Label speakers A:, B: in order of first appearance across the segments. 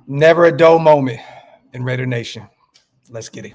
A: Never a dull moment in Raider Nation. Let's get it.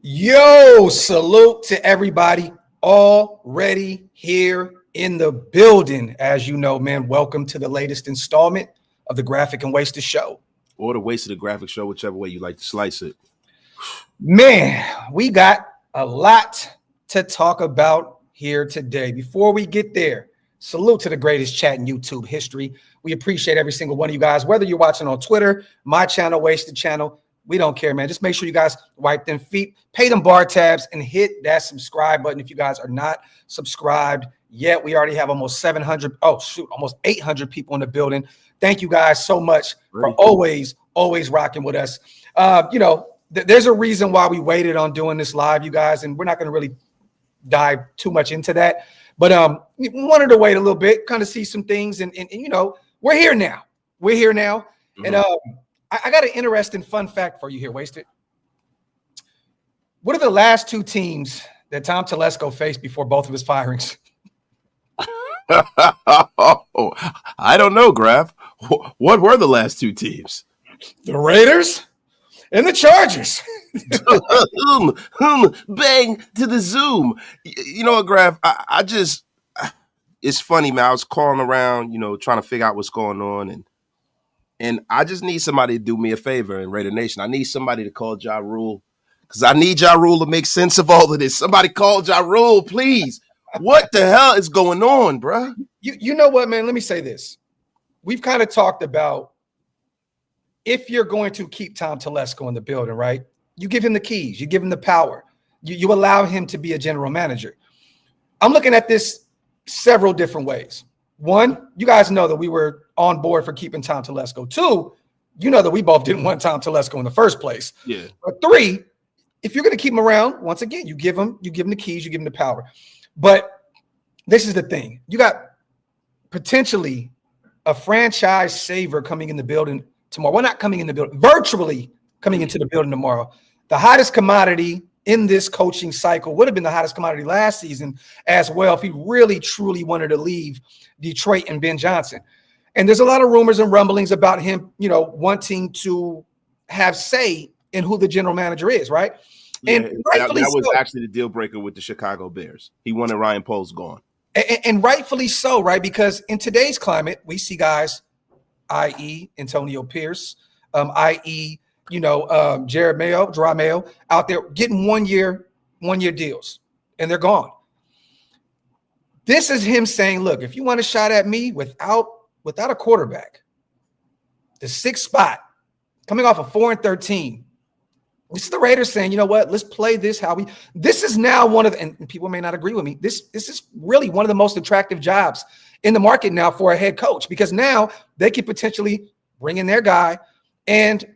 A: Yo, salute to everybody already here in the building. As you know, man, welcome to the latest installment of the Graphic and Wasted Show.
B: Or the Wasted the Graphic Show, whichever way you like to slice it.
A: Man, we got a lot to talk about here today. Before we get there, salute to the greatest chat in YouTube history. We appreciate every single one of you guys, whether you're watching on Twitter, my channel, Wasted Channel. We don't care, man. Just make sure you guys wipe them feet, pay them bar tabs, and hit that subscribe button if you guys are not subscribed yet. We already have almost 800 people in the building. Thank you guys so much for always rocking with us. There's a reason why we waited on doing this live, you guys, and we're not going to really dive too much into that. But we wanted to wait a little bit, kind of see some things, and we're here now. Mm-hmm. And I got an interesting fun fact for you here, Wasted. What are the last two teams that Tom Telesco faced before both of his firings?
B: I don't know, Graf. What were the last two teams?
A: The Raiders and the Chargers.
B: Bang to the Zoom. You know what, Graf? It's funny, man. I was calling around, trying to figure out what's going on, and I just need somebody to do me a favor in Raider Nation. I need somebody to call Ja Rule, because I need Ja Rule to make sense of all of this. Somebody call Ja Rule, please. What the hell is going on, bro?
A: You know what, man? Let me say this. We've kind of talked about if you're going to keep Tom Telesco in the building, right? You give him the keys. You give him the power. You allow him to be a general manager. I'm looking at this several different ways. One, you guys know that we were on board for keeping Tom Telesco. Two, you know that we both didn't want Tom Telesco in the first place.
B: Yeah.
A: But three, if you're going to keep him around, once again, you give him the keys, you give him the power. But this is the thing. You got potentially a franchise saver coming in the building tomorrow. Well, not coming in the building, virtually coming into the building tomorrow. The hottest commodity in this coaching cycle would have been the hottest commodity last season as well if he really, truly wanted to leave Detroit and Ben Johnson. And there's a lot of rumors and rumblings about him, wanting to have say in who the general manager is, right?
B: Yeah,
A: and
B: that was actually the deal breaker with the Chicago Bears. He wanted Ryan Poles gone.
A: And rightfully so, right? Because in today's climate, we see guys, i.e. Antonio Pierce, i.e., Jerod Mayo out there getting one year deals, and they're gone. This is him saying, look, if you want a shot at me without a quarterback, the sixth spot, coming off of 4-13, this is the Raiders saying, you know what, let's play this this is now one of the, and people may not agree with me, this is really one of the most attractive jobs in the market now for a head coach, because now they could potentially bring in their guy, and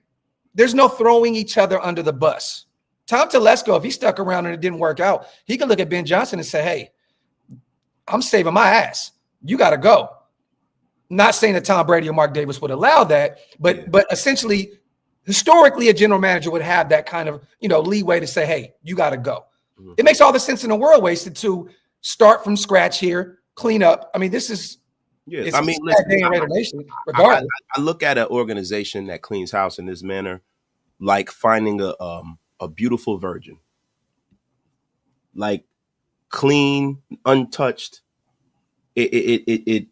A: there's no throwing each other under the bus. Tom Telesco, if he stuck around and it didn't work out, he could look at Ben Johnson and say, hey, I'm saving my ass. You got to go. Not saying that Tom Brady or Mark Davis would allow that, but essentially, historically, a general manager would have that kind of, leeway to say, hey, you got to go. Mm-hmm. It makes all the sense in the world, Wasted, to start from scratch here, clean up. I mean, this is
B: I look at an organization that cleans house in this manner like finding a beautiful virgin, like clean, untouched. It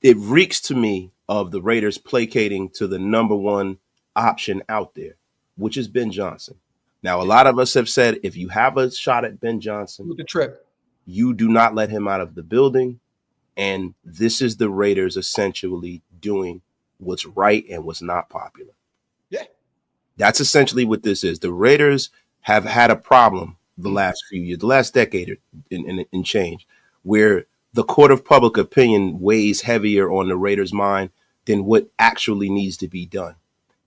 B: reeks to me of the Raiders placating to the number one option out there, which is Ben Johnson. Now, a lot of us have said if you have a shot at Ben Johnson,
A: With the trip.
B: you do not let him out of the building. And this is the Raiders essentially doing what's right and what's not popular.
A: Yeah.
B: That's essentially what this is. The Raiders have had a problem the last few years, the last decade in change, where the court of public opinion weighs heavier on the Raiders' mind than what actually needs to be done.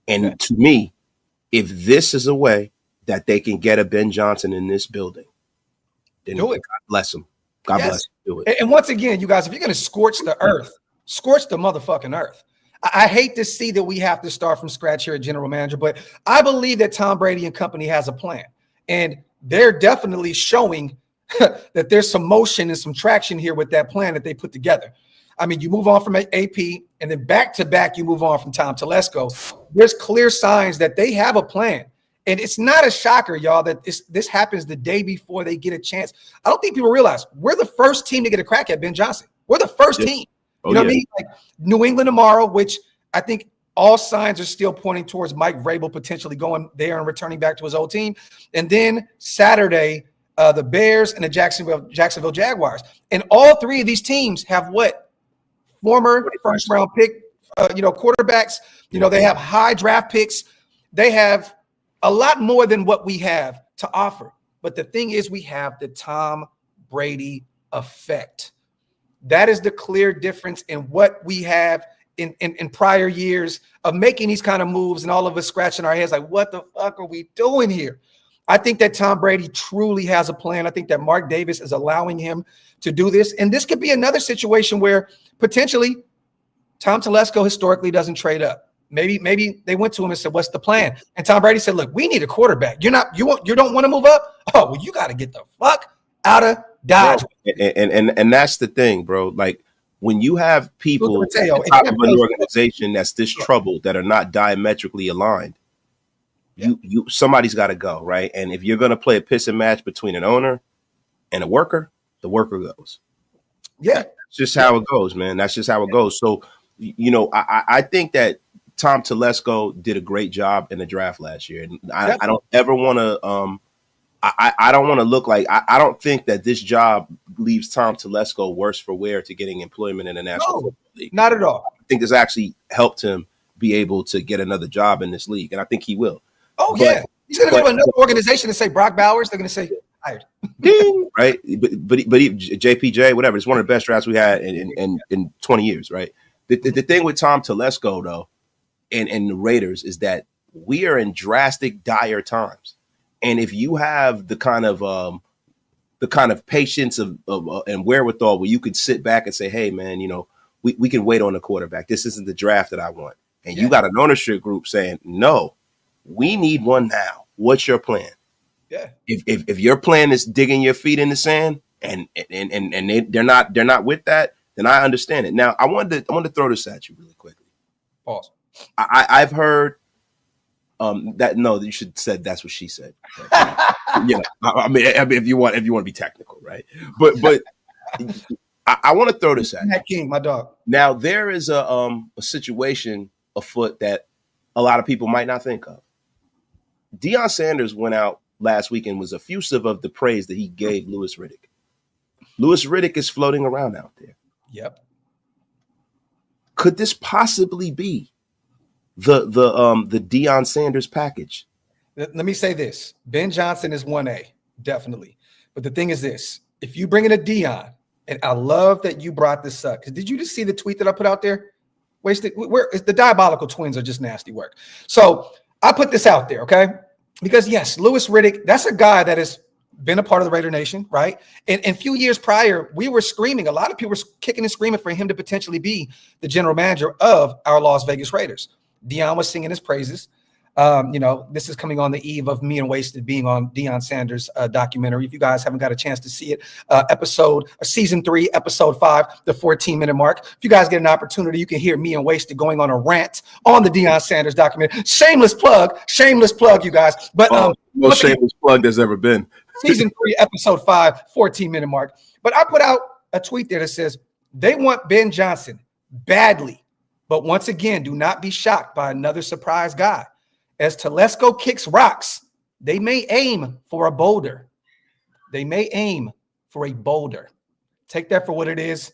B: And to me, if this is a way that they can get a Ben Johnson in this building, then
A: do it.
B: God bless him. God bless him. Do it.
A: And once again, you guys, if you're going to scorch the earth, scorch the motherfucking earth. I hate to see that we have to start from scratch here at general manager, but I believe that Tom Brady and company has a plan. And they're definitely showing that there's some motion and some traction here with that plan that they put together. I mean, you move on from AP, and then back to back, you move on from Tom Telesco. There's clear signs that they have a plan. And it's not a shocker, y'all, that this happens the day before they get a chance. I don't think people realize we're the first team to get a crack at Ben Johnson. We're the first team. You know what I mean? Like New England tomorrow, which I think all signs are still pointing towards Mike Vrabel potentially going there and returning back to his old team. And then Saturday, the Bears and the Jacksonville Jaguars. And all three of these teams have what? Former first-round pick, quarterbacks. They have high draft picks. They have a lot more than what we have to offer. But the thing is, we have the Tom Brady effect. That is the clear difference in what we have in prior years of making these kind of moves and all of us scratching our heads like, what the fuck are we doing here? I think that Tom Brady truly has a plan. I think that Mark Davis is allowing him to do this. And this could be another situation where potentially Tom Telesco historically doesn't trade up. Maybe they went to him and said, what's the plan? And Tom Brady said, look, we need a quarterback. You don't want to move up? Oh, well, you got to get the fuck out of Dodge.
B: And that's the thing, bro. Like when you have people at the top of an organization that's this troubled that are not diametrically aligned, somebody's got to go, right? And if you're going to play a piss and match between an owner and a worker, the worker goes.
A: Yeah.
B: That's just how it goes, man. That's just how it goes. So, I think that Tom Telesco did a great job in the draft last year. And I don't ever want to I don't want to look like I don't think that this job leaves Tom Telesco worse for wear to getting employment in the National Football League.
A: Not at all.
B: I think this actually helped him be able to get another job in this league, and I think he will.
A: Oh, yeah. He's going to go to another organization and say Brock Bowers. They're going to say hired.
B: Ding, right? But JPJ, whatever. It's one of the best drafts we had in 20 years, right? The thing with Tom Telesco, though, and the Raiders is that we are in drastic, dire times. And if you have the kind of patience of and wherewithal where you could sit back and say, hey, man, we can wait on the quarterback. This isn't the draft that I want. And you got an ownership group saying, no, we need one now. What's your plan? Yeah. If your plan is digging your feet in the sand and they're not with that, then I understand it. Now, I wanted to throw this at you really quickly.
A: Pause.
B: I've heard you should have said that's what she said. I mean, if you want to be technical, right? But I want to throw this at you.
A: King, my dog.
B: Now there is a situation afoot that a lot of people might not think of. Deion Sanders went out last week and was effusive of the praise that he gave Louis Riddick. Louis Riddick is floating around out there.
A: Yep.
B: Could this possibly be the Deion Sanders package?
A: Let me say this. Ben Johnson is 1A, definitely. But the thing is this. If you bring in a Deion, and I love that you brought this up, because did you just see the tweet that I put out there? The diabolical twins are just nasty work. So I put this out there, okay? Because yes, Louis Riddick, that's a guy that has been a part of the Raider Nation, right? And a few years prior, we were screaming. A lot of people were kicking and screaming for him to potentially be the general manager of our Las Vegas Raiders. Deion was singing his praises. This is coming on the eve of me and Wasted being on Deion Sanders' documentary. If you guys haven't got a chance to see it, season 3, episode 5, the 14-minute mark. If you guys get an opportunity, you can hear me and Wasted going on a rant on the Deion Sanders documentary. Shameless plug, you guys. But
B: most shameless plug there's ever been.
A: Season 3, episode 5, 14-minute mark. But I put out a tweet there that says they want Ben Johnson badly, but once again, do not be shocked by another surprise guy. As Telesco kicks rocks, They may aim for a boulder. They may aim for a boulder. Take that for what it is.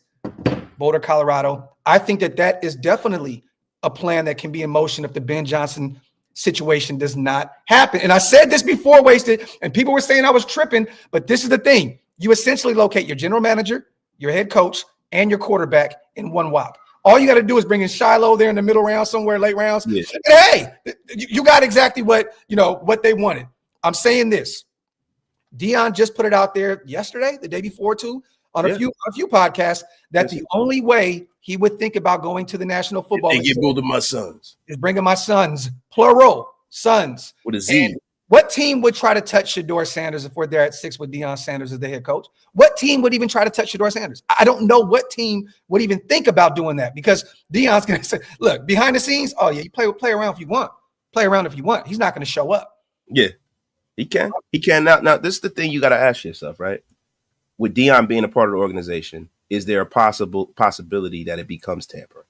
A: Boulder, Colorado. I think that is definitely a plan that can be in motion if the Ben Johnson situation does not happen. And I said this before, Wasted, and people were saying I was tripping, but this is the thing. You essentially locate your general manager, your head coach, and your quarterback in one WOP. All you got to do is bring in Shiloh there in the middle round, somewhere late rounds. Yeah. And hey, you got exactly what they wanted. I'm saying this. Deion just put it out there yesterday, the day before too, on a few podcasts, that the only way he would think about going to the National Football League is bringing my sons, plural, sons.
B: With a Z.
A: And what team would try to touch Shedeur Sanders if we're there at 6 with Deion Sanders as the head coach? What team would even try to touch Shedeur Sanders? I don't know what team would even think about doing that, because Deion's going to say, look, behind the scenes, oh, yeah, you play around if you want. Play around if you want. He's not going to show up.
B: Yeah, he can. He can. Now, this is the thing you got to ask yourself, right? With Deion being a part of the organization, is there a possibility that it becomes tampering?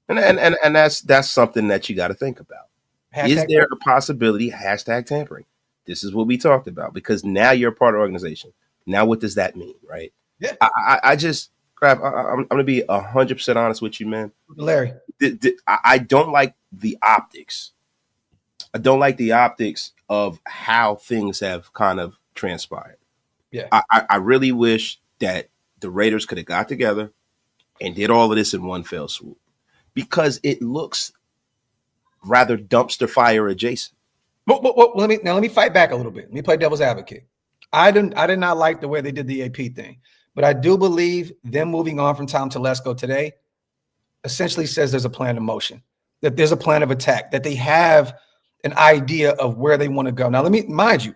B: And that's something that you got to think about. Is there a possibility, #tampering? This is what we talked about, because now you're a part of the organization. Now, what does that mean, right?
A: Yeah.
B: I just, I'm going to be 100% honest with you, man.
A: Larry.
B: I don't like the optics. I don't like the optics of how things have kind of transpired.
A: Yeah.
B: I really wish that the Raiders could have got together and did all of this in one fell swoop, because it looks rather dumpster fire adjacent.
A: Well, let me fight back a little bit. Let me play devil's advocate. I did not like the way they did the AP thing, but I do believe them moving on from Tom Telesco today essentially says there's a plan in motion, that there's a plan of attack, that they have an idea of where they want to go. Now, let me mind you,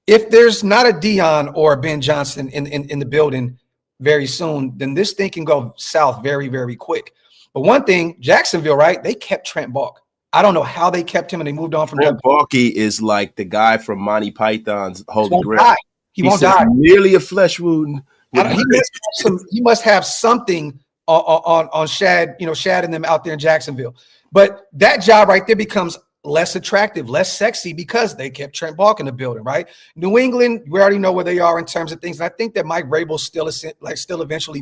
A: if there's not a Deion or a Ben Johnson in the building very soon, then this thing can go south very, very quick. But one thing, Jacksonville, right? They kept Trent Balk. I don't know how they kept him and they moved on from
B: Trent Balky is like the guy from Monty Python's Holy Grail.
A: He won't die.
B: Merely a flesh wound.
A: He must have something on Shad, Shad and them out there in Jacksonville. But that job right there becomes less attractive, less sexy, because they kept Trent Balk in the building, right? New England, we already know where they are in terms of things. And I think that Mike Vrabel still eventually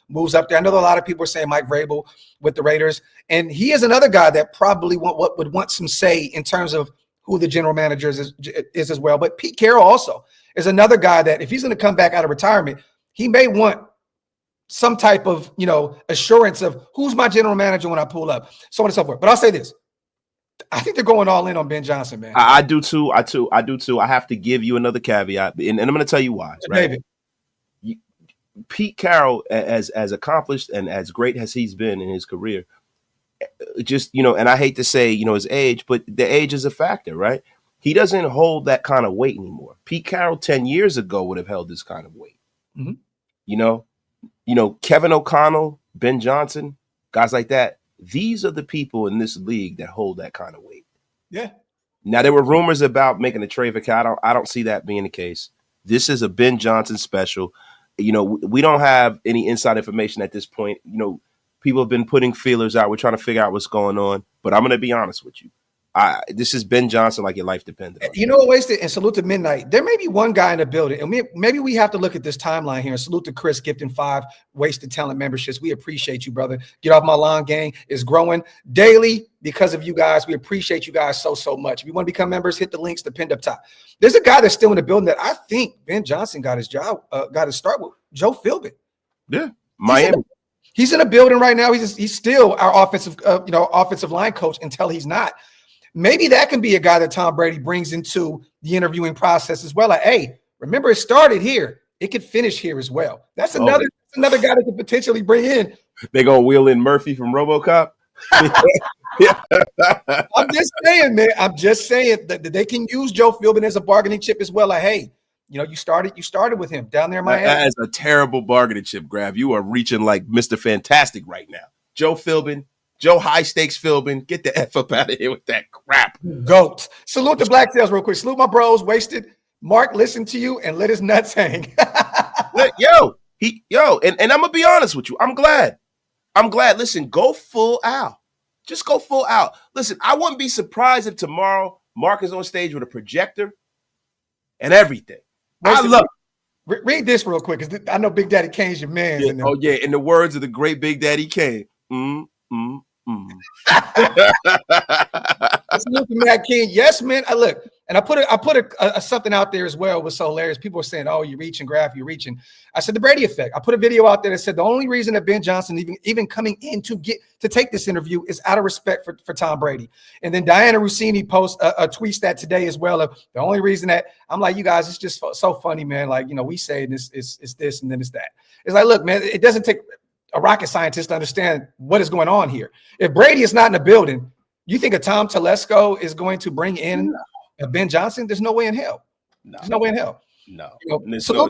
A: moves up there. I know that a lot of people are saying Mike Vrabel with the Raiders, and he is another guy that probably would want some say in terms of who the general manager is as well. But Pete Carroll also is another guy that if he's going to come back out of retirement, he may want some type of, assurance of who's my general manager when I pull up, so on and so forth. But I'll say this. I think they're going all in on Ben Johnson, man.
B: I do too. I do too. I have to give you another caveat, and I'm going to tell you why. Right? Pete Carroll, as accomplished and as great as he's been in his career, just and I hate to say his age, but the age is a factor, right? He doesn't hold that kind of weight anymore. Pete Carroll 10 years ago would have held this kind of weight. Mm-hmm. Kevin O'Connell, Ben Johnson, guys like that. These are the people in this league that hold that kind of weight.
A: Yeah.
B: Now, there were rumors about making a trade for Cal. I don't see that being the case. This is a Ben Johnson special. We don't have any inside information at this point. People have been putting feelers out. We're trying to figure out what's going on. But I'm going to be honest with you. This is Ben Johnson like your life depended on.
A: You know what, Wasted? And salute to Midnight. There may be one guy in the building, and maybe we have to look at this timeline here. And salute to Chris gifting 5 Wasted Talent memberships. We appreciate you, brother. Get Off My Lawn gang is growing daily because of you guys. We appreciate you guys so much. If you want to become members, hit the links to pinned up top. There's a guy that's still in the building that I think Ben Johnson got his start with, Joe Philbin.
B: Yeah, Miami.
A: He's in a building right now. He's still our offensive line coach until he's not. Maybe that can be a guy that Tom Brady brings into the interviewing process as well. Like, hey, remember, it started here. It could finish here as well. That's another guy that could potentially bring in.
B: They gonna wheel in Murphy from RoboCop.
A: I'm just saying, man. I'm just saying that they can use Joe Philbin as a bargaining chip as well. Like, hey, you started with him down there in Miami.
B: That is a terrible bargaining chip, Grab. You are reaching like Mr. Fantastic right now. Joe Philbin. Joe High Stakes Philbin, get the F up out of here with that crap.
A: Goat. Salute the Black Tails real quick. Salute my bros, Wasted. Mark, listen to you and let his nuts hang.
B: And I'm gonna be honest with you. I'm glad. Listen, go full out. Just go full out. Listen, I wouldn't be surprised if tomorrow Mark is on stage with a projector and everything.
A: I
B: love
A: it. Read this real quick, because I know Big Daddy Kane's your man.
B: Yeah. Oh, yeah. In the words of the great Big Daddy Kane.
A: Matt King. Yes, man. Look, and I put something out there as well. It was so hilarious. People were saying, "Oh, you're reaching, Graf, you're reaching." I said the Brady effect. I put a video out there that said the only reason that Ben Johnson even coming in to take this interview is out of respect for Tom Brady. And then Diana Rossini posts a tweet that today as well of the only reason that I'm like, you guys, it's just so funny, man. Like, we say this is this and then it's that. It's like, look, man, it doesn't take a rocket scientist to understand what is going on here. If Brady is not in the building, you think a Tom Telesco is going to bring in a Ben Johnson? There's no way in hell. There's no way in hell.
B: No.
A: There's
B: no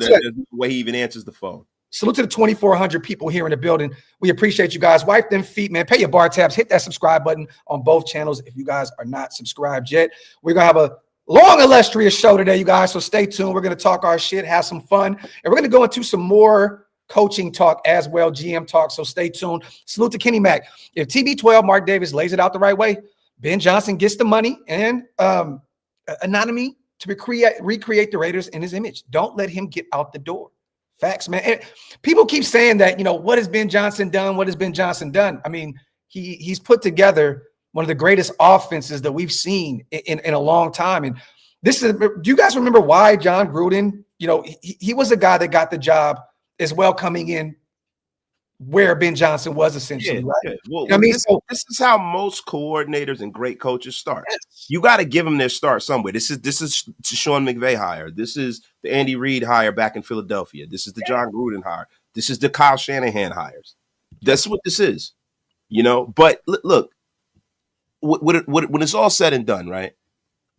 B: way he even answers the phone.
A: Salute to the 2,400 people here in the building. We appreciate you guys. Wipe them feet, man. Pay your bar tabs. Hit that subscribe button on both channels if you guys are not subscribed yet. We're going to have a long, illustrious show today, you guys, so stay tuned. We're going to talk our shit, have some fun, and we're going to go into some more coaching talk as well, GM talk, so stay tuned. Salute to Kenny Mack. If TB12 Mark Davis lays it out the right way, Ben Johnson gets the money and anonymity to recreate the Raiders in his image. Don't let him get out the door. Facts, man. And people keep saying that, what has Ben Johnson done? What has Ben Johnson done? I mean, he's put together one of the greatest offenses that we've seen in a long time. And do you guys remember why John Gruden, he was a guy that got the job as well coming in where Ben Johnson was essentially, right?
B: Yeah. Well, this is how most coordinators and great coaches start. Yes. You got to give them their start somewhere. This is Sean McVay hire. This is the Andy Reid hire back in Philadelphia. This is the John Gruden hire. This is the Kyle Shanahan hires. That's what this is, But look, when it's all said and done, right?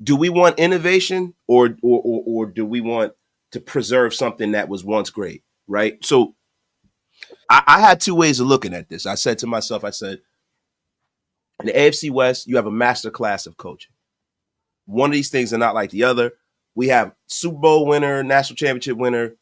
B: Do we want innovation or do we want to preserve something that was once great, right? So I had two ways of looking at this. I said to myself, in the AFC West, you have a master class of coaching. One of these things are not like the other. We have Super Bowl winner, national championship winner,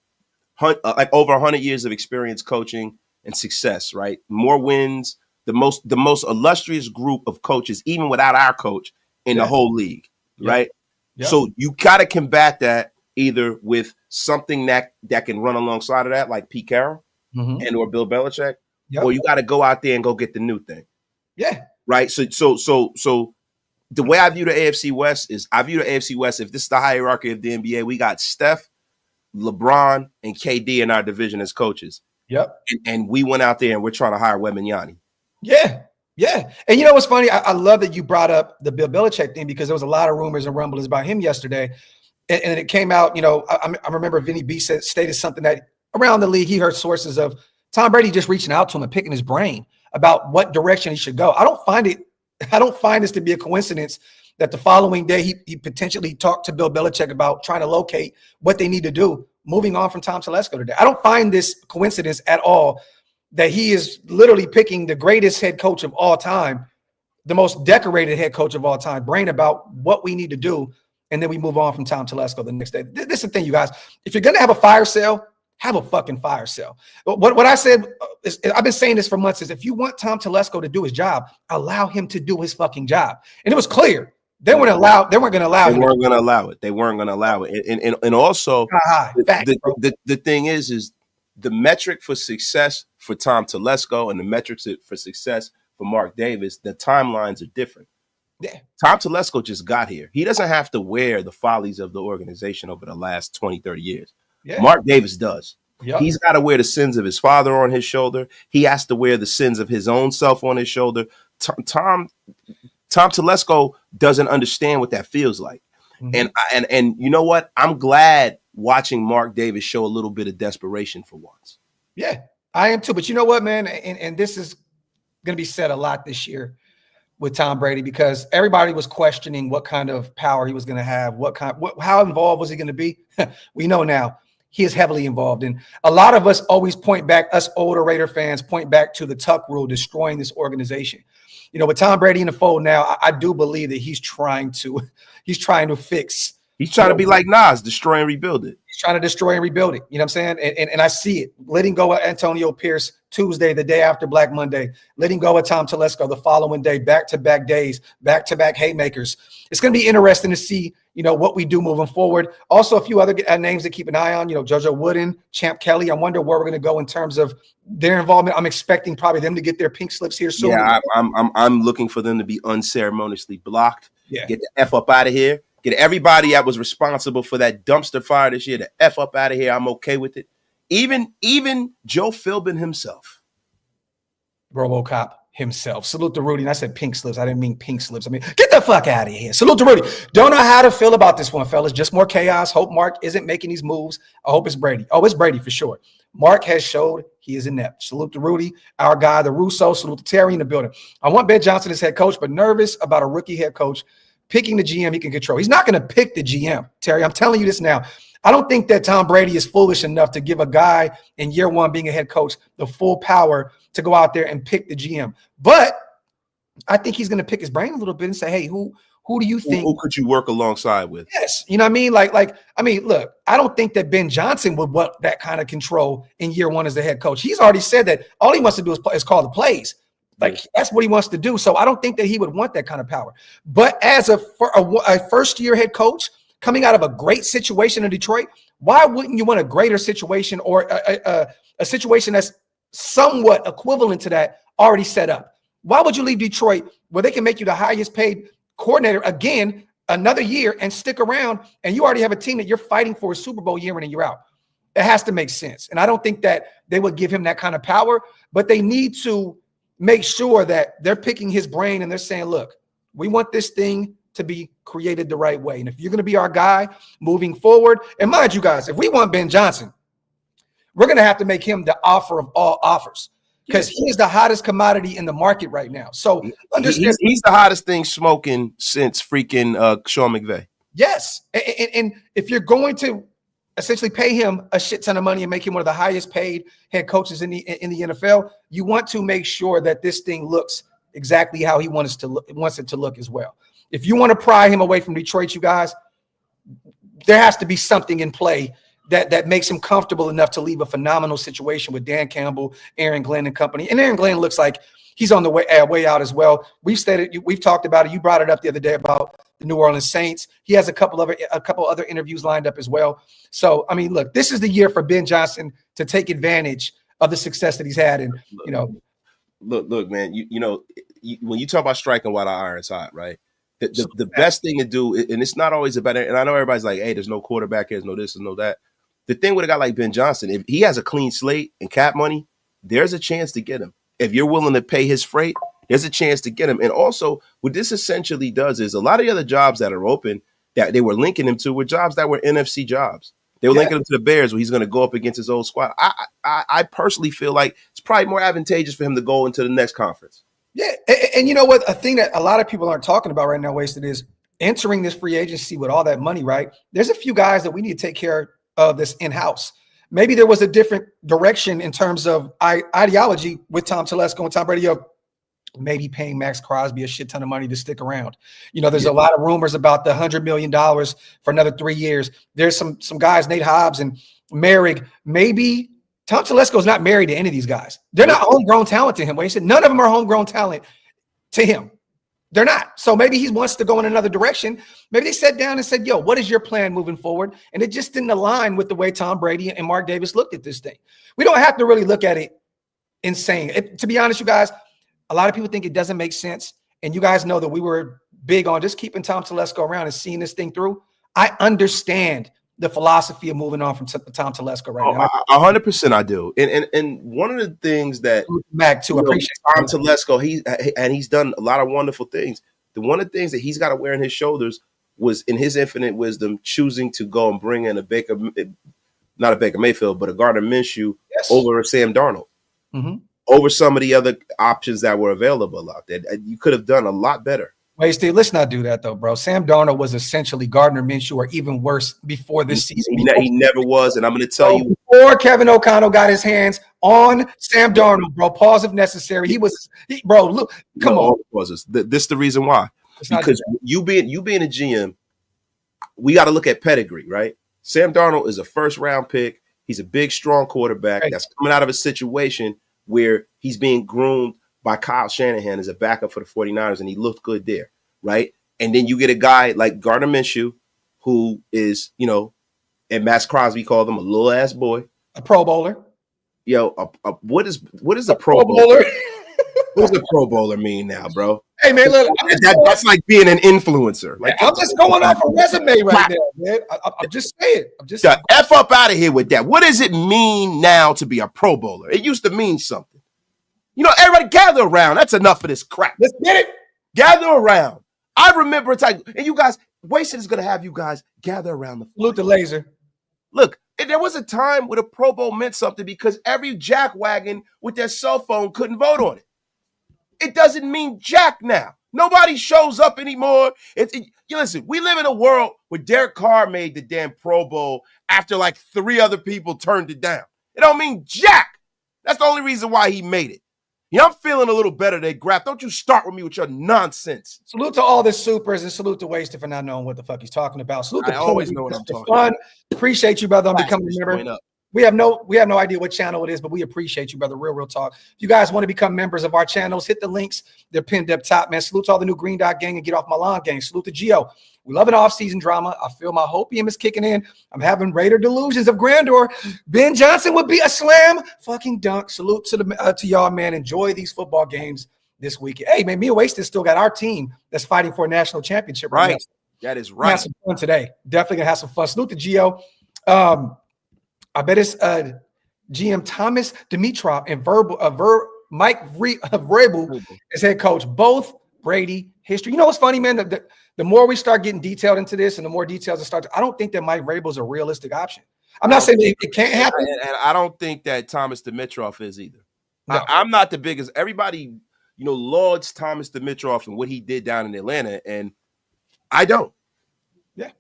B: like over 100 years of experience coaching and success, right? More wins, the most illustrious group of coaches, even without our coach, in the whole league, right? Yep. So you got to combat that either with something that can run alongside of that, like Pete Carroll, and or Bill Belichick, or you got to go out there and go get the new thing. Yeah. Right. So the way I view the AFC West is if this is the hierarchy of the NBA, we got Steph, LeBron, and KD in our division as coaches. Yep. And we went out there and we're trying to hire Wembanyama. Yeah. Yeah. And what's funny? I love that you brought up the Bill Belichick thing, because there was a lot of rumors and rumblings about him yesterday. And it came out, I remember Vinny B stated something that around the league, he heard sources of Tom Brady just reaching out to him and picking his brain about what direction he should go. I don't find this to be a coincidence that the following day he potentially talked to Bill Belichick about trying to locate what they need to do moving on from Tom Telesco today. I don't find this coincidence at all that he is literally picking the greatest head coach of all time, the most decorated head coach of all time, brain about what we need to do, and then we move on from Tom Telesco the next day. This is the thing, you guys. If you're going to have a fire sale, have a fucking fire sale. What I said is, I've been saying this for months, is if you want Tom Telesco to do his job, allow him to do his fucking job. And it was clear. They weren't going to allow it. They weren't going to allow it. And also, the thing is the metric for success for Tom Telesco and the metrics for success for Mark Davis, the timelines are different. Yeah. Tom Telesco just got here. He doesn't have to wear the follies of the organization over the last 20, 30 years. Yeah. Mark Davis does. Yep. He's got to wear the sins of his father on his shoulder. He has to wear the sins of his own self on his shoulder. Tom Telesco doesn't understand what that feels like. Mm-hmm. And you know what? I'm glad watching Mark Davis show a little bit of desperation for once. Yeah, I am too. But you know what, man? And this is going to be said a lot this year with Tom Brady, because everybody was questioning what kind of power he was going to have, how involved was he going to be? We know now. He is heavily involved. And a lot of us always point back, us older Raider fans point back to the Tuck rule destroying this organization. With Tom Brady in the fold now, I do believe that he's trying to fix He's trying to be like Nas, destroy and rebuild it.
A: He's trying to destroy and rebuild it. You know what I'm saying? And I see it. Letting go of Antonio Pierce Tuesday, the day after Black Monday. Letting go of Tom Telesco the following day, back-to-back days, back-to-back haymakers. It's going to be interesting to see, what we do moving forward. Also, a few other names to keep an eye on, JoJo Wooden, Champ Kelly. I wonder where we're going to go in terms of their involvement. I'm expecting probably them to get their pink slips here soon.
B: Yeah, I'm looking for them to be unceremoniously blocked.
A: Yeah.
B: Get the F up out of here. Get everybody that was responsible for that dumpster fire this year the F up out of here. I'm okay with it. Even Joe Philbin himself.
A: RoboCop himself. Salute to Rudy. And I said pink slips. I didn't mean pink slips. I mean, get the fuck out of here. Salute to Rudy. Don't know how to feel about this one, fellas. Just more chaos. Hope Mark isn't making these moves. I hope it's Brady. Oh, it's Brady for sure. Mark has showed he is inept. Salute to Rudy, our guy, the Russo. Salute to Terry in the building. I want Ben Johnson as head coach, but nervous about a rookie head coach picking the GM he can control. He's not going to pick the GM, Terry. I'm telling you this now. I don't think that Tom Brady is foolish enough to give a guy in year one being a head coach the full power to go out there and pick the GM. But I think he's going to pick his brain a little bit and say, hey, who do you think?
B: Who could you work alongside with?
A: Yes. You know what I mean? Look, I don't think that Ben Johnson would want that kind of control in year one as the head coach. He's already said that all he wants to do is call the plays. That's what he wants to do. So I don't think that he would want that kind of power. But as a first-year head coach coming out of a great situation in Detroit, why wouldn't you want a greater situation or a situation that's somewhat equivalent to that already set up? Why would you leave Detroit where they can make you the highest paid coordinator again another year and stick around, and you already have a team that you're fighting for a Super Bowl year in and year out? It has to make sense. And I don't think that they would give him that kind of power, but they need to make sure that they're picking his brain and they're saying, look, we want this thing to be created the right way. And if you're going to be our guy moving forward, and mind you guys, if we want Ben Johnson, we're going to have to make him the offer of all offers because he is the hottest commodity in the market right now. So understand
B: he's the hottest thing smoking since freaking Sean McVay.
A: Yes. And if you're going to essentially pay him a shit ton of money and make him one of the highest paid head coaches in the NFL, you want to make sure that this thing looks exactly how he wants it to look as well. If you want to pry him away from Detroit, you guys, there has to be something in play that makes him comfortable enough to leave a phenomenal situation with Dan Campbell, Aaron Glenn and company. And Aaron Glenn looks like he's on the way out as well. We've talked about it. You brought it up the other day about the New Orleans Saints. He has a couple other interviews lined up as well. So, I mean, look, this is the year for Ben Johnson to take advantage of the success that he's had. And,
B: look, man, when you talk about striking while the iron's hot, right? The best thing to do, and it's not always about it. And I know everybody's like, hey, there's no quarterback here, there's no this, there's no that. The thing with a guy like Ben Johnson, if he has a clean slate and cap money, there's a chance to get him. If you're willing to pay his freight, there's a chance to get him. And also, what this essentially does is a lot of the other jobs that are open that they were linking him to were jobs that were NFC jobs. They were linking him to the Bears where he's going to go up against his old squad. I personally feel like it's probably more advantageous for him to go into the next conference.
A: Yeah. And you know what? A thing that a lot of people aren't talking about right now, Wasted, is entering this free agency with all that money, right? There's a few guys that we need to take care of this in-house. Maybe there was a different direction in terms of ideology with Tom Telesco and Tom Brady, maybe paying Max Crosby a shit ton of money to stick around. There's a lot of rumors about the $100 million for another 3 years. There's some guys, Nate Hobbs and Merrick. Maybe Tom Telesco is not married to any of these guys. They're not homegrown talent to him. He said none of them are homegrown talent to him. They're not. So maybe he wants to go in another direction. Maybe they sat down and said, yo, what is your plan moving forward? And it just didn't align with the way Tom Brady and Mark Davis looked at this thing. We don't have to really look at it insane. To be honest, you guys, a lot of people think it doesn't make sense. And you guys know that we were big on just keeping Tom Telesco around and seeing this thing through. I understand the philosophy of moving on from Tom Telesco right now.
B: 100% I do. And one of the things that
A: Mac too, appreciate
B: Tom Telesco, he's done a lot of wonderful things. One of the things that he's got to wear on his shoulders was, in his infinite wisdom, choosing to go and bring in not a Baker Mayfield, but a Gardner Minshew over a Sam Darnold, over some of the other options that were available out there. You could have done a lot better.
A: Wait, Steve, let's not do that, though, bro. Sam Darnold was essentially Gardner Minshew, or even worse, before this season.
B: He never was, and I'm going to tell you.
A: Before Kevin O'Connell got his hands on Sam Darnold, bro, pause if necessary. Bro, look, come on.
B: This is the reason why. Because you being a GM, we got to look at pedigree, right? Sam Darnold is a first-round pick. He's a big, strong quarterback that's coming out of a situation where he's being groomed by Kyle Shanahan as a backup for the 49ers, and he looked good there, right? And then you get a guy like Gardner Minshew, who is, and Max Crosby called him a little ass boy,
A: a Pro Bowler.
B: What is a Pro Bowler? What does a Pro Bowler mean now, bro?
A: Hey man, look,
B: that's like being an influencer. Like,
A: I'm just going off a resume right now, man. I'm just saying.
B: F up out of here with that. What does it mean now to be a Pro Bowler? It used to mean something. Everybody gather around. That's enough of this crap.
A: Let's get it.
B: Gather around. I remember a time, and you guys, Wasted is going to have you guys gather around the
A: Salute the laser.
B: Look, there was a time where the Pro Bowl meant something because every jackwagon with their cell phone couldn't vote on it. It doesn't mean jack now. Nobody shows up anymore. Listen, we live in a world where Derek Carr made the damn Pro Bowl after like 3 other people turned it down. It don't mean jack. That's the only reason why he made it. I'm feeling a little better today, Graf. Don't you start with me with your nonsense.
A: Salute to all the supers and salute to Wasted for not knowing what the fuck he's talking about. Salute to
B: I always know what I'm talking
A: about. Appreciate you, brother, on becoming a member. We have no idea what channel it is, but we appreciate you, brother. Real talk. If you guys want to become members of our channels, hit the links. They're pinned up top, man. Salute to all the new Green Dot gang and Get Off My Lawn gang. Salute to Gio. We love an off-season drama. I feel my hopium is kicking in. I'm having Raider delusions of grandeur. Ben Johnson would be a slam fucking dunk. Salute to y'all, man. Enjoy these football games this weekend. Hey, man, me and Wasted still got our team that's fighting for a national championship right now.
B: That is right.
A: Have some fun today. Definitely gonna have some fun. Salute to Gio. I bet it's GM Thomas Dimitrov and Mike Vrabel as head coach. Both Brady history. You know what's funny, man? The more we start getting detailed into this and the more details I don't think that Mike Vrabel is a realistic option. I'm not saying it can't happen.
B: And I don't think that Thomas Dimitrov is either.
A: No.
B: I'm not the biggest. Everybody, lauds Thomas Dimitrov and what he did down in Atlanta, and I don't.
A: Yeah.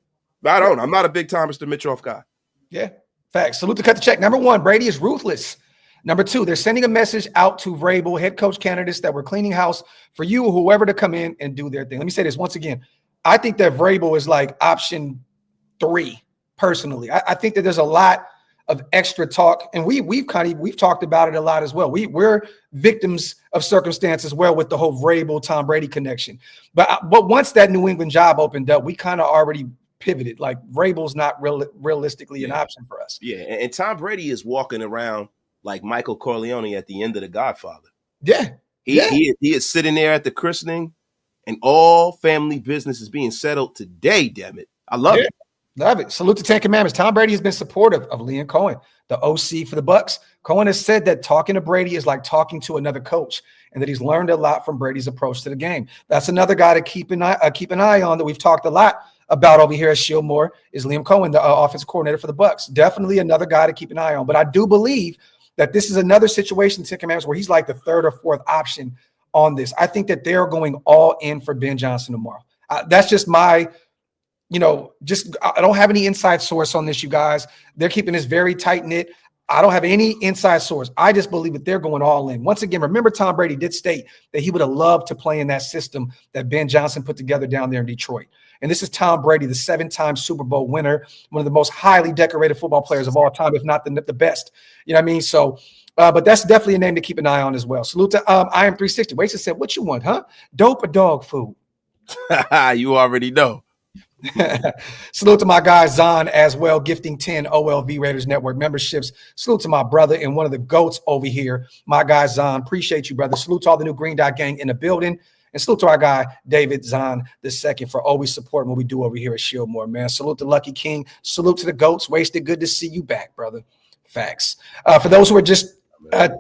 B: I don't. I'm not a big Thomas Dimitrov guy.
A: Yeah. Facts. Salute to cut the check. Number 1, Brady is ruthless. Number 2, they're sending a message out to Vrabel, head coach candidates that we're cleaning house for you or whoever to come in and do their thing. Let me say this once again. I think that Vrabel is like option 3, personally. I think that there's a lot of extra talk, and we've talked about it a lot as well. We're victims of circumstance as well with the whole Vrabel Tom Brady connection. But once that New England job opened up, we kind of already pivoted. Like Vrabel's not realistically an option for us.
B: Yeah, and Tom Brady is walking around like Michael Corleone at the end of The Godfather.
A: Yeah.
B: He is sitting there at the christening, and all family business is being settled today, damn it. I love it.
A: Love it. Salute to 10 Commandments. Tom Brady has been supportive of Liam Cohen, the OC for the Bucs. Cohen has said that talking to Brady is like talking to another coach, and that he's learned a lot from Brady's approach to the game. That's another guy to keep an eye on that we've talked a lot about over here at Shieldmore is Liam Cohen, the offensive coordinator for the Bucs. Definitely another guy to keep an eye on. But I do believe that this is another situation, 10 Commandments, where he's like the 3rd or 4th option on this. I think that they're going all in for Ben Johnson tomorrow. That's just my, I don't have any inside source on this, you guys. They're keeping this very tight knit. I don't have any inside source. I just believe that they're going all in. Once again, remember Tom Brady did state that he would have loved to play in that system that Ben Johnson put together down there in Detroit. And this is Tom Brady, the 7-time Super Bowl winner, one of the most highly decorated football players of all time, if not the best. You know what I mean? So, but that's definitely a name to keep an eye on as well. Salute to I Am 360. Wasted said, "What you want, huh? Dope or dog food?"
B: You already know.
A: Salute to my guy Zahn as well, gifting 10 OLV Raiders Network memberships. Salute to my brother and one of the GOATs over here, my guy Zahn. Appreciate you, brother. Salute to all the new Green Dot gang in the building. And salute to our guy, David Zahn II, for always supporting what we do over here at Shieldmore, man. Salute to Lucky King. Salute to the GOATs. Wasted, good to see you back, brother. Facts. For those who are just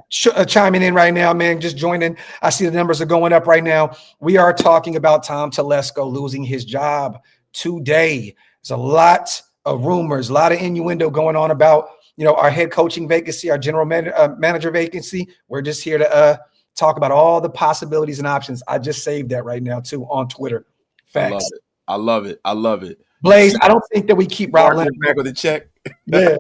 A: chiming in right now, man, just joining. I see the numbers are going up right now. We are talking about Tom Telesco losing his job today. There's a lot of rumors, a lot of innuendo going on about, our head coaching vacancy, our general manager vacancy. We're just here to talk about all the possibilities and options. I just saved that right now too on Twitter. Facts.
B: I love it.
A: Blaze, I don't think that we keep Rob Leonard
B: back with a check.
A: Yeah.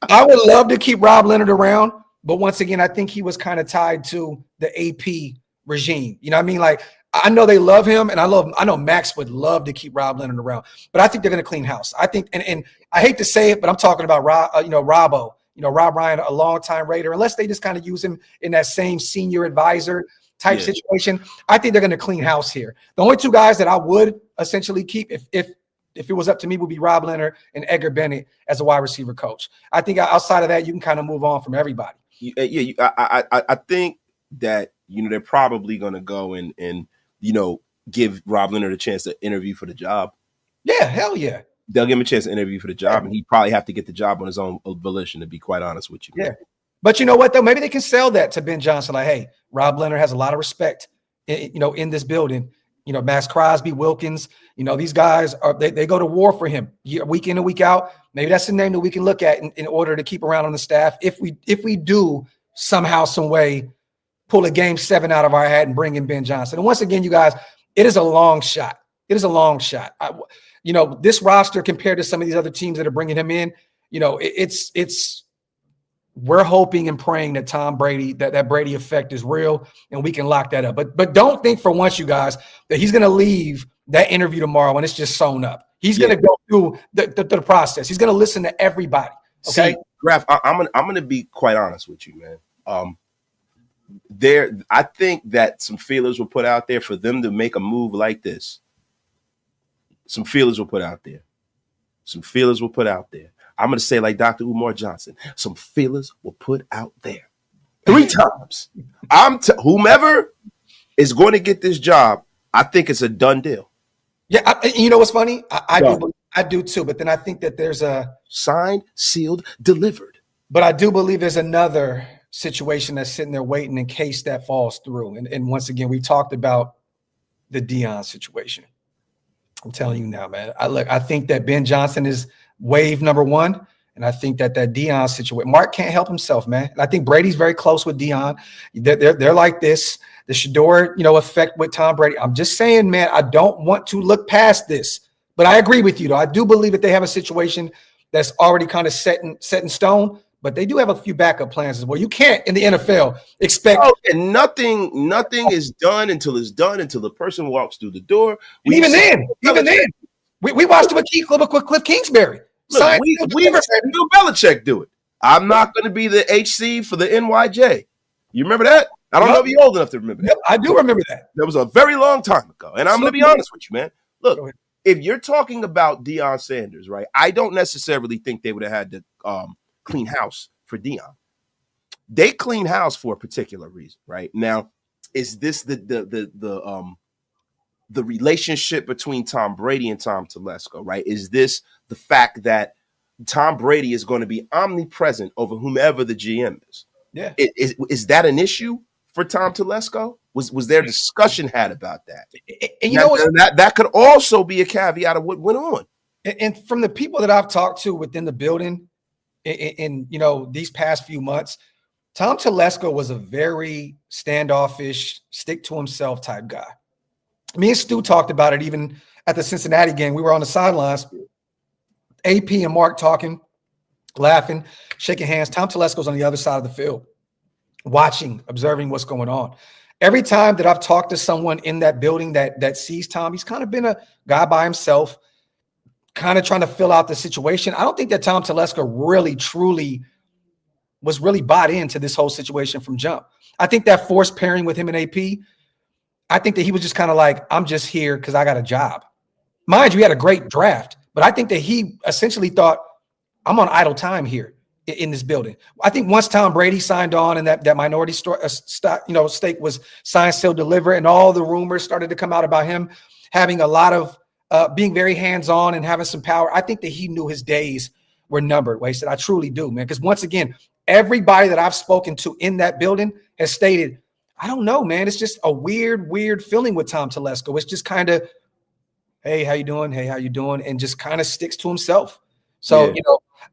A: I would love to keep Rob Leonard around, but once again, I think he was kind of tied to the AP regime. You know what I mean? Like, I know they love him, and I know Max would love to keep Rob Leonard around, but I think they're going to clean house. I think, and I hate to say it, but I'm talking about Robbo, Rob Ryan, a longtime Raider. Unless they just kind of use him in that same senior advisor type situation, I think they're going to clean house here. The only two guys that I would essentially keep, if it was up to me, would be Rob Leonard and Edgar Bennett as a wide receiver coach. I think outside of that, you can kind of move on from everybody.
B: I think that they're probably going to go and give Rob Leonard a chance to interview for the job.
A: Yeah, hell yeah.
B: They'll give him a chance to interview for the job, and he'd probably have to get the job on his own volition, to be quite honest with you.
A: Yeah. But you know what, though? Maybe they can sell that to Ben Johnson. Like, hey, Rob Leonard has a lot of respect, in this building. Max Crosby, Wilkins, these guys they go to war for him week in and week out. Maybe that's the name that we can look at in order to keep around on the staff. If we do somehow, some way, pull a game 7 out of our hat and bring in Ben Johnson. And once again, you guys, it is a long shot. It is a long shot. This roster compared to some of these other teams that are bringing him in, we're hoping and praying that Tom Brady, that Brady effect is real, and we can lock that up. But don't think for once, you guys, that he's going to leave that interview tomorrow and it's just sewn up. He's going to go through the process. He's going to listen to everybody. Okay,
B: see, Graf, I'm going to be quite honest with you, man. I think that some feelers were put out there for them to make a move like this. Some feelers were put out there. I'm going to say, like Dr. Umar Johnson, some feelers were put out there 3 times. Whomever is going to get this job, I think it's a done deal.
A: Yeah, you know what's funny? I do too, but then I think that there's a
B: signed, sealed, delivered.
A: But I do believe there's another situation that's sitting there waiting in case that falls through. And once again, we talked about the Deion situation. I'm telling you now, man. I think that Ben Johnson is wave number 1, and I think that Deion situation. Mark can't help himself, man. And I think Brady's very close with Deion. They're like this. The Shador, effect with Tom Brady. I'm just saying, man. I don't want to look past this, but I agree with you, though. I do believe that they have a situation that's already kind of set in stone. But they do have a few backup plans as well. You can't in the NFL expect.
B: And nothing is done until the person walks through the door.
A: Even then, we watched him with Cliff Kingsbury.
B: Look, we Bill Belichick do it. I'm not going to be the HC for the NYJ. You remember that? I don't know if you're old enough to remember that.
A: Yep, I do remember that.
B: That was a very long time ago. And I'm going to be honest with you, man. Look, if you're talking about Deion Sanders, right, I don't necessarily think they would have had to clean house for Deion. They clean house for a particular reason, right? Now, is this the relationship between Tom Brady and Tom Telesco, right? Is this the fact that Tom Brady is going to be omnipresent over whomever the GM is?
A: Yeah.
B: Is that an issue for Tom Telesco? Was there discussion had about that?
A: And
B: that could also be a caveat of what went on.
A: And from the people that I've talked to within the building in these past few months, Tom Telesco was a very standoffish, stick to himself type guy. Me and Stu talked about it even at the Cincinnati game. We were on the sidelines, AP and Mark talking, laughing, shaking hands. Tom Telesco's on the other side of the field, watching, observing what's going on. Every time that I've talked to someone in that building that sees Tom, he's kind of been a guy by himself, kind of trying to fill out the situation. I don't think that Tom Telesco really, truly was really bought into this whole situation from jump. I think that forced pairing with him and AP, I think that he was just kind of like, I'm just here because I got a job. Mind you, he had a great draft, but I think that he essentially thought, I'm on idle time here in this building. I think once Tom Brady signed on and that minority stake was signed, sealed, delivered, and all the rumors started to come out about him having a lot of being very hands-on and having some power, I think that he knew his days were numbered. Wasted. I truly do, man. Because once again, everybody that I've spoken to in that building has stated, I don't know, man. It's just a weird feeling with Tom Telesco. It's just kind of, hey, how you doing? Hey, how you doing? And just kind of sticks to himself. So,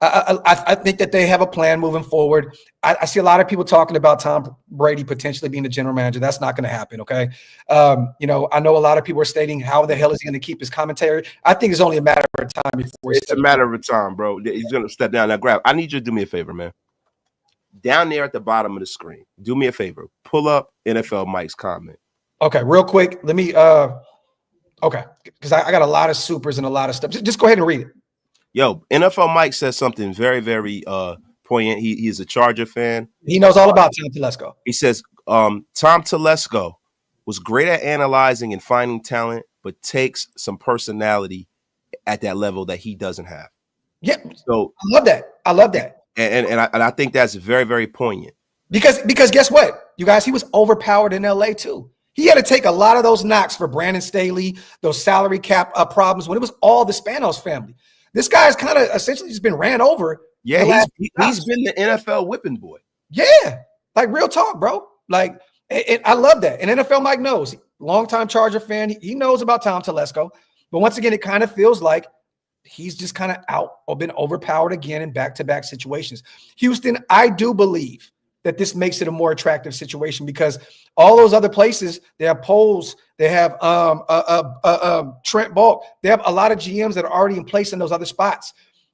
A: I think that they have a plan moving forward. I see a lot of people talking about Tom Brady potentially being the general manager. That's not going to happen, okay? I know a lot of people are stating how the hell is he going to keep his commentary. I think it's only a matter of time before
B: it's a matter of time, bro. He's going to step down. Now, Grab, I need you to do me a favor, man. Down there at the bottom of the screen, do me a favor. Pull up NFL Mike's comment.
A: Okay, real quick. Let me okay, because I got a lot of supers and a lot of stuff. Just go ahead and read it.
B: Yo, NFL Mike says something very, very poignant. He's a Charger fan.
A: He knows all about Tom Telesco.
B: He says Tom Telesco was great at analyzing and finding talent, but takes some personality at that level that he doesn't have.
A: Yeah,
B: so
A: I love that. I love that,
B: and I think that's very, very poignant.
A: Because guess what, you guys, he was overpowered in LA too. He had to take a lot of those knocks for Brandon Staley, those salary cap problems when it was all the Spanos family. This guy's kind of essentially just been ran over.
B: Yeah, he's been the NFL whipping boy.
A: Yeah, like real talk, bro. Like, I love that. And NFL Mike knows, longtime Charger fan. He knows about Tom Telesco. But once again, it kind of feels like he's just kind of out or been overpowered again in back-to-back situations. Houston, I do believe that this makes it a more attractive situation because all those other places, they have Poles, they have Trent Bulk, they have a lot of GMs that are already in place in those other spots.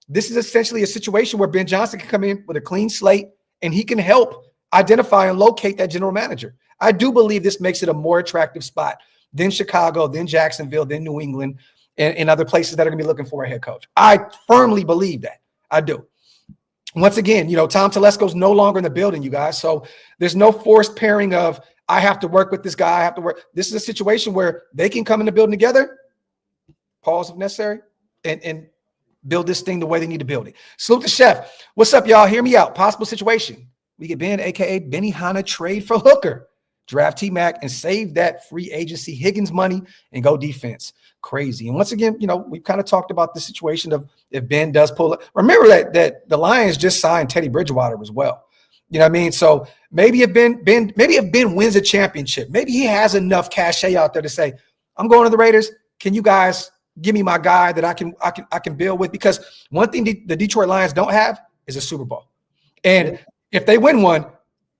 A: This is essentially a situation where Ben Johnson can come in with a clean slate and he can help identify and locate that general manager. I do believe this makes it a more attractive spot than Chicago, than Jacksonville, than New England, and other places that are going to be looking for a head coach. I firmly believe that. I do. Once again, Tom Telesco's no longer in the building, you guys. So there's no forced pairing of, I have to work with this guy. I have to work. This is a situation where they can come in the building together, pause if necessary, and build this thing the way they need to build it. Salute the chef. What's up, y'all? Hear me out. Possible situation. We get Ben, a.k.a. Benny Hanna, trade for Hooker. Draft T-Mac and save that free agency Higgins money and go defense. Crazy. And once again, we've kind of talked about the situation of if Ben does pull it. Remember that the Lions just signed Teddy Bridgewater as well. You know what I mean? So maybe if Ben wins a championship, maybe he has enough cachet out there to say, I'm going to the Raiders. Can you guys give me my guy that I can build with? Because one thing the Detroit Lions don't have is a Super Bowl. And if they win one,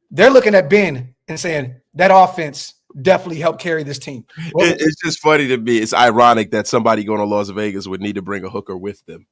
A: they're looking at Ben and saying that offense definitely helped carry this team.
B: It's just funny to me. It's ironic that somebody going to Las Vegas would need to bring a hooker with them.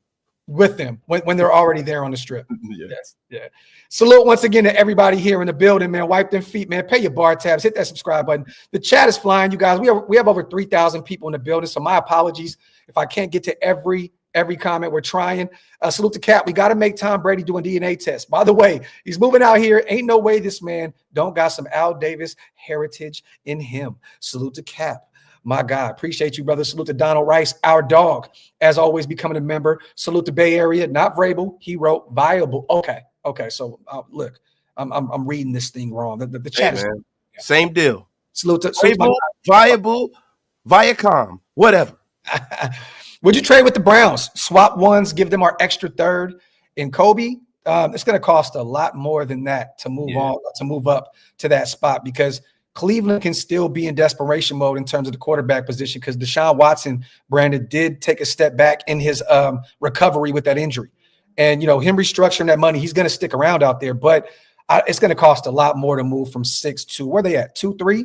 A: When they're already there on the strip.
B: Yes.
A: Yeah. Salute once again to everybody here in the building, man. Wipe them feet, man. Pay your bar tabs. Hit that subscribe button. The chat is flying, you guys. We have over 3,000 people in the building, so my apologies if I can't get to every comment. We're trying. Salute to Cap. We got to make Tom Brady do a DNA test. By the way, he's moving out here. Ain't no way this man don't got some Al Davis heritage in him. Salute to Cap. My God, appreciate you, brother. Salute to Donald Rice, our dog, as always, becoming a member. Salute to Bay Area, not Vrabel. He wrote viable. Okay. So look, I'm reading this thing wrong. The chat is
B: same deal.
A: Salute to
B: viable, Viacom, whatever.
A: Would you trade with the Browns? Swap ones, give them our extra third in Kobe. It's going to cost a lot more than that to move up to that spot because Cleveland can still be in desperation mode in terms of the quarterback position because Deshaun Watson, Brandon, did take a step back in his recovery with that injury. And, him restructuring that money, he's going to stick around out there. But it's going to cost a lot more to move from 6 to where they at? 2-3?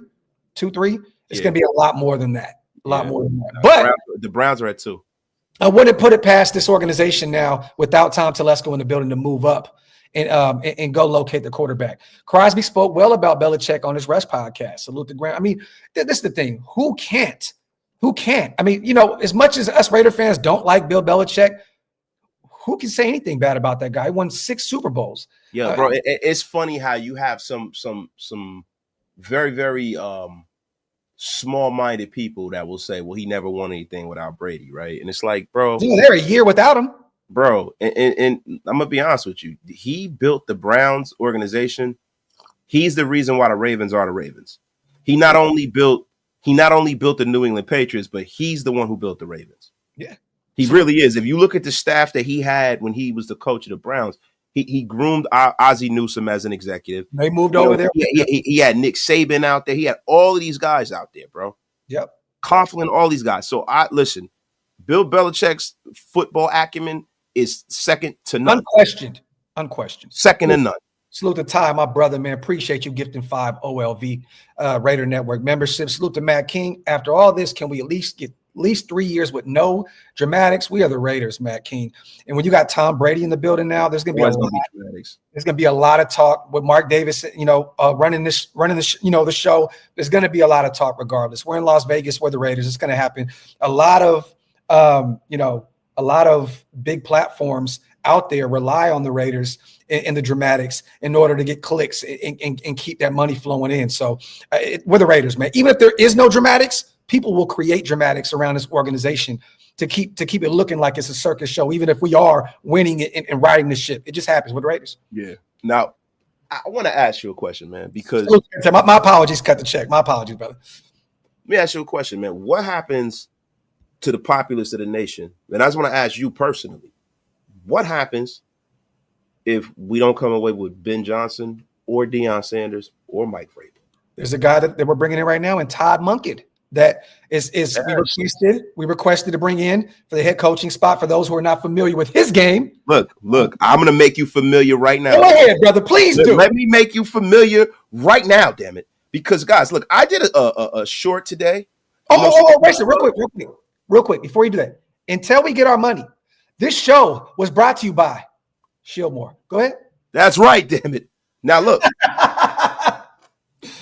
A: 2-3? It's going to be a lot more than that. A lot more than that. But
B: the Browns are at 2.
A: I wouldn't put it past this organization now without Tom Telesco in the building to move up and go locate the quarterback. Crosby spoke well about Belichick on his Rest podcast. Salute the ground. I mean, this is the thing. Who can't? I mean, as much as us Raider fans don't like Bill Belichick, who can say anything bad about that guy? He won 6 Super Bowls.
B: Yeah, bro. It's funny how you have some very, very small-minded people that will say, well, he never won anything without Brady, right? And it's like, bro.
A: They're a year without him.
B: Bro, and I'm going to be honest with you. He built the Browns organization. He's the reason why the Ravens are the Ravens. He not only built the New England Patriots, but he's the one who built the Ravens.
A: Yeah.
B: He really is. If you look at the staff that he had when he was the coach of the Browns, he groomed Ozzie Newsome as an executive.
A: They moved over there.
B: He had Nick Saban out there. He had all of these guys out there, bro.
A: Yep.
B: Coughlin, all these guys. So listen, Bill Belichick's football acumen is second to none.
A: Unquestioned.
B: Second to none.
A: Salute to Ty, my brother, man. Appreciate you gifting 5 OLV Raider Network membership. Salute to Matt King. After all this, can we at least get least 3 years with no dramatics. We are the Raiders, Matt King. And when you got Tom Brady in the building now, there's going to be a lot. There's going to be a lot of talk with Mark Davis, running the show. There's going to be a lot of talk regardless. We're in Las Vegas. We're the Raiders. It's going to happen. A lot of big platforms out there rely on the Raiders and the dramatics in order to get clicks and keep that money flowing in. So we're the Raiders, man. Even if there is no dramatics, people will create dramatics around this organization to keep it looking like it's a circus show, even if we are winning it and riding the ship. It just happens with the Raiders.
B: Yeah. Now, I want to ask you a question, man, because
A: my apologies, cut the check. My apologies, brother.
B: Let me ask you a question, man. What happens to the populace of the nation? And I just want to ask you personally, what happens if we don't come away with Ben Johnson or Deion Sanders or Mike Vrabel?
A: There's a guy that we're bringing in right now, and Todd Monken. That is we requested to bring in for the head coaching spot for those who are not familiar with his game.
B: Look, I'm going to make you familiar right now.
A: Go ahead, brother. Please do.
B: Let me make you familiar right now, damn it. Because, guys, look, I did a short today.
A: Wait, real quick, before you do that. Until we get our money, this show was brought to you by Shieldmore. Go ahead.
B: That's right, damn it. Now, look.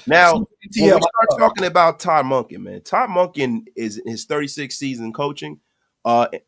B: Now, when we start talking about Todd Monken, man, Todd Monken is in his 36th season coaching,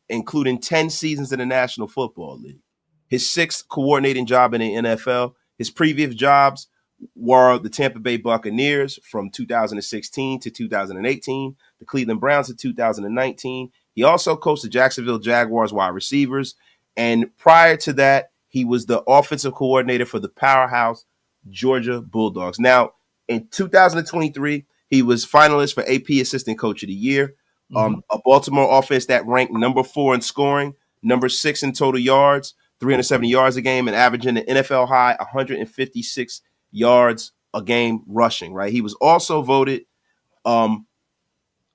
B: including 10 seasons in the National Football League. His 6th coordinating job in the NFL. His previous jobs were the Tampa Bay Buccaneers from 2016 to 2018, the Cleveland Browns in 2019. He also coached the Jacksonville Jaguars wide receivers. And prior to that, he was the offensive coordinator for the powerhouse Georgia Bulldogs. Now, in 2023, he was finalist for AP Assistant Coach of the Year. A Baltimore offense that ranked number 4 in scoring, number 6 in total yards, 370 yards a game, and averaging an NFL high 156 yards a game rushing, right? He was also voted, had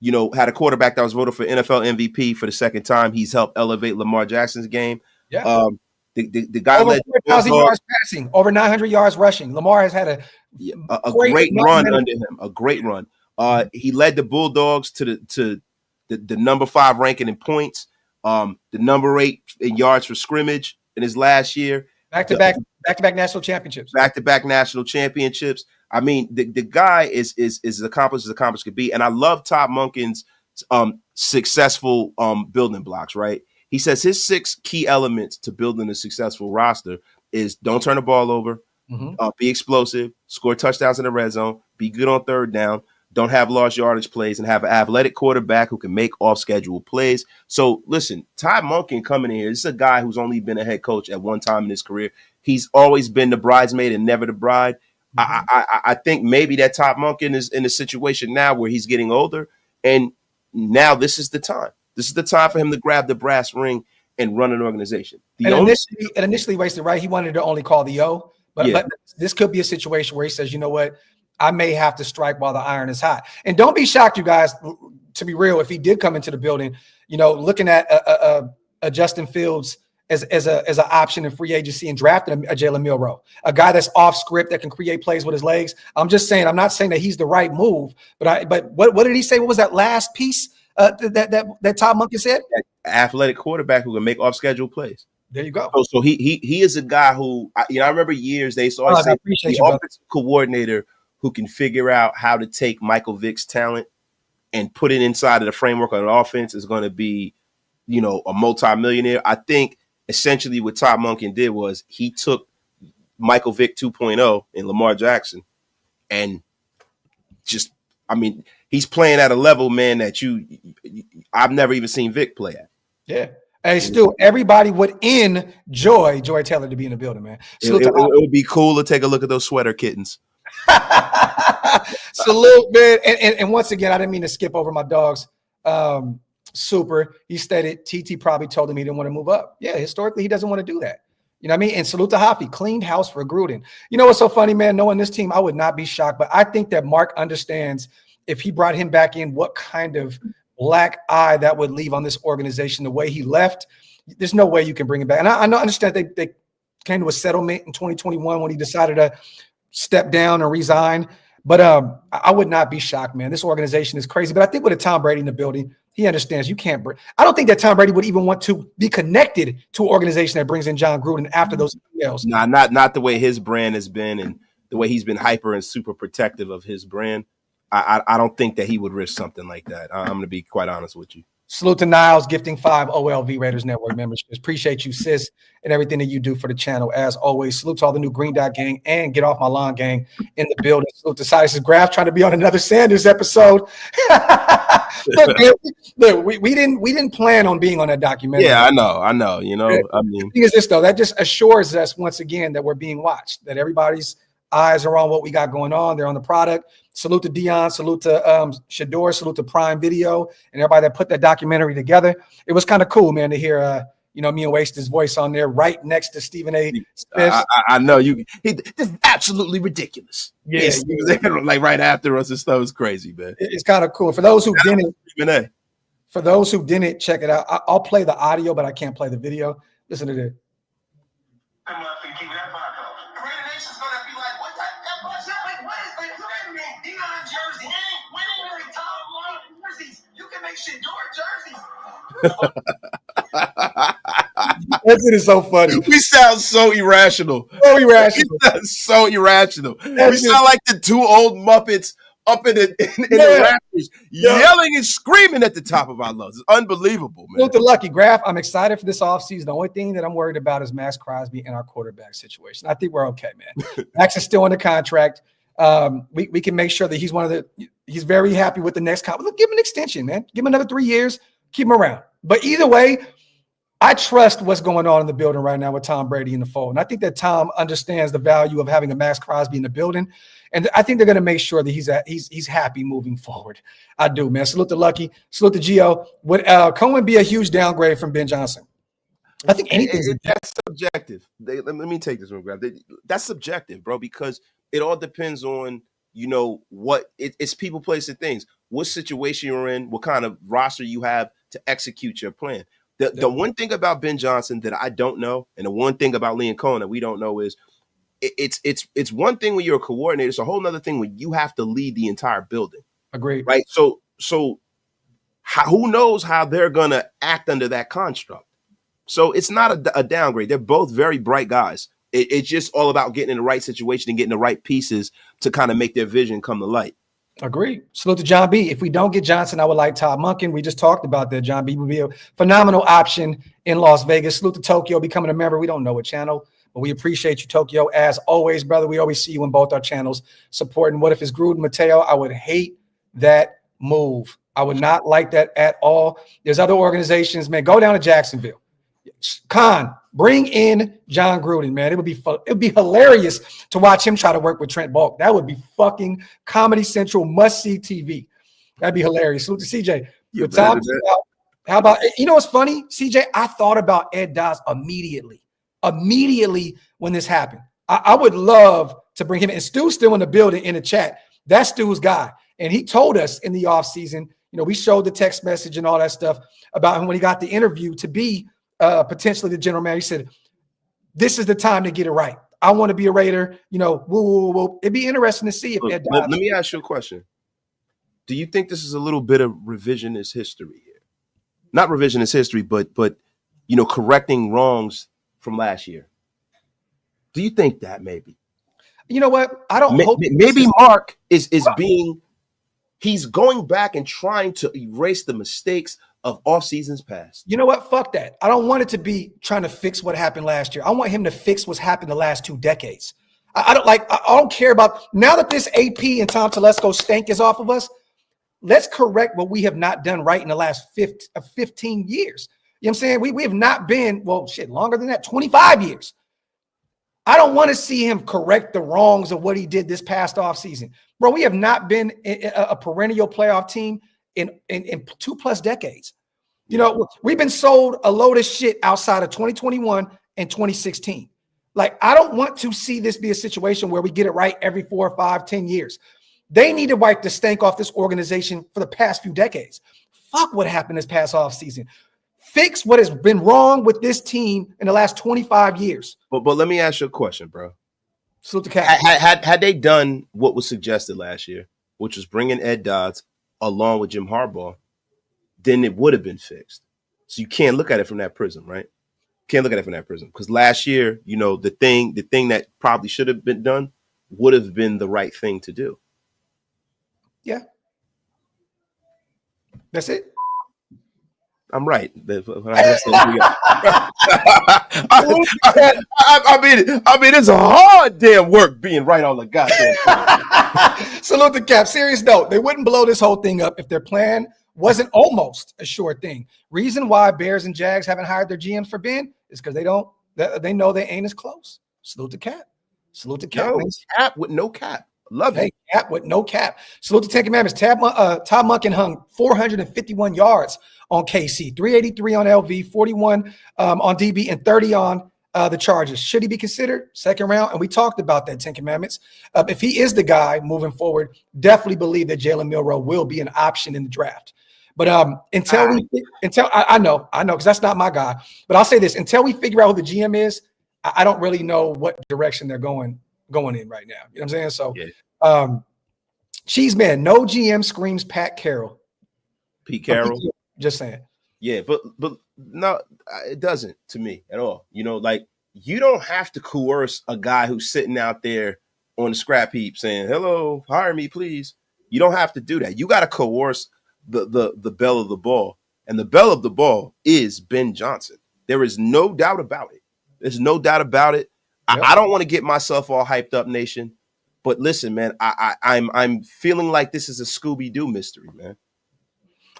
B: a quarterback that was voted for NFL MVP for the second time. He's helped elevate Lamar Jackson's game.
A: Yeah. The guy
B: over
A: 4,000 yards passing, over 900 yards rushing. Lamar has had
B: a great run under him. A great run. He led the Bulldogs to the number 5 ranking in points, the number 8 in yards for scrimmage in his last year.
A: Back-to-back national championships.
B: Back-to-back national championships. I mean, the guy is as accomplished as accomplished could be. And I love Todd Monken's successful building blocks, right? He says his 6 key elements to building a successful roster is don't turn the ball over, be explosive, score touchdowns in the red zone, be good on third down, don't have large yardage plays, and have an athletic quarterback who can make off-schedule plays. So, listen, Todd Monken coming in here, this is a guy who's only been a head coach at one time in his career. He's always been the bridesmaid and never the bride. I think maybe that Todd Monken is in a situation now where he's getting older, and now this is the time. This is the time for him to grab the brass ring and run an organization.
A: Initially, wasted, right? He wanted to only call the O, but this could be a situation where he says, you know what? I may have to strike while the iron is hot. And don't be shocked, you guys, to be real, if he did come into the building, looking at a Justin Fields as an option in free agency and drafting a Jalen Milroe, a guy that's off script that can create plays with his legs. I'm not saying that he's the right move, but what did he say? What was that last piece? That Todd Monken said,
B: athletic quarterback who can make off schedule plays.
A: There you go.
B: So he is a guy who I remember years they used to always say the offensive coordinator who can figure out how to take Michael Vick's talent and put it inside of the framework of an offense is going to be, a multimillionaire. I think essentially what Todd Monken did was he took Michael Vick 2.0 and Lamar Jackson and just, he's playing at a level, man, that I've never even seen Vic play at.
A: Yeah. Hey, Stu, everybody would enjoy Joy Taylor to be in the building, man.
B: It would be cool to take a look at those sweater kittens.
A: Salute, man. And once again, I didn't mean to skip over my dogs. Super. He stated TT probably told him he didn't want to move up. Yeah, historically, he doesn't want to do that. You know what I mean? And salute to Hoppy, cleaned house for Gruden. You know what's so funny, man? Knowing this team, I would not be shocked. But I think that Mark understands if he brought him back in, what kind of black eye that would leave on this organization. The way he left, there's no way you can bring him back. And I understand they came to a settlement in 2021 when he decided to step down or resign. But I would not be shocked, man. This organization is crazy. But I think with a Tom Brady in the building, He understands you can't bring. I don't think that Tom Brady would even want to be connected to an organization that brings in John Gruden after those emails.
B: Nah, not the way his brand has been and the way he's been hyper and super protective of his brand. I don't think that he would risk something like that. I'm going to be quite honest with you.
A: Salute to Niles, gifting 5 OLV Raiders Network memberships. Appreciate you, sis, and everything that you do for the channel. As always, salute to all the new Green Dot gang and Get Off My Lawn gang in the building. Salute to Cyrus Graf trying to be on another Sanders episode. Look, we didn't plan on being on that documentary.
B: Yeah, I know. You know, I mean,
A: the thing is this though, that just assures us once again that we're being watched, that everybody's eyes are on what we got going on. They're on the product. Salute to Dion, salute to Shador, salute to Prime Video, and everybody that put that documentary together. It was kind of cool, man, to hear me and Wasted's voice on there right next to Stephen A. Smith.
B: I know you. This is absolutely ridiculous.
A: Yeah,
B: like right after us and stuff. It's crazy, man.
A: It's kind of cool. For those who didn't check it out, I'll play the audio, but I can't play the video. Listen to this. That is so funny.
B: We sound so irrational. So irrational. We sound like the two old Muppets up in the rafters, yelling and screaming at the top of our lungs. It's unbelievable, man.
A: Look the lucky Graf. I'm excited for this offseason. The only thing that I'm worried about is Max Crosby and our quarterback situation. I think we're okay, man. Max is still under contract. We can make sure that he's very happy with the next contract. Look, give him an extension, man. Give him another 3 years. Keep him around. But either way, I trust what's going on in the building right now with Tom Brady in the fold. And I think that Tom understands the value of having a Max Crosby in the building. And I think they're going to make sure that he's happy moving forward. I do, man. Salute to Lucky. Salute to Gio. Would Cohen be a huge downgrade from Ben Johnson? I think anything's
B: that's subjective. Let me take this one, Grab. That's subjective, bro, because it all depends on, what it's people, place, and things. What situation you're in, what kind of roster you have to execute your plan. The one thing about Ben Johnson that I don't know, and the one thing about Liam Cohen that we don't know is it's one thing when you're a coordinator. It's a whole other thing when you have to lead the entire building.
A: Agreed.
B: Right. So who knows how they're gonna act under that construct? So it's not a downgrade. They're both very bright guys. It's just all about getting in the right situation and getting the right pieces to kind of make their vision come to light.
A: Agreed. Salute to John B. If we don't get Johnson, I would like Todd Monken. We just talked about that. John B. would be a phenomenal option in Las Vegas. Salute to Tokyo becoming a member. We don't know what channel, but we appreciate you, Tokyo. As always, brother, we always see you in both our channels supporting. What if it's Gruden, Mateo? I would hate that move. I would not like that at all. There's other organizations, man. Go down to Jacksonville. Khan, bring in John Gruden, man. It would be hilarious to watch him try to work with Trent Bulk. That would be fucking Comedy Central must-see TV. That'd be hilarious. Salute to CJ. How about, what's funny, CJ? I thought about Ed Dodds immediately when this happened. I would love to bring him in. And Stu's still in the building in the chat. That's Stu's guy. And he told us in the offseason, we showed the text message and all that stuff about him when he got the interview to be potentially the general manager. He said, this is the time to get it right. I want to be a Raider, woo. It'd be interesting to see if Ed Dodds.
B: Let me ask you a question. Do you think this is a little bit of revisionist history here? Not revisionist history, but correcting wrongs from last year. Do you think that maybe?
A: You know what? I don't hope
B: maybe Mark is he's going back and trying to erase the mistakes of off seasons past.
A: You know what? Fuck that. I don't want it to be trying to fix what happened last year. I want him to fix what's happened the last 2 decades. I don't care about now that this AP and Tom Telesco stank is off of us. Let's correct what we have not done right in the last 15 years. You know what I'm saying? We have not been, longer than that, 25 years. I don't want to see him correct the wrongs of what he did this past offseason. Bro, we have not been a perennial playoff team in 2+ decades. We've been sold a load of shit outside of 2021 and 2016. Like, I don't want to see this be a situation where we get it right every 4 or 5, 10 years. They need to wipe the stank off this organization for the past few decades. Fuck what happened this past offseason. Fix what has been wrong with this team in the last 25 years.
B: But let me ask you a question, bro.
A: Salute to Cat.
B: Had they done what was suggested last year, which was bringing Ed Dodds along with Jim Harbaugh, then it would have been fixed. So you can't look at it from that prism, right? Can't look at it from that prism, because last year, the thing that probably should have been done would have been the right thing to do.
A: Yeah, that's it.
B: I'm right. I mean, it's a hard damn work being right all the goddamn time.
A: Salute the Cap. Serious note, they wouldn't blow this whole thing up if their plan wasn't almost a sure thing. Reason why Bears and Jags haven't hired their GMs for Ben is because they know they ain't as close. Salute the Cap. Salute the Cap.
B: Cap with no cap. Love it.
A: Cap with no cap. Salute the Ten Commandments. Todd Monken hung 451 yards on KC, 383 on LV, 41 on DB, and 30 on the Chargers. Should he be considered second round? And we talked about that, Ten Commandments. If he is the guy moving forward, definitely believe that Jalen Milroe will be an option in the draft. But I know, because that's not my guy. But I'll say this: until we figure out who the GM is, I don't really know what direction they're going in right now. You know what I'm saying? So, Cheese Man, no GM screams Pat Carroll.
B: Pete Carroll.
A: Just saying.
B: Yeah, but no, it doesn't to me at all. Like, you don't have to coerce a guy who's sitting out there on the scrap heap saying, "Hello, hire me, please." You don't have to do that. You got to coerce the bell of the ball, and the bell of the ball is Ben Johnson. There is no doubt about it. There's no doubt about it. Yep. I don't want to get myself all hyped up, nation, but listen, man, I'm feeling like this is a Scooby-Doo mystery, man.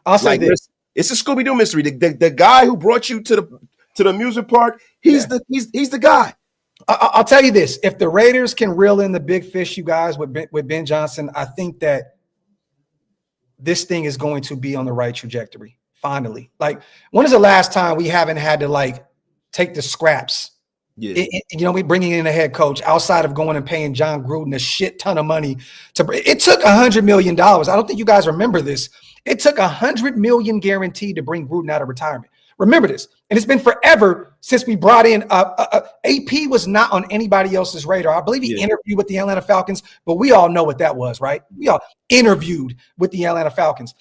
A: I'll say this.
B: It's a Scooby-Doo mystery. The guy who brought you to the amusement park, he's the guy.
A: I'll tell you this: if the Raiders can reel in the big fish, you guys, with Ben Johnson, I think that this thing is going to be on the right trajectory. Finally, like, when is the last time we haven't had to take the scraps? Yeah, we bringing in a head coach outside of going and paying John Gruden a shit ton of money it took $100 million. I don't think you guys remember this. It took $100 million guaranteed to bring Gruden out of retirement. Remember this. And it's been forever since we brought in AP was not on anybody else's radar. I believe he interviewed with the Atlanta Falcons, but we all know what that was, right? We all interviewed with the Atlanta Falcons.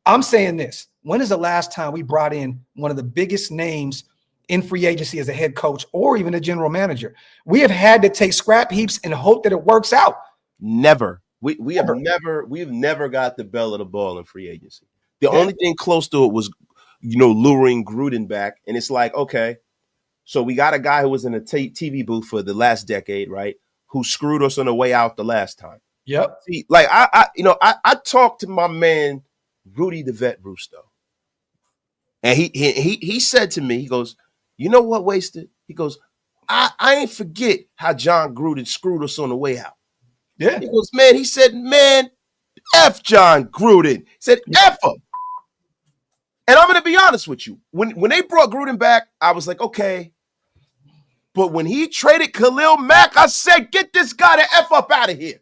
A: I'm saying this. When is the last time we brought in one of the biggest names in free agency as a head coach or even a general manager? We have had to take scrap heaps and hope that it works out.
B: Never. We've never got the bell of the ball in free agency. The only thing close to it was, luring Gruden back. And it's like, okay, so we got a guy who was in a TV booth for the last decade, right? Who screwed us on the way out the last time.
A: Yep.
B: See, like I talked to my man Rudy the Vet Rusto, and he said to me, he goes, "You know what, Wasted?" He goes, I ain't forget how John Gruden screwed us on the way out.
A: Yeah.
B: He goes, man, he said, man, F John Gruden. He said, F him. And I'm going to be honest with you. When they brought Gruden back, I was like, okay. But when he traded Khalil Mack, I said, get this guy the F up out of here.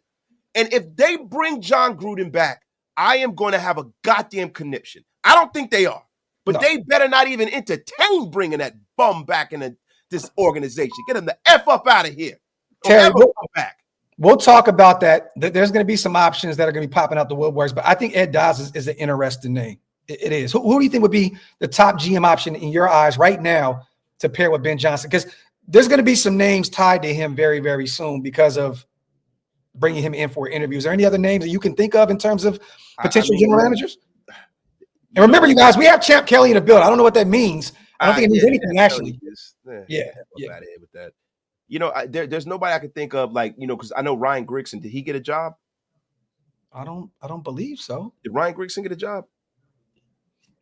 B: And if they bring John Gruden back, I am going to have a goddamn conniption. I don't think they are. But they better not even entertain bringing that bum back in this organization. Get him the F up out of here.
A: Terry, we'll talk about that. There's going to be some options that are going to be popping out the woodworks, but I think Ed Dodds is an interesting name. It is. Who do you think would be the top GM option in your eyes right now to pair with Ben Johnson? Because there's going to be some names tied to him very, very soon because of bringing him in for interviews. Are there any other names that you can think of in terms of potential general managers? And remember, you guys, we have Champ Kelly in the building. I don't know what that means. I don't think it means anything, actually.
B: Yeah. Out of here with that. There's nobody I can think of, because I know Ryan Grigson. Did he get a job?
A: I don't believe so.
B: Did Ryan Grigson get a job?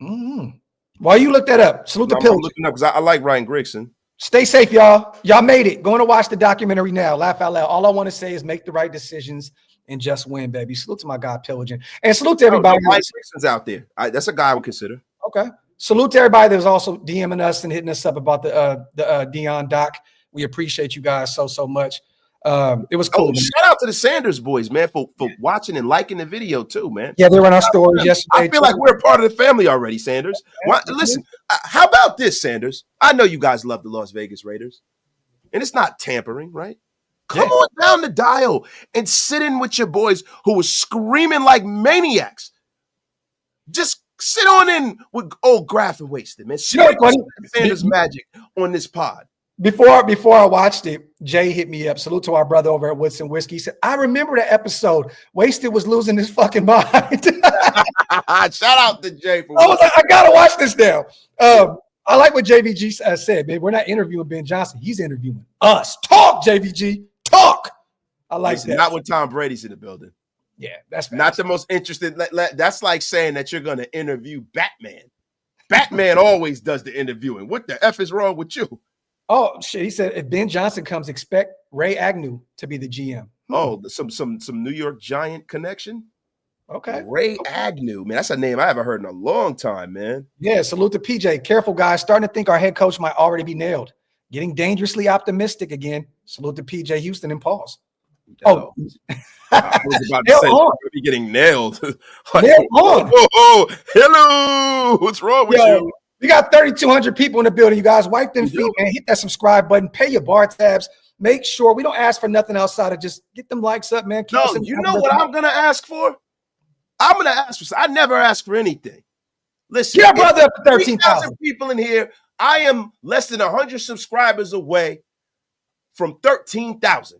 A: Mm-hmm. While you look that up, salute the Pilgrim.
B: I'm looking up because I like Ryan Grigson.
A: Stay safe, y'all. Y'all made it. Going to watch the documentary now. Laugh out loud. All I want to say is make the right decisions and just win, baby. Salute to my guy, Pillaging. And salute to everybody.
B: Ryan Grigson's out there. That's a guy I would consider.
A: Okay. Salute to everybody that was also DMing us and hitting us up about the Dion doc. We appreciate you guys so much. It was cool.
B: Shout out to the Sanders boys, man, for watching and liking the video too, man.
A: Yeah, they were on our stories yesterday.
B: I feel like we're a part of the family already, Sanders. Listen, how about this, Sanders? I know you guys love the Las Vegas Raiders, and it's not tampering, right? Come on down the dial and sit in with your boys who were screaming like maniacs. Just Sit on in with old Graf and Wasted, man.
A: You know what's funny?
B: Sanders magic on this pod.
A: Before I watched it, Jay hit me up. Salute to our brother over at Woodson Whiskey. He said, I remember that episode. Wasted was losing his fucking mind.
B: Shout out to Jay.
A: I was like, I got to watch this now. I like what JVG said, man. We're not interviewing Ben Johnson. He's interviewing us. Talk, JVG. Talk. I like that.
B: Not when Tom Brady's in the building.
A: Yeah, that's fast.
B: Not the most interesting. That's like saying that you're going to interview Batman. Batman always does the interviewing. What the F is wrong with you?
A: Oh, shit. He said, if Ben Johnson comes, expect Ray Agnew to be the GM.
B: Oh, some New York Giant connection?
A: Okay.
B: Ray Agnew. Man, that's a name I haven't heard in a long time, man.
A: Yeah, salute to PJ. Careful, guys. Starting to think our head coach might already be nailed. Getting dangerously optimistic again. Salute to PJ Houston and pause. Oh.
B: I was about to say, you're be getting nailed. Like,
A: nailed on.
B: Hello. What's wrong with you?
A: We got 3,200 people in the building, you guys. Wipe them feet, man. Hit that subscribe button. Pay your bar tabs. Make sure we don't ask for nothing outside of just get them likes up, man.
B: No, you know what I'm going to ask for? I'm going to ask for – I never ask for anything. Listen.
A: Get our brother up to 13,000
B: people in here. I am less than 100 subscribers away from 13,000.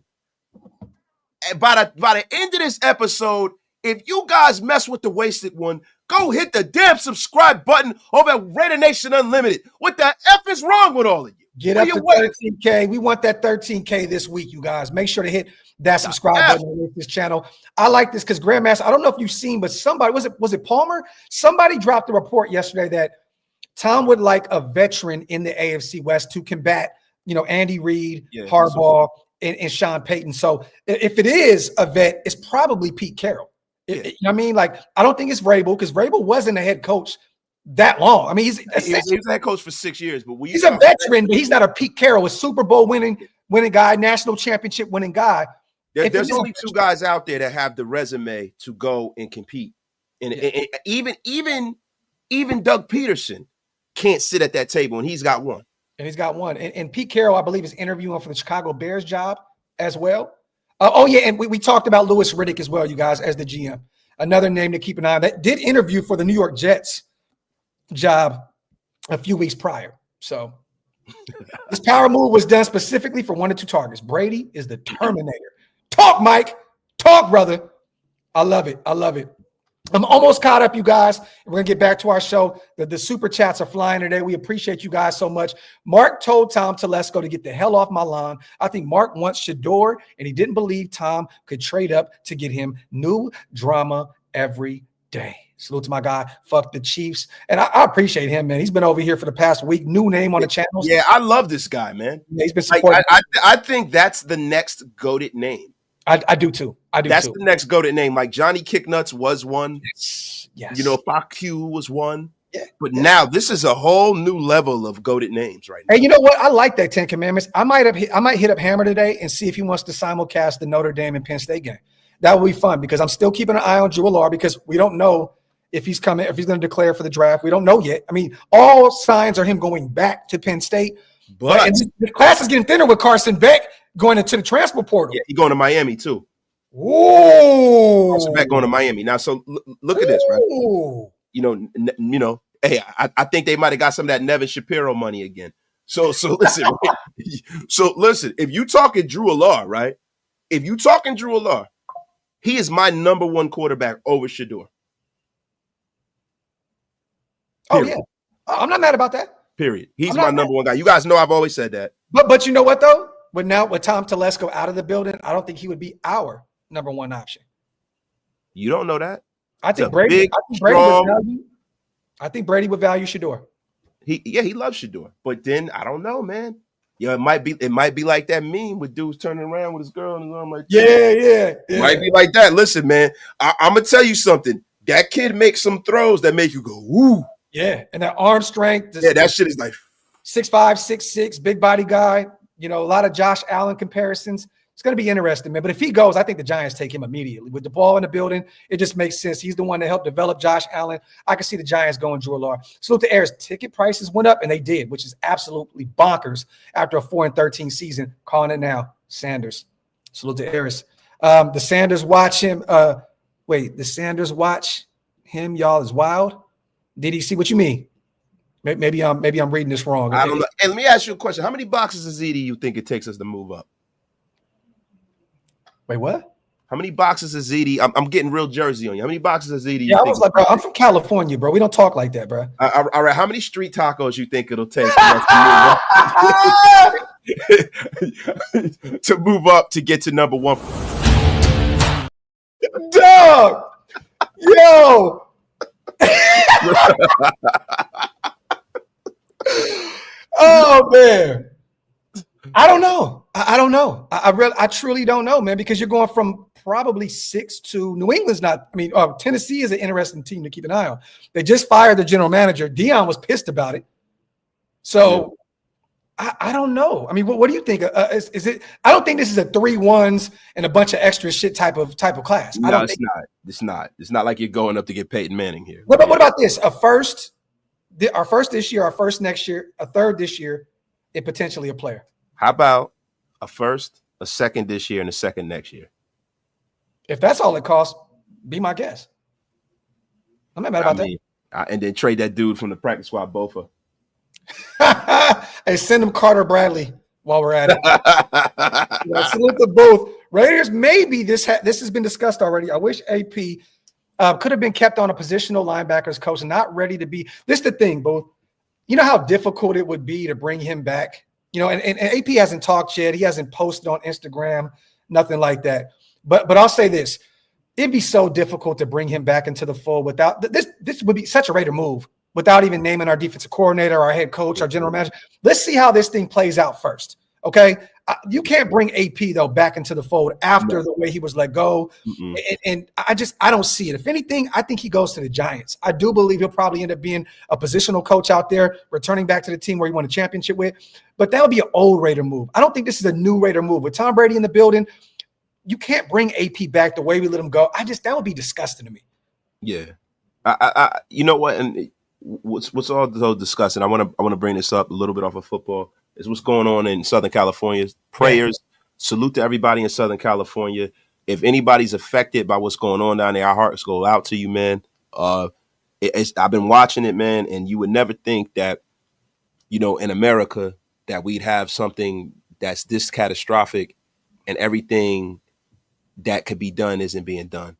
B: By the end of this episode, if you guys mess with the Wasted One, go hit the damn subscribe button over at Raider Nation Unlimited. What the F is wrong with all of you?
A: Get up to 13K. We want that 13K this week, you guys. Make sure to hit that subscribe button on this channel. I like this because Grandmaster, I don't know if you've seen, but somebody, was it Palmer? Somebody dropped a report yesterday that Tom would like a veteran in the AFC West to combat, Andy Reid, Harbaugh, and Sean Payton. So if it is a vet, it's probably Pete Carroll. You know what I mean? Like, I don't think it's Vrabel because Vrabel wasn't a head coach that long. I mean, he's
B: a head coach for 6 years, but
A: he's a veteran, but he's not a Pete Carroll, a Super Bowl winning guy, national championship winning guy.
B: There's only two guys out there that have the resume to go and compete. And even Doug Peterson can't sit at that table, and he's got one.
A: And Pete Carroll, I believe, is interviewing for the Chicago Bears job as well. And we talked about Louis Riddick as well, you guys, as the GM. Another name to keep an eye on. That did interview for the New York Jets job a few weeks prior. So this power move was done specifically for 1 or 2 targets. Brady is the Terminator. Talk, Mike. Talk, brother. I love it. I'm almost caught up, you guys. We're going to get back to our show. The super chats are flying today. We appreciate you guys so much. Mark told Tom Telesco to get the hell off my lawn. I think Mark wants Shador, and he didn't believe Tom could trade up to get him. New drama every day. Salute to my guy. Fuck the Chiefs. And I appreciate him, man. He's been over here for the past week. New name on the channel.
B: Yeah, I love this guy, man.
A: Yeah, he's been supporting.
B: I think that's the next goated name.
A: I do too.
B: That's the next goated name. Like Johnny Kicknuts was one.
A: Yes.
B: Facu was one.
A: Yeah.
B: But now this is a whole new level of goated names right now.
A: Hey, you know what? I like that 10 Commandments. I might hit up Hammer today and see if he wants to simulcast the Notre Dame and Penn State game. That would be fun because I'm still keeping an eye on Drew Allard because we don't know if he's coming, if he's going to declare for the draft. We don't know yet. I mean, all signs are him going back to Penn State. But the class is getting thinner with Carson Beck going into the transfer portal.
B: Yeah, he's going to Miami too.
A: Ooh.
B: Carson Beck going to Miami. Now, so look at this, right? Hey, I think they might have got some of that Nevin Shapiro money again. So listen, listen, if you talking Drew Allard, right? If you talking Drew Allard, he is my number one quarterback over Shador.
A: Period. Oh yeah. I'm not mad about that.
B: Period. He's my number one guy. You guys know I've always said that.
A: But you know what though? With Tom Telesco out of the building, I don't think he would be our number one option.
B: You don't know that?
A: I think Brady would value Shador.
B: He loves Shador. But then I don't know, man. Yeah, it might be like that meme with dudes turning around with his girl and his arm like
A: yeah.
B: Might be like that. Listen, man, I'm gonna tell you something. That kid makes some throws that make you go, woo.
A: Yeah, and that arm strength.
B: Yeah, that shit is like
A: 6'5", 6'6", big body guy. A lot of Josh Allen comparisons. It's going to be interesting, man. But if he goes, I think the Giants take him immediately. With the ball in the building, it just makes sense. He's the one that helped develop Josh Allen. I can see the Giants going Drew Allard. Salute to Ayers. Ticket prices went up, and they did, which is absolutely bonkers after a 4-13 season. Calling it now, Sanders. Salute to Ayers. The Sanders watch him. The Sanders watch him, y'all, is wild. Did he see what you mean? Maybe I'm reading this wrong.
B: I don't know. And let me ask you a question. How many boxes of Z do you think it takes us to move up?
A: Wait, what?
B: How many boxes of ZD? I'm getting real Jersey on you. How many boxes of ZD?
A: Yeah, I was like, bro, I'm from California, bro. We don't talk like that, bro.
B: All right. How many street tacos you think it'll take to move up to get to number one?
A: Dog, yo. Oh man, I don't know. I don't know. I truly don't know, man, because you're going from probably 6 to New England's not. I mean, Tennessee is an interesting team to keep an eye on. They just fired the general manager. Dion was pissed about it. So I don't know. I mean, what do you think? Is it? I don't think this is a 3-1s and a bunch of extra shit type of class.
B: No, it's not. It's not. It's not like you're going up to get Peyton Manning here.
A: What about this? Our first this year, our first next year, a third this year, and potentially a player.
B: How about a first, a second this year, and a second next year? If
A: that's all it costs, be my guest. I'm not mad about that.
B: And then trade that dude from the practice squad, Bofa.
A: Hey, send him Carter Bradley while we're at it. Salute to both. Raiders, maybe this has been discussed already. I wish AP could have been kept on a positional linebackers coach and not ready to be. This is the thing, Booth. You know how difficult it would be to bring him back? You know, and AP hasn't talked yet. He hasn't posted on Instagram, nothing like that. But I'll say this. It'd be so difficult to bring him back into the fold without – this would be such a Raider move without even naming our defensive coordinator, our head coach, our general manager. Let's see how this thing plays out first, okay? You can't bring AP, though, back into the fold after the way he was let go. And I don't see it. If anything, I think he goes to the Giants. I do believe he'll probably end up being a positional coach out there, returning back to the team where he won a championship with. But that would be an old Raider move. I don't think this is a new Raider move. With Tom Brady in the building, you can't bring AP back the way we let him go. That would be disgusting to me.
B: Yeah. I you know what? And what's all so disgusting, I want to bring this up a little bit off of football, is what's going on in Southern California. Prayers, salute to everybody in Southern California. If anybody's affected by what's going on down there, our hearts go out to you, man. I've been watching it, man, and you would never think that, you know, in America that we'd have something that's this catastrophic and everything that could be done isn't being done.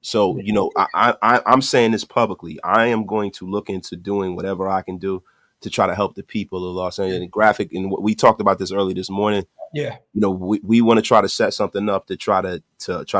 B: So, you know, I'm saying this publicly. I am going to look into doing whatever I can do to try to help the people of Los Angeles. And graphic, and we talked about this early this morning.
A: Yeah,
B: you know, we want to try to set something up to try to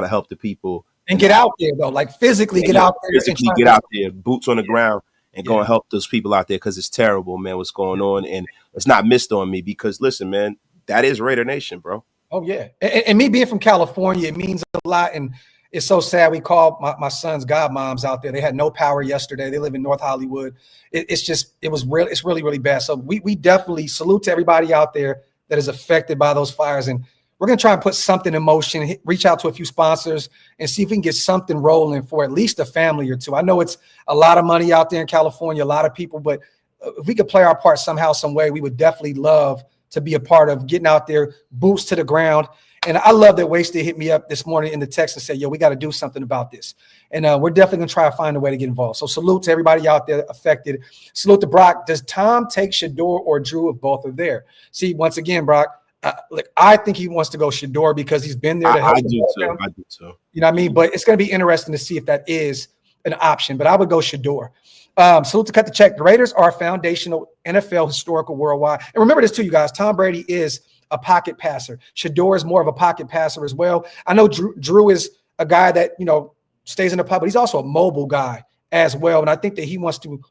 B: help the people
A: and get out there though, like physically get out there,
B: boots on the ground, and go and help those people out there, because it's terrible, man, what's going on, and it's not missed on me, because listen, man, that is Raider Nation, bro.
A: Oh yeah, and me being from California, it means a lot, and it's so sad. We called my son's godmoms out there. They had no power yesterday. They live in North Hollywood. It's really, really bad. So we definitely salute to everybody out there that is affected by those fires. And we're going to try and put something in motion, reach out to a few sponsors and see if we can get something rolling for at least a family or two. I know it's a lot of money out there in California, a lot of people, but if we could play our part somehow, some way, we would definitely love to be a part of getting out there, boots to the ground. And I love that Wasted hit me up this morning in the text and said, yo, we got to do something about this. And we're definitely going to try to find a way to get involved. So salute to everybody out there affected. Salute to Brock. Does Tom take Shador or Drew if both are there? See, once again, Brock, I think he wants to go Shador because he's been there to help.
B: I do too.
A: You know what I mean? But it's going to be interesting to see if that is an option. But I would go Shador. Salute to Cut the Check. The Raiders are a foundational NFL historical worldwide. And remember this too, you guys. Tom Brady is a pocket passer. Shador is more of a pocket passer as well. I know Drew is a guy that, you know, stays in the pocket, but he's also a mobile guy as well. And I think that he wants to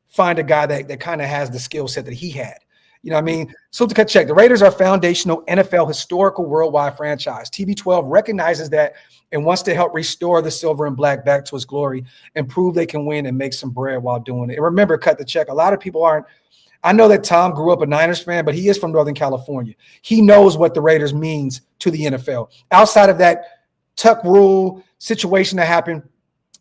A: find a guy that kind of has the skill set that he had. You know what I mean? So to cut check, the Raiders are a foundational NFL historical worldwide franchise. TB12 recognizes that and wants to help restore the silver and black back to its glory and prove they can win and make some bread while doing it. And remember, cut the check. A lot of people aren't. I know that Tom grew up a Niners fan, but he is from Northern California. He knows what the Raiders means to the NFL. Outside of that tuck rule situation that happened,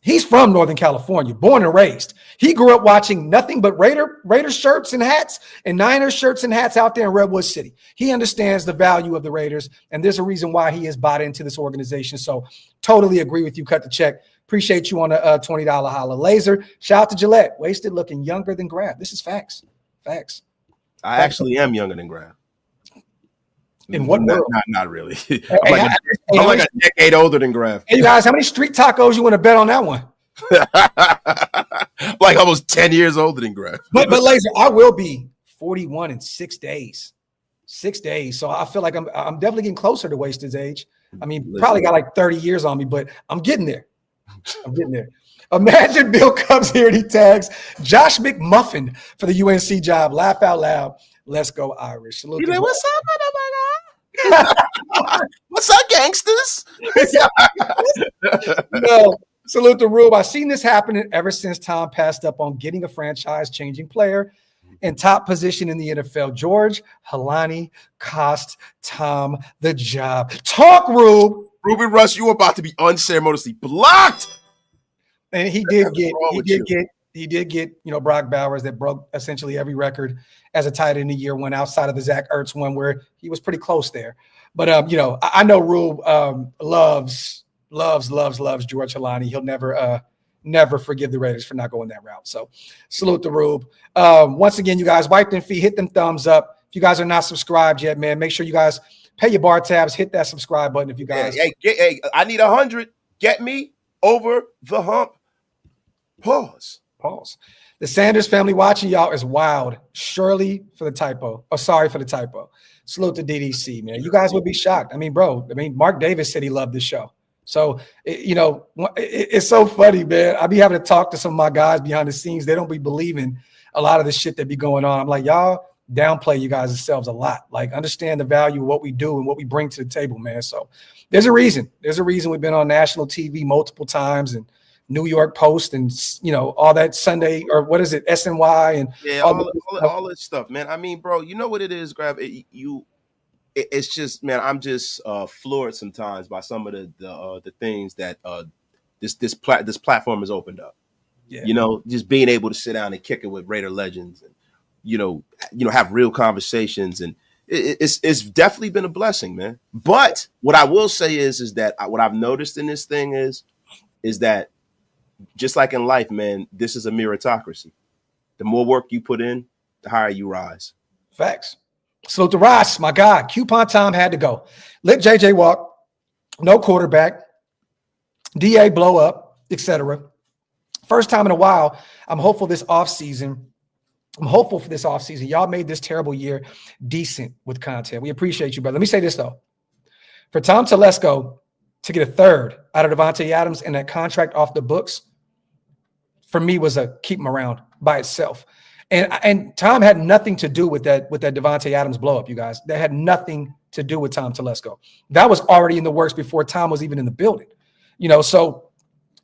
A: he's from Northern California, born and raised. He grew up watching nothing but Raiders shirts and hats and Niners shirts and hats out there in Redwood City. He understands the value of the Raiders, and there's a reason why he has bought into this organization. So totally agree with you, Cut the Check. Appreciate you on a $20 holla. Laser, shout out to Gillette. Wasted looking younger than Grab. This is facts. Facts.
B: I actually am younger than Grab.
A: In what world?
B: Not really.
A: Hey,
B: I'm like a decade older than Grab.
A: Hey, you guys, how many street tacos you want to bet on that one?
B: Like almost 10 years older than Grab.
A: But Laser, I will be 41 in 6 days. 6 days. So I feel like I'm definitely getting closer to Wasted's age. I mean, probably got like 30 years on me, but I'm getting there. I'm getting there. Imagine Bill comes here and he tags Josh McMuffin for the UNC job. Laugh out loud. Let's go Irish. Salute.
B: Like, what's up, motherfucker? What's up, gangsters?
A: No, salute the Rube. I've seen this happening ever since Tom passed up on getting a franchise-changing player in top position in the NFL. George Halani cost Tom the job. Talk, Rube.
B: Ruby Rush, you were about to be unceremoniously blocked.
A: And he did get, Brock Bowers that broke essentially every record as a tight end in the year one outside of the Zach Ertz one where he was pretty close there. But, I know Rube loves George Halani. He'll never forgive the Raiders for not going that route. So salute the Rube. Once again, you guys, wipe them feet, hit them thumbs up. If you guys are not subscribed yet, man, make sure you guys pay your bar tabs, hit that subscribe button if you guys.
B: Hey, I need 100. Get me over the hump. Pause.
A: The Sanders family watching y'all is wild. Sorry for the typo. Salute to DDC, man. You guys would be shocked. I mean, Mark Davis said he loved this show. So, it's so funny, man. I be having to talk to some of my guys behind the scenes. They don't be believing a lot of the shit that be going on. I'm like, y'all downplay you guys yourselves a lot. Like, understand the value of what we do and what we bring to the table, man. So there's a reason. We've been on national TV multiple times and New York Post and, all that Sunday, or what is it, SNY and
B: all that stuff, man. I mean, bro, you know what it is, Grab? It's just, man, I'm just floored sometimes by some of the things that this platform has opened up. Yeah. Just being able to sit down and kick it with Raider legends and, have real conversations. And it's definitely been a blessing, man. But what I will say is that what I've noticed in this thing is that just like in life, man, this is a meritocracy. The more work you put in, the higher you rise.
A: Facts. Salute to Ross, my guy. Coupon Tom had to go. Let JJ walk. No quarterback. DA blow up, etc. First time in a while, I'm hopeful for this offseason. Y'all made this terrible year decent with content. We appreciate you, brother. Let me say this, though. For Tom Telesco to get a third out of Davante Adams and that contract off the books, for me, was a keep him around by itself. And Tom had nothing to do with that Davante Adams blow up, you guys. That had nothing to do with Tom Telesco. That was already in the works before Tom was even in the building. So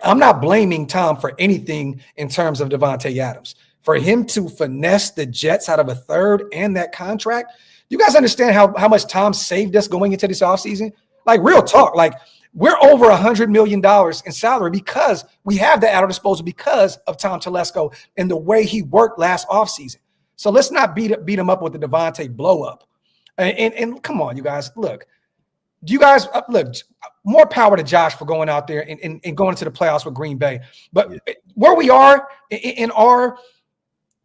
A: I'm not blaming Tom for anything in terms of Davante Adams. For him to finesse the Jets out of a third and that contract, you guys understand how much Tom saved us going into this offseason? Like, real talk, like, we're over $100 million in salary because we have that at our disposal because of Tom Telesco and the way he worked last offseason. So let's not beat him up with the Davante blow up. And come on, you guys, look. Do you guys look? More power to Josh for going out there and going into the playoffs with Green Bay. But where we are in our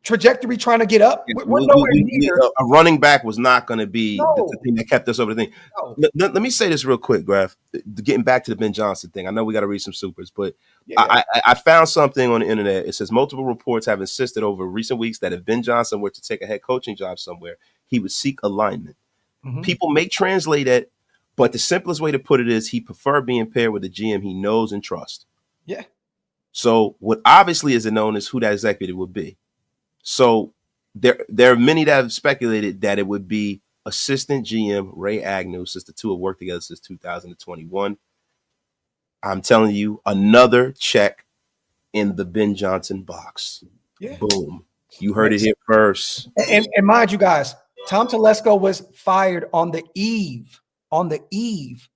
A: trajectory trying to get up, we're nowhere near.
B: A running back was not going to be the thing that kept us over the thing. No. Let me say this real quick, Graf. Getting back to the Ben Johnson thing, I know we got to read some supers, but I found something on the internet. It says multiple reports have insisted over recent weeks that if Ben Johnson were to take a head coaching job somewhere, he would seek alignment. Mm-hmm. People may translate it, but the simplest way to put it is he preferred being paired with a GM he knows and trusts.
A: Yeah.
B: So what obviously isn't known is who that executive would be. So there are many that have speculated that it would be assistant GM Ray Agnew, since the two have worked together since 2021. I'm telling you, another check in the Ben Johnson box. Yeah. Boom. You heard it here first.
A: And mind you guys, Tom Telesco was fired on the eve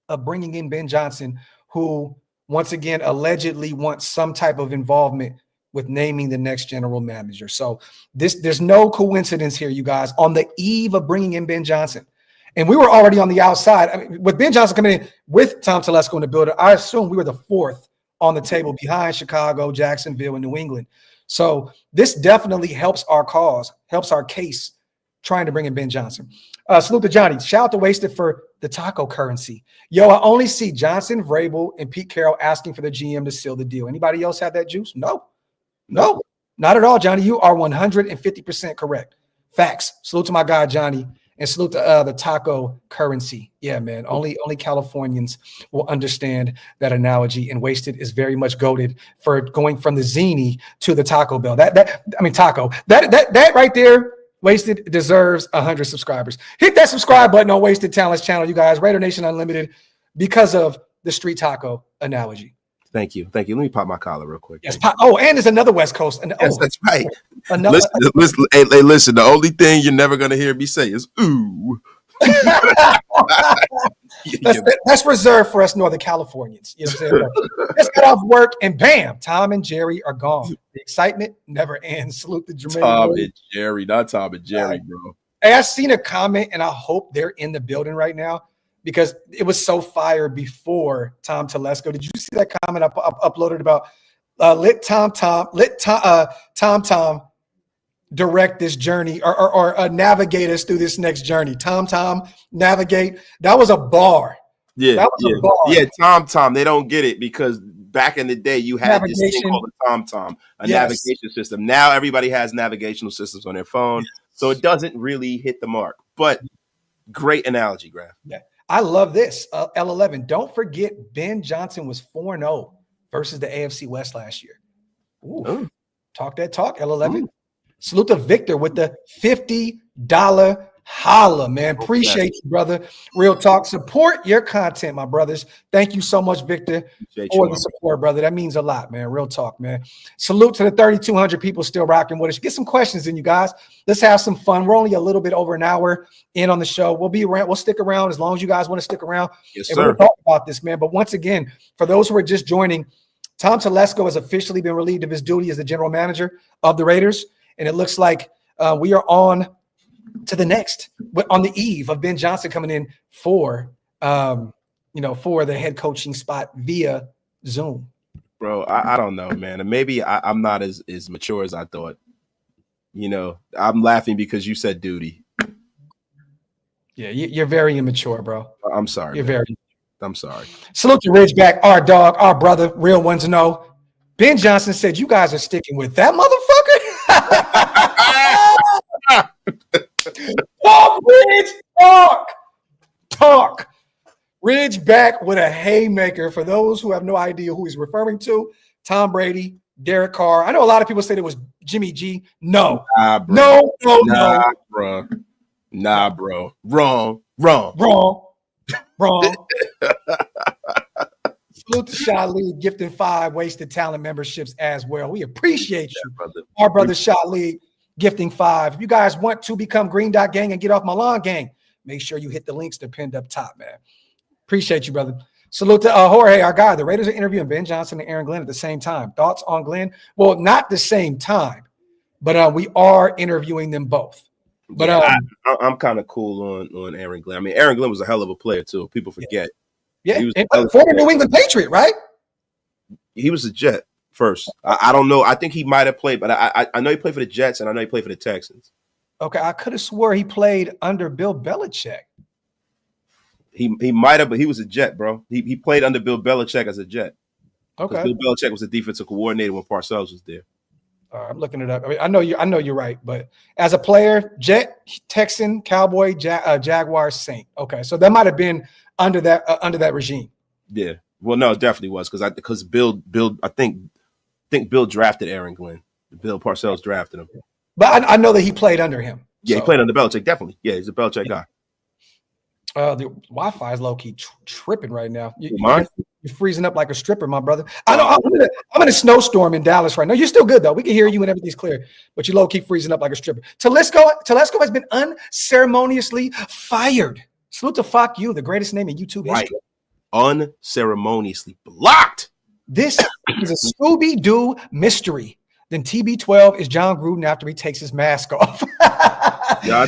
A: of bringing in Ben Johnson, who once again allegedly wants some type of involvement with naming the next general manager. So there's no coincidence here, you guys, on the eve of bringing in Ben Johnson. And we were already on the outside. I mean, with Ben Johnson coming in with Tom Telesco in the building, I assume we were the fourth on the table behind Chicago, Jacksonville, and New England. So this definitely helps our cause, helps our case trying to bring in Ben Johnson. Salute to Johnny. Shout out to Wasted for the taco currency. Yo, I only see Johnson, Vrabel, and Pete Carroll asking for the GM to seal the deal. Anybody else have that juice? No, not at all, Johnny. You are 150% correct. Facts. Salute to my guy, Johnny. And salute to the taco currency. Yeah, man. Only Californians will understand that analogy. And Wasted is very much goated for going from the zini to the Taco Bell. Taco. That right there, Wasted deserves 100 subscribers. Hit that subscribe button on Wasted Talents channel, you guys. Raider Nation Unlimited, because of the street taco analogy.
B: Thank you. Let me pop my collar real quick.
A: Yes. And there's another West Coast.
B: Yes, that's right. Listen. The only thing you're never gonna hear me say is "ooh."
A: That's reserved for us Northern Californians. You know what I'm saying? Just got off work and bam, Tom and Jerry are gone. The excitement never ends. Salute to Jermaine.
B: Tom and Jerry, not Tom and Jerry, bro.
A: Hey, I seen a comment and I hope they're in the building right now, because it was so fire before Tom Telesco. Did you see that comment I uploaded about let Tom direct this journey or navigate us through this next journey? Tom, navigate. That was a bar.
B: Yeah, that was a bar. Yeah, Tom. They don't get it because back in the day you had this thing called a Tom, navigation system. Now everybody has navigational systems on their phone, so it doesn't really hit the mark. But great analogy, Graf.
A: Yeah. I love this. L11. Don't forget, Ben Johnson was 4-0 versus the AFC West last year. Ooh. Talk that talk, L11. Ooh. Salute to Victor with the $50 holla, man. Appreciate you, brother. Real talk. Support your content, my brothers. Thank you so much, Victor, for the support, brother. That means a lot, man. Real talk, man. Salute to the 3,200 people still rocking with us. Get some questions in, you guys. Let's have some fun. We're only a little bit over an hour in on the show. We'll be around. We'll stick around as long as you guys want to stick around.
B: Yes,
A: and
B: sir.
A: we'll talk about this, man. But once again, for those who are just joining, Tom Telesco has officially been relieved of his duty as the general manager of the Raiders. And it looks like we are on to the next, on the eve of Ben Johnson coming in for the head coaching spot via Zoom.
B: Bro, I don't know, man. And maybe I'm not as mature as I thought. You know, I'm laughing because you said duty.
A: Yeah, you're very immature, bro.
B: I'm sorry. I'm sorry.
A: Salute to Ridgeback, our dog, our brother, real ones know. Ben Johnson said, you guys are sticking with that motherfucker? Talk, Ridge, talk. Ridgeback with a haymaker. For those who have no idea who he's referring to, Tom Brady, Derek Carr. I know a lot of people said it was Jimmy G. No. No.
B: Nah, bro. Wrong.
A: Salute to Shaw League, gifting 5 wasted talent memberships as well. We appreciate you. Brother. Our brother Shaw League, gifting 5. If you guys want to become Green Dot Gang and get off my lawn gang, make sure you hit the links. They're pinned up top, man. Appreciate you, brother. Salute to Jorge, our guy. The Raiders are interviewing Ben Johnson and Aaron Glenn at the same time. Thoughts on Glenn? Well, not the same time, but we are interviewing them both. But
B: I'm kind of cool on Aaron Glenn. I mean, Aaron Glenn was a hell of a player too. People forget.
A: Yeah, former New England Patriot, right?
B: He was a Jet first. I don't know. I think he might have played, but I know he played for the Jets and I know he played for the Texans.
A: Okay, I could have swore he played under Bill Belichick.
B: He might have, but he was a Jet, bro. He played under Bill Belichick as a Jet.
A: Okay.
B: Bill Belichick was the defensive coordinator when Parcells was there.
A: I'm looking it up. I mean, I know you're right, but as a player, Jet, Texan, Cowboy, Jaguar, Saint. Okay, so that might have been under that regime.
B: Yeah. Well, no, it definitely was because Bill, I think Bill drafted Aaron Glenn. Bill Parcells drafted him.
A: But I know that he played under him.
B: Yeah, he played under Belichick, definitely. Yeah, he's a Belichick guy.
A: The Wi-Fi is low-key tripping right now. You're freezing up like a stripper, my brother. I know I'm in a snowstorm in Dallas right now. You're still good, though. We can hear you and everything's clear. But you're low-key freezing up like a stripper. Telesco has been unceremoniously fired. Salute to Fuck You, the greatest name in YouTube history.
B: Unceremoniously blocked.
A: This is a Scooby-Doo mystery. then TB12 is John Gruden after he takes his mask off.
B: Yeah,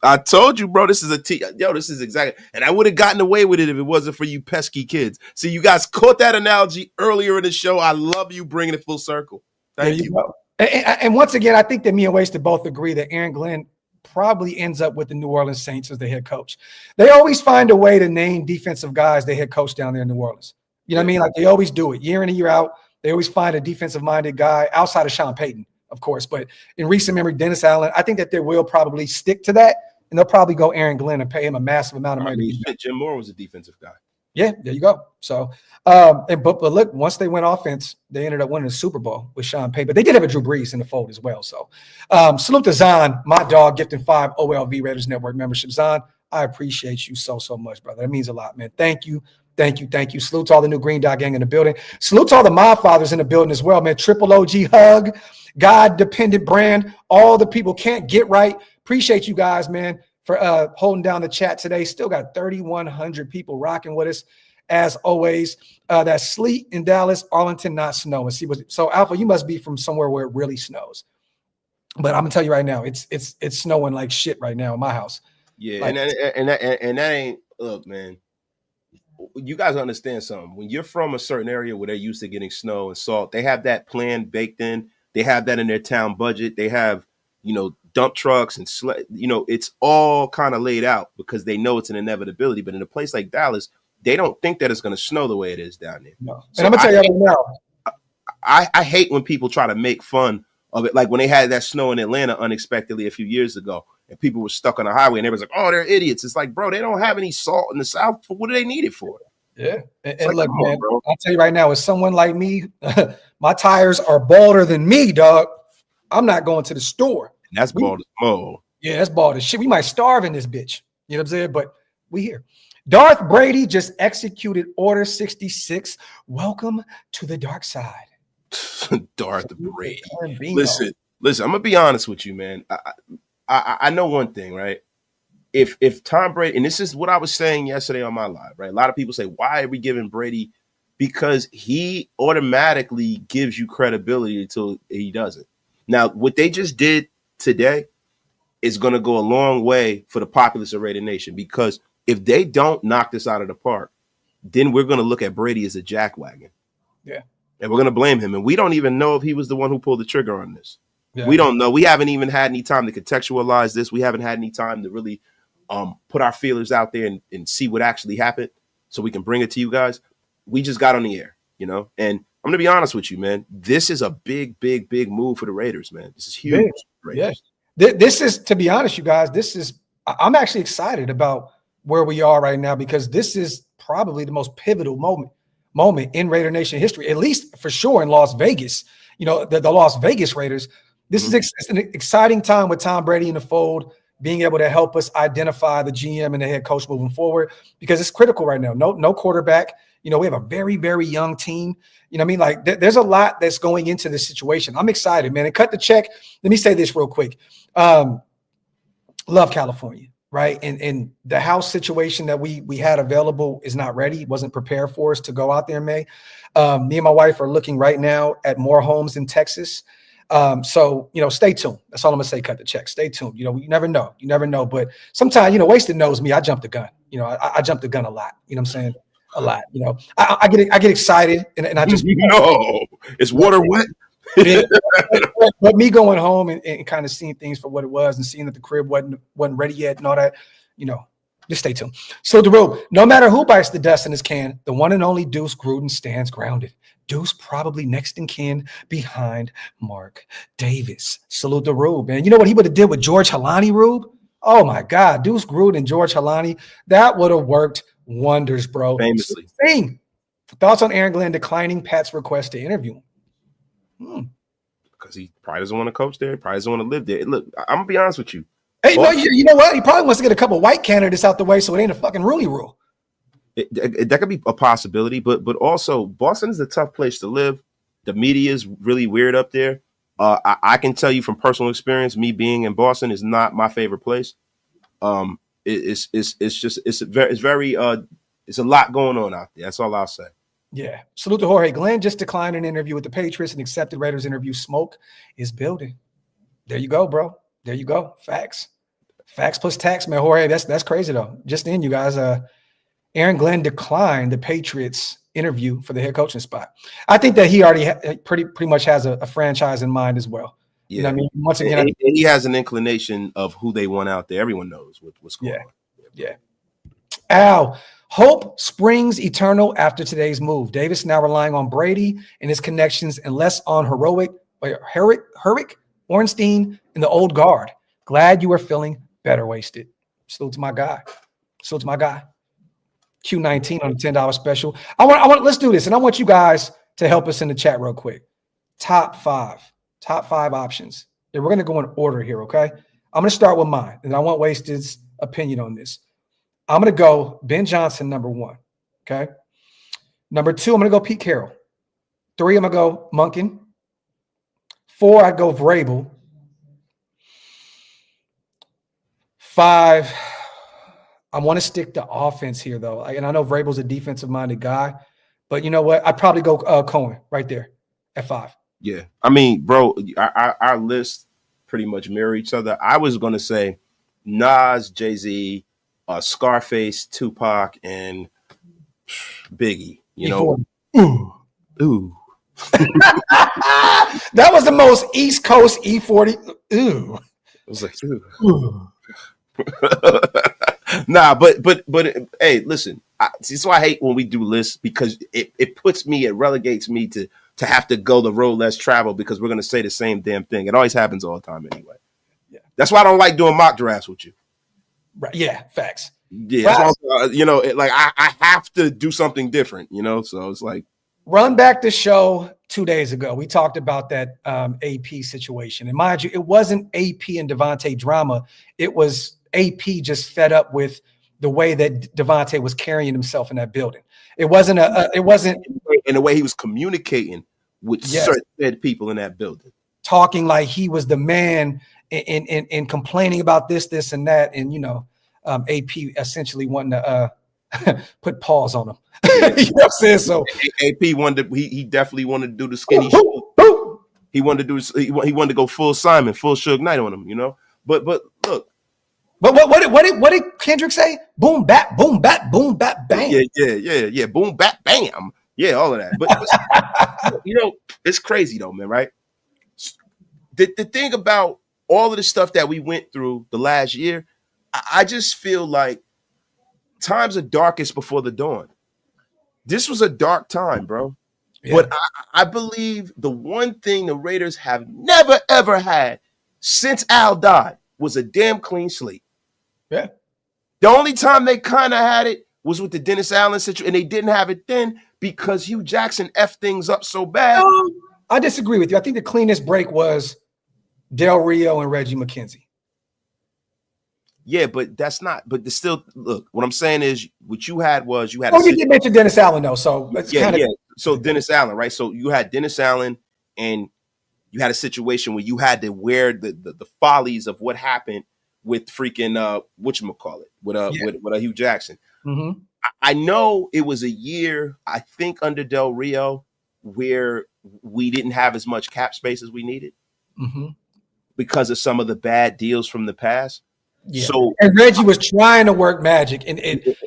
B: I told you, bro. This is this is exactly, and I would have gotten away with it if it wasn't for you pesky kids. See, you guys caught that analogy earlier in the show. I love you bringing it full circle. Thank you.
A: Go. And once again, I think that me and Wasted both agree that Aaron Glenn probably ends up with the New Orleans Saints as the head coach. They always find a way to name defensive guys they head coach down there in New Orleans. You know what I mean? Like they always do it year in and year out. They always find a defensive-minded guy outside of Sean Payton, of course. But in recent memory, Dennis Allen, I think that they will probably stick to that, and they'll probably go Aaron Glenn and pay him a massive amount of money.
B: Jim Moore was a defensive guy.
A: Yeah, there you go. So, but look, once they went offense, they ended up winning the Super Bowl with Sean Payton. But they did have a Drew Brees in the fold as well. So, salute to Zon, my dog, gifting 5 OLV Raiders Network membership. Zon, I appreciate you so much, brother. That means a lot, man. Thank you. Salute to all the new Green Dot gang in the building. Salute to all the Mob Fathers in the building as well, man. Triple OG hug, God dependent brand. All the people can't get right. Appreciate you guys, man, for holding down the chat today. Still got 3,100 people rocking with us as always. That's sleet in Dallas, Arlington, not snow. So Alpha, you must be from somewhere where it really snows. But I'm gonna tell you right now, it's snowing like shit right now in my house.
B: Yeah,
A: like,
B: and that ain't, look, man. You guys understand something. When you're from a certain area where they're used to getting snow and salt, they have that plan baked in. They have that in their town budget. They have, dump trucks and it's all kind of laid out because they know it's an inevitability. But in a place like Dallas, they don't think that it's going to snow the way it is down there.
A: No. So and I'm gonna tell you right now,
B: I hate when people try to make fun of it. Like when they had that snow in Atlanta unexpectedly a few years ago, and people were stuck on the highway, and everyone's like, "Oh, they're idiots." It's like, bro, they don't have any salt in the South. What do they need it for?
A: Yeah, and look, man, I'll tell you right now, as someone like me, my tires are balder than me, dog. I'm not going to the store.
B: And that's bald as mo.
A: Yeah, that's bald as shit. We might starve in this bitch. You know what I'm saying? But we here. Darth Brady just executed Order 66. Welcome to the dark side.
B: Darth Brady. Listen. I'm gonna be honest with you, man. I know one thing, right? If Tom Brady, and this is what I was saying yesterday on my live, right? A lot of people say, why are we giving Brady? Because he automatically gives you credibility until he doesn't. Now, what they just did today is going to go a long way for the populace of Raider Nation, because if they don't knock this out of the park, then we're going to look at Brady as a jackwagon.
A: Yeah.
B: And we're going to blame him. And we don't even know if he was the one who pulled the trigger on this.
A: Yeah.
B: We don't know. We haven't even had any time to contextualize this. We haven't had any time to really put our feelers out there and see what actually happened so we can bring it to you guys. We just got on the air, And I'm going to be honest with you, man. This is a big move for the Raiders, man. This is huge.
A: Yes. This is, to be honest, you guys, I'm actually excited about where we are right now, because this is probably the most pivotal moment in Raider Nation history, at least for sure in Las Vegas. The Las Vegas Raiders. This is an exciting time with Tom Brady in the fold, being able to help us identify the GM and the head coach moving forward, because it's critical right now. No quarterback. We have a very, very young team. Like there's a lot that's going into this situation. I'm excited, man. And cut the check. Let me say this real quick. Love California, right? And the house situation that we had available is not ready. Wasn't prepared for us to go out there in May. Me and my wife are looking right now at more homes in Texas. So, stay tuned. That's all I'm gonna say. Cut the check. Stay tuned. You never know. But sometimes, Wasted knows me. I jump the gun. I jump the gun a lot. You know what I'm saying? A lot. I get excited and I just
B: it's water wet.
A: But me going home and kind of seeing things for what it was and seeing that the crib wasn't ready yet and all that, just stay tuned. So the rule, no matter who bites the dust in his can, the one and only Deuce Gruden stands grounded. Deuce probably next in kin behind Mark Davis. Salute the Rube, man. You know what he would have did with George Halani, Rube? Oh my God, Deuce Gruden and George Halani, that would have worked wonders, bro.
B: Famously.
A: Thoughts on Aaron Glenn declining Pat's request to interview him?
B: Because he probably doesn't want to coach there. He probably doesn't want to live there. Look, I'm gonna be honest with you.
A: Hey, no, you know what? He probably wants to get a couple white candidates out the way so it ain't a fucking Rooney Rule.
B: That could be a possibility, but also Boston is a tough place to live. The media is really weird up there. I can tell you from personal experience, me being in Boston is not my favorite place. It's a lot going on out there. That's all I'll say.
A: Yeah. Salute to Jorge. Glenn just declined an interview with the Patriots and accepted Raiders interview. Smoke is building. There you go, bro. There you go. Facts. Facts plus tax, man. Jorge, that's crazy though. Just in, you guys. Aaron Glenn declined the Patriots interview for the head coaching spot. I think that he already pretty much has a franchise in mind as well.
B: Yeah.
A: You know what I mean? Once again,
B: and he has an inclination of who they want out there. Everyone knows what's going on.
A: Yeah. Al, hope springs eternal after today's move. Davis now relying on Brady and his connections and less on Herrick, Ornstein, and the old guard. Glad you are feeling better, Wasted. Salute to my guy. Q19 on the $10 special. I want let's do this, and I want you guys to help us in the chat real quick. Top five options. And we're going to go in order here, okay? I'm going to start with mine, and I want Wasted's opinion on this. I'm going to go Ben Johnson, number 1, okay? Number 2, I'm going to go Pete Carroll. 3, I'm going to go Monken. 4, I'd go Vrabel. 5, I want to stick to offense here, though. And I know Vrabel's a defensive-minded guy, but you know what? I'd probably go Cohen right there at 5.
B: Yeah. I mean, bro, our lists pretty much mirror each other. I was going to say Nas, Jay-Z, Scarface, Tupac, and Biggie. You know? Ooh.
A: That was the most East Coast E40. Ooh.
B: It was like, ooh. Nah, but hey, listen. That's why I hate when we do lists, because it relegates me to have to go the road less traveled, because we're going to say the same damn thing. It always happens all the time anyway. Yeah, that's why I don't like doing mock drafts with you.
A: Right? Yeah, facts.
B: Yeah, right. I have to do something different. So it's like,
A: run back the show 2 days ago. We talked about that AP situation, and mind you, it wasn't AP and Devontae drama. It was AP just fed up with the way that Devontae was carrying himself in that building. It wasn't
B: in the way he was communicating with certain people in that building,
A: talking like he was the man and complaining about this and that. And, AP essentially wanting to put pause on him. You know what I'm saying? So
B: AP wanted he definitely wanted to do the skinny shit. He wanted to do he wanted to go full Simon, full Suge Knight on him, But look.
A: But what did Kendrick say? Boom, bap, boom, bap, boom, bap, bam.
B: Yeah. Boom, bap, bam. Yeah, all of that. But it's crazy though, man, right? The thing about all of the stuff that we went through the last year, I just feel like times are darkest before the dawn. This was a dark time, bro. Yeah. But I believe the one thing the Raiders have never, ever had since Al died was a damn clean slate.
A: Yeah.
B: The only time they kind of had it was with the Dennis Allen situation, and they didn't have it then because Hugh Jackson effed things up so bad.
A: I disagree with you. I think the cleanest break was Del Rio and Reggie McKenzie.
B: Yeah, but that's not. But still, look. What I'm saying is, what you had was you had.
A: Oh, you did mention Dennis Allen though, so that's kind of.
B: So Dennis Allen, right? So you had Dennis Allen, and you had a situation where you had to wear the follies of what happened with freaking whatchamacallit, with Hugh Jackson.
A: Mm-hmm.
B: I know it was a year, I think, under Del Rio where we didn't have as much cap space as we needed because of some of the bad deals from the past.
A: Yeah.
B: So
A: and Reggie was trying to work magic, and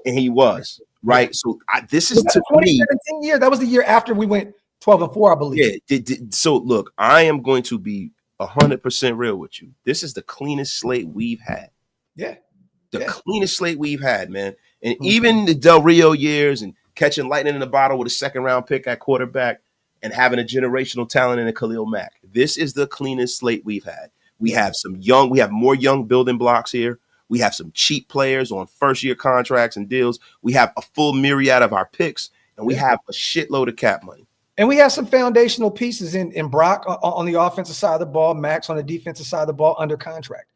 B: he was right. So this is to
A: 2017 year. That was the year after we went 12-4, I believe.
B: Yeah. So look, I am going to be 100% real with you. This is the cleanest slate we've had.
A: Yeah.
B: The cleanest slate we've had, man. And even the Del Rio years and catching lightning in the bottle with a second round pick at quarterback and having a generational talent in a Khalil Mack. This is the cleanest slate we've had. We have more young building blocks here. We have some cheap players on first year contracts and deals. We have a full myriad of our picks, and we have a shitload of cap money.
A: And we have some foundational pieces in Brock on the offensive side of the ball, Max on the defensive side of the ball under contract.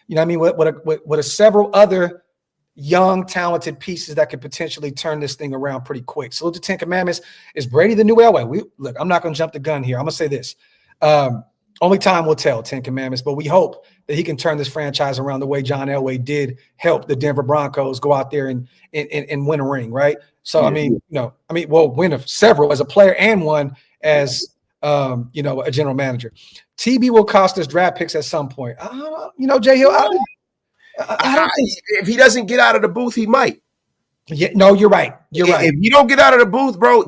A: You know what I mean? With several other young, talented pieces that could potentially turn this thing around pretty quick. So the Ten Commandments, is Brady the new Elway? Look, I'm not going to jump the gun here. I'm going to say this. Only time will tell, 10 Commandments, but we hope that he can turn this franchise around the way John Elway did help the Denver Broncos go out there and win a ring, right? So,
B: Yeah.
A: win several as a player and one as, a general manager. TB will cost us draft picks at some point. Jay Hill, I don't think so.
B: If he doesn't get out of the booth, he might.
A: Yeah, no, you're right. You're right.
B: If you don't get out of the booth, bro,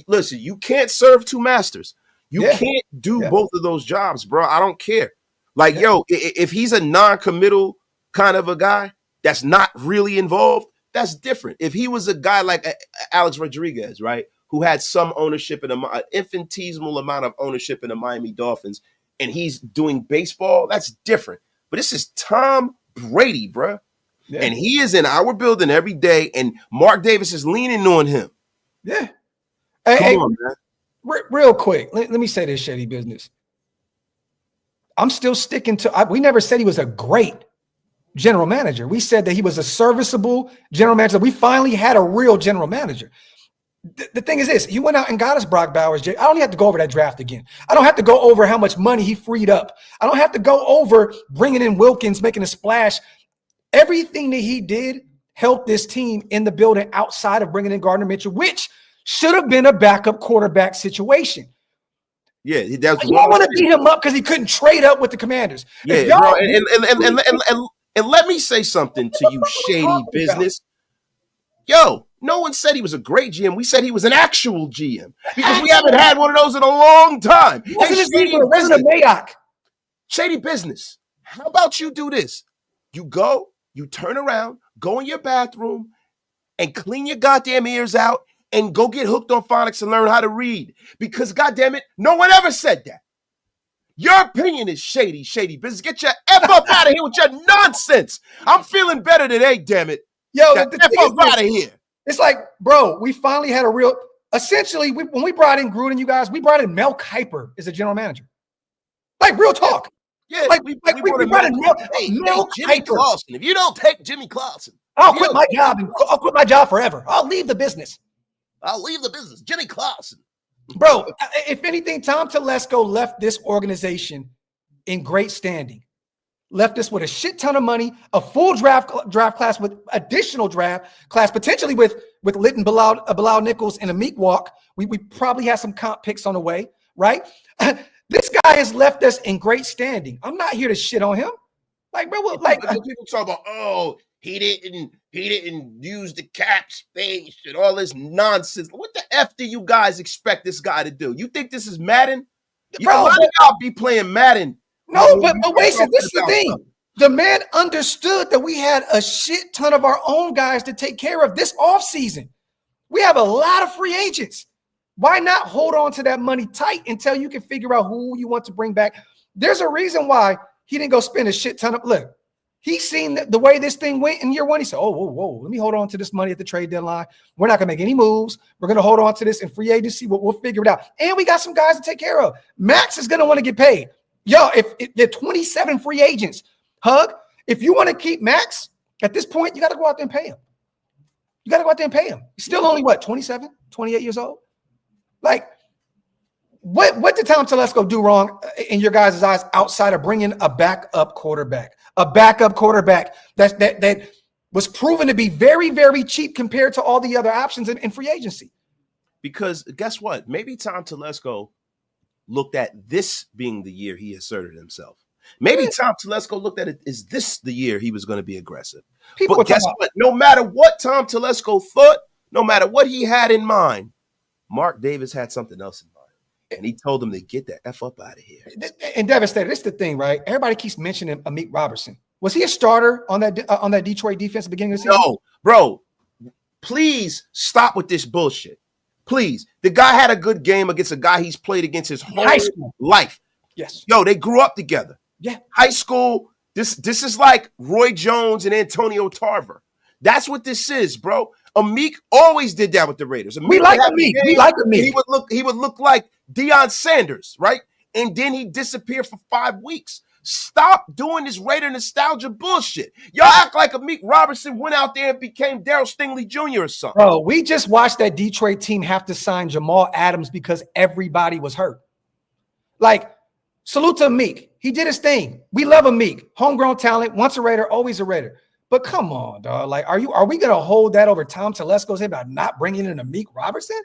B: listen, you can't serve two masters. You can't do both of those jobs, bro. I don't care. Like, if he's a non-committal kind of a guy that's not really involved, that's different. If he was a guy like Alex Rodriguez, right, who had some ownership in an infinitesimal amount of ownership in the Miami Dolphins, and he's doing baseball, that's different. But this is Tom Brady, bro. Yeah. And he is in our building every day, and Mark Davis is leaning on him.
A: Yeah.
B: Come on, man.
A: Real quick, let me say this, Shady Business. I'm still sticking to we never said he was a great general manager. We said that he was a serviceable general manager. We finally had a real general manager. The thing is this, he went out and got us Brock Bowers. I don't have to go over that draft again. I don't have to go over how much money he freed up. I don't have to go over bringing in Wilkins, making a splash. Everything that he did helped this team in the building outside of bringing in Gardner Mitchell, which should have been a backup quarterback situation.
B: Yeah, that's
A: you don't want to beat him up because he couldn't trade up with the Commanders.
B: Yeah, bro, and let me say something to you, Shady Business. Yo, no one said he was a great GM. We said he was an actual GM because we haven't had one of those in a long time. Shady Business. How about you do this? You go, you turn around, go in your bathroom, and clean your goddamn ears out, and go get hooked on phonics and learn how to read. Because, goddamn it, no one ever said that. Your opinion is shady business. Get your F up out of here with your nonsense. I'm feeling better today, damn it.
A: Yo,
B: F up out of here.
A: It's like, bro, we finally had a real, essentially, when we brought in Gruden, you guys, we brought in Mel Kiper as a general manager. Like, real talk.
B: Yeah,
A: we brought in Mel
B: Jimmy
A: Kiper.
B: Clausen. If you don't take Jimmy Clausen,
A: I'll quit my job and I'll quit my job forever. I'll leave the business.
B: Jimmy Clausen.
A: Bro, if anything, Tom Telesco left this organization in great standing. Left us with a shit ton of money, a full draft class with additional draft class, potentially with Litton, Bilal Nichols, and a Meek Walk. We probably have some comp picks on the way, right? This guy has left us in great standing. I'm not here to shit on him. Like, bro,
B: people talk about, he didn't use the cap space and all this nonsense. What the F do you guys expect this guy to do? You think this is Madden? A lot of y'all be playing Madden.
A: No, but wait, this is the thing. The man understood that we had a shit ton of our own guys to take care of this offseason. We have a lot of free agents. Why not hold on to that money tight until you can figure out who you want to bring back? There's a reason why he didn't go spend a shit ton of – look, he's seen the way this thing went in year one. He said, whoa, let me hold on to this money at the trade deadline. We're not going to make any moves. We're going to hold on to this in free agency. We'll figure it out. And we got some guys to take care of. Max is going to want to get paid. Yo, if there are 27 free agents, Hug, if you want to keep Max, at this point, you got to go out there and pay him. He's still only, 27, 28 years old? Like, what did Tom Telesco do wrong in your guys' eyes outside of bringing a backup quarterback? A backup quarterback that was proven to be very, very cheap compared to all the other options in free agency.
B: Because guess what? Maybe Tom Telesco looked at this being the year he asserted himself. Maybe Tom Telesco looked at it, is this the year he was going to be aggressive? But guess what? No matter what Tom Telesco thought, no matter what he had in mind, Mark Davis had something else in mind. And he told him to get the F up out of here.
A: And devastated. This is the thing, right? Everybody keeps mentioning Amik Robertson. Was he a starter on that Detroit defense at the beginning of the season?
B: No, bro. Please stop with this bullshit. Please. The guy had a good game against a guy he's played against his whole life.
A: Yes.
B: Yo, they grew up together.
A: Yeah.
B: High school. This is like Roy Jones and Antonio Tarver. That's what this is, bro. Amik always did that with the Raiders.
A: We like Amik.
B: He would look like Deion Sanders, right? And then he'd disappear for 5 weeks. Stop doing this Raider nostalgia bullshit. Y'all act like Amik Robertson went out there and became Darryl Stingley Jr. or something.
A: Bro, we just watched that Detroit team have to sign Jamal Adams because everybody was hurt. Like, Salute to Meek. He did his thing. We love a Meek. Homegrown talent, once a Raider, always a Raider. But come on, dog. Like, are we gonna hold that over Tom Telesco's head by not bringing in a Meek Robertson?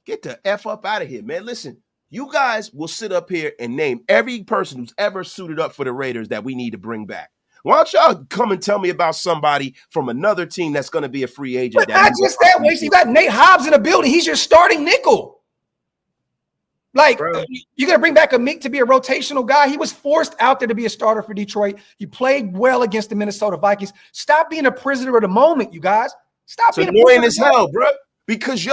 B: Get the F up out of here, man. Listen, you guys will sit up here and name every person who's ever suited up for the Raiders that we need to bring back. Why don't y'all come and tell me about somebody from another team that's going to be a free agent?
A: But not just that way. You got Nate Hobbs in the building. He's your starting nickel. Like, you're going to bring back a Meek to be a rotational guy? He was forced out there to be a starter for Detroit. He played well against the Minnesota Vikings. Stop being a prisoner of the moment, you guys. Stop being
B: annoying as hell, bro. Because,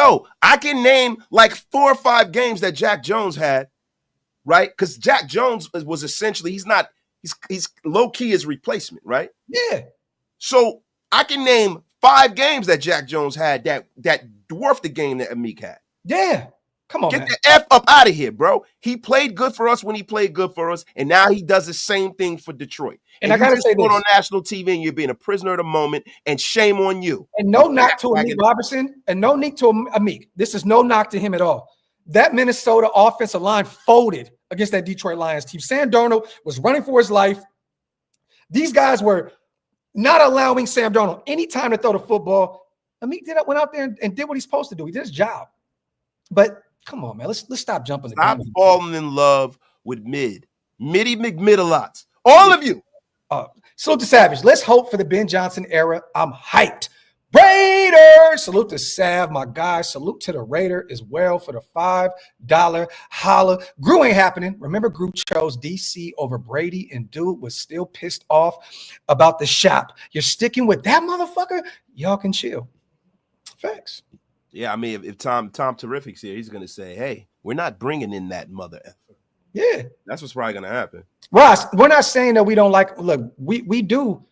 B: I can name like 4 or 5 games that Jack Jones had, right? Because Jack Jones was essentially, he's low-key his replacement, right?
A: Yeah.
B: So I can name 5 games that Jack Jones had that dwarfed the game that Meek had.
A: Yeah. Come on,
B: Get the F up out of here, bro. He played good for us when he played good for us, and now he does the same thing for Detroit. And I got to say this. On national TV, and you're being a prisoner of the moment, and shame on you.
A: And no knock to a Meek Robertson, and no knock to a Meek. This is no knock to him at all. That Minnesota offensive line folded against that Detroit Lions team. Sam Darnold was running for his life. These guys were not allowing Sam Darnold any time to throw the football. Meek went out there and did what he's supposed to do. He did his job. But come on, man. Let's stop jumping.
B: Stop falling in love with Middy McMiddle-lots. All of you.
A: Salute to Savage. Let's hope for the Ben Johnson era. I'm hyped. Raiders. Salute to Sav, my guy. Salute to the Raider as well for the $5 holla. Gru ain't happening. Remember, Gru chose DC over Brady, and dude was still pissed off about the shop. You're sticking with that motherfucker? Y'all can chill. Facts.
B: Yeah, I mean, if Tom Terrific's here, he's going to say, hey, we're not bringing in that mother effer.
A: Yeah.
B: That's what's probably going to happen.
A: Ross, we're not saying that we don't like – look, we do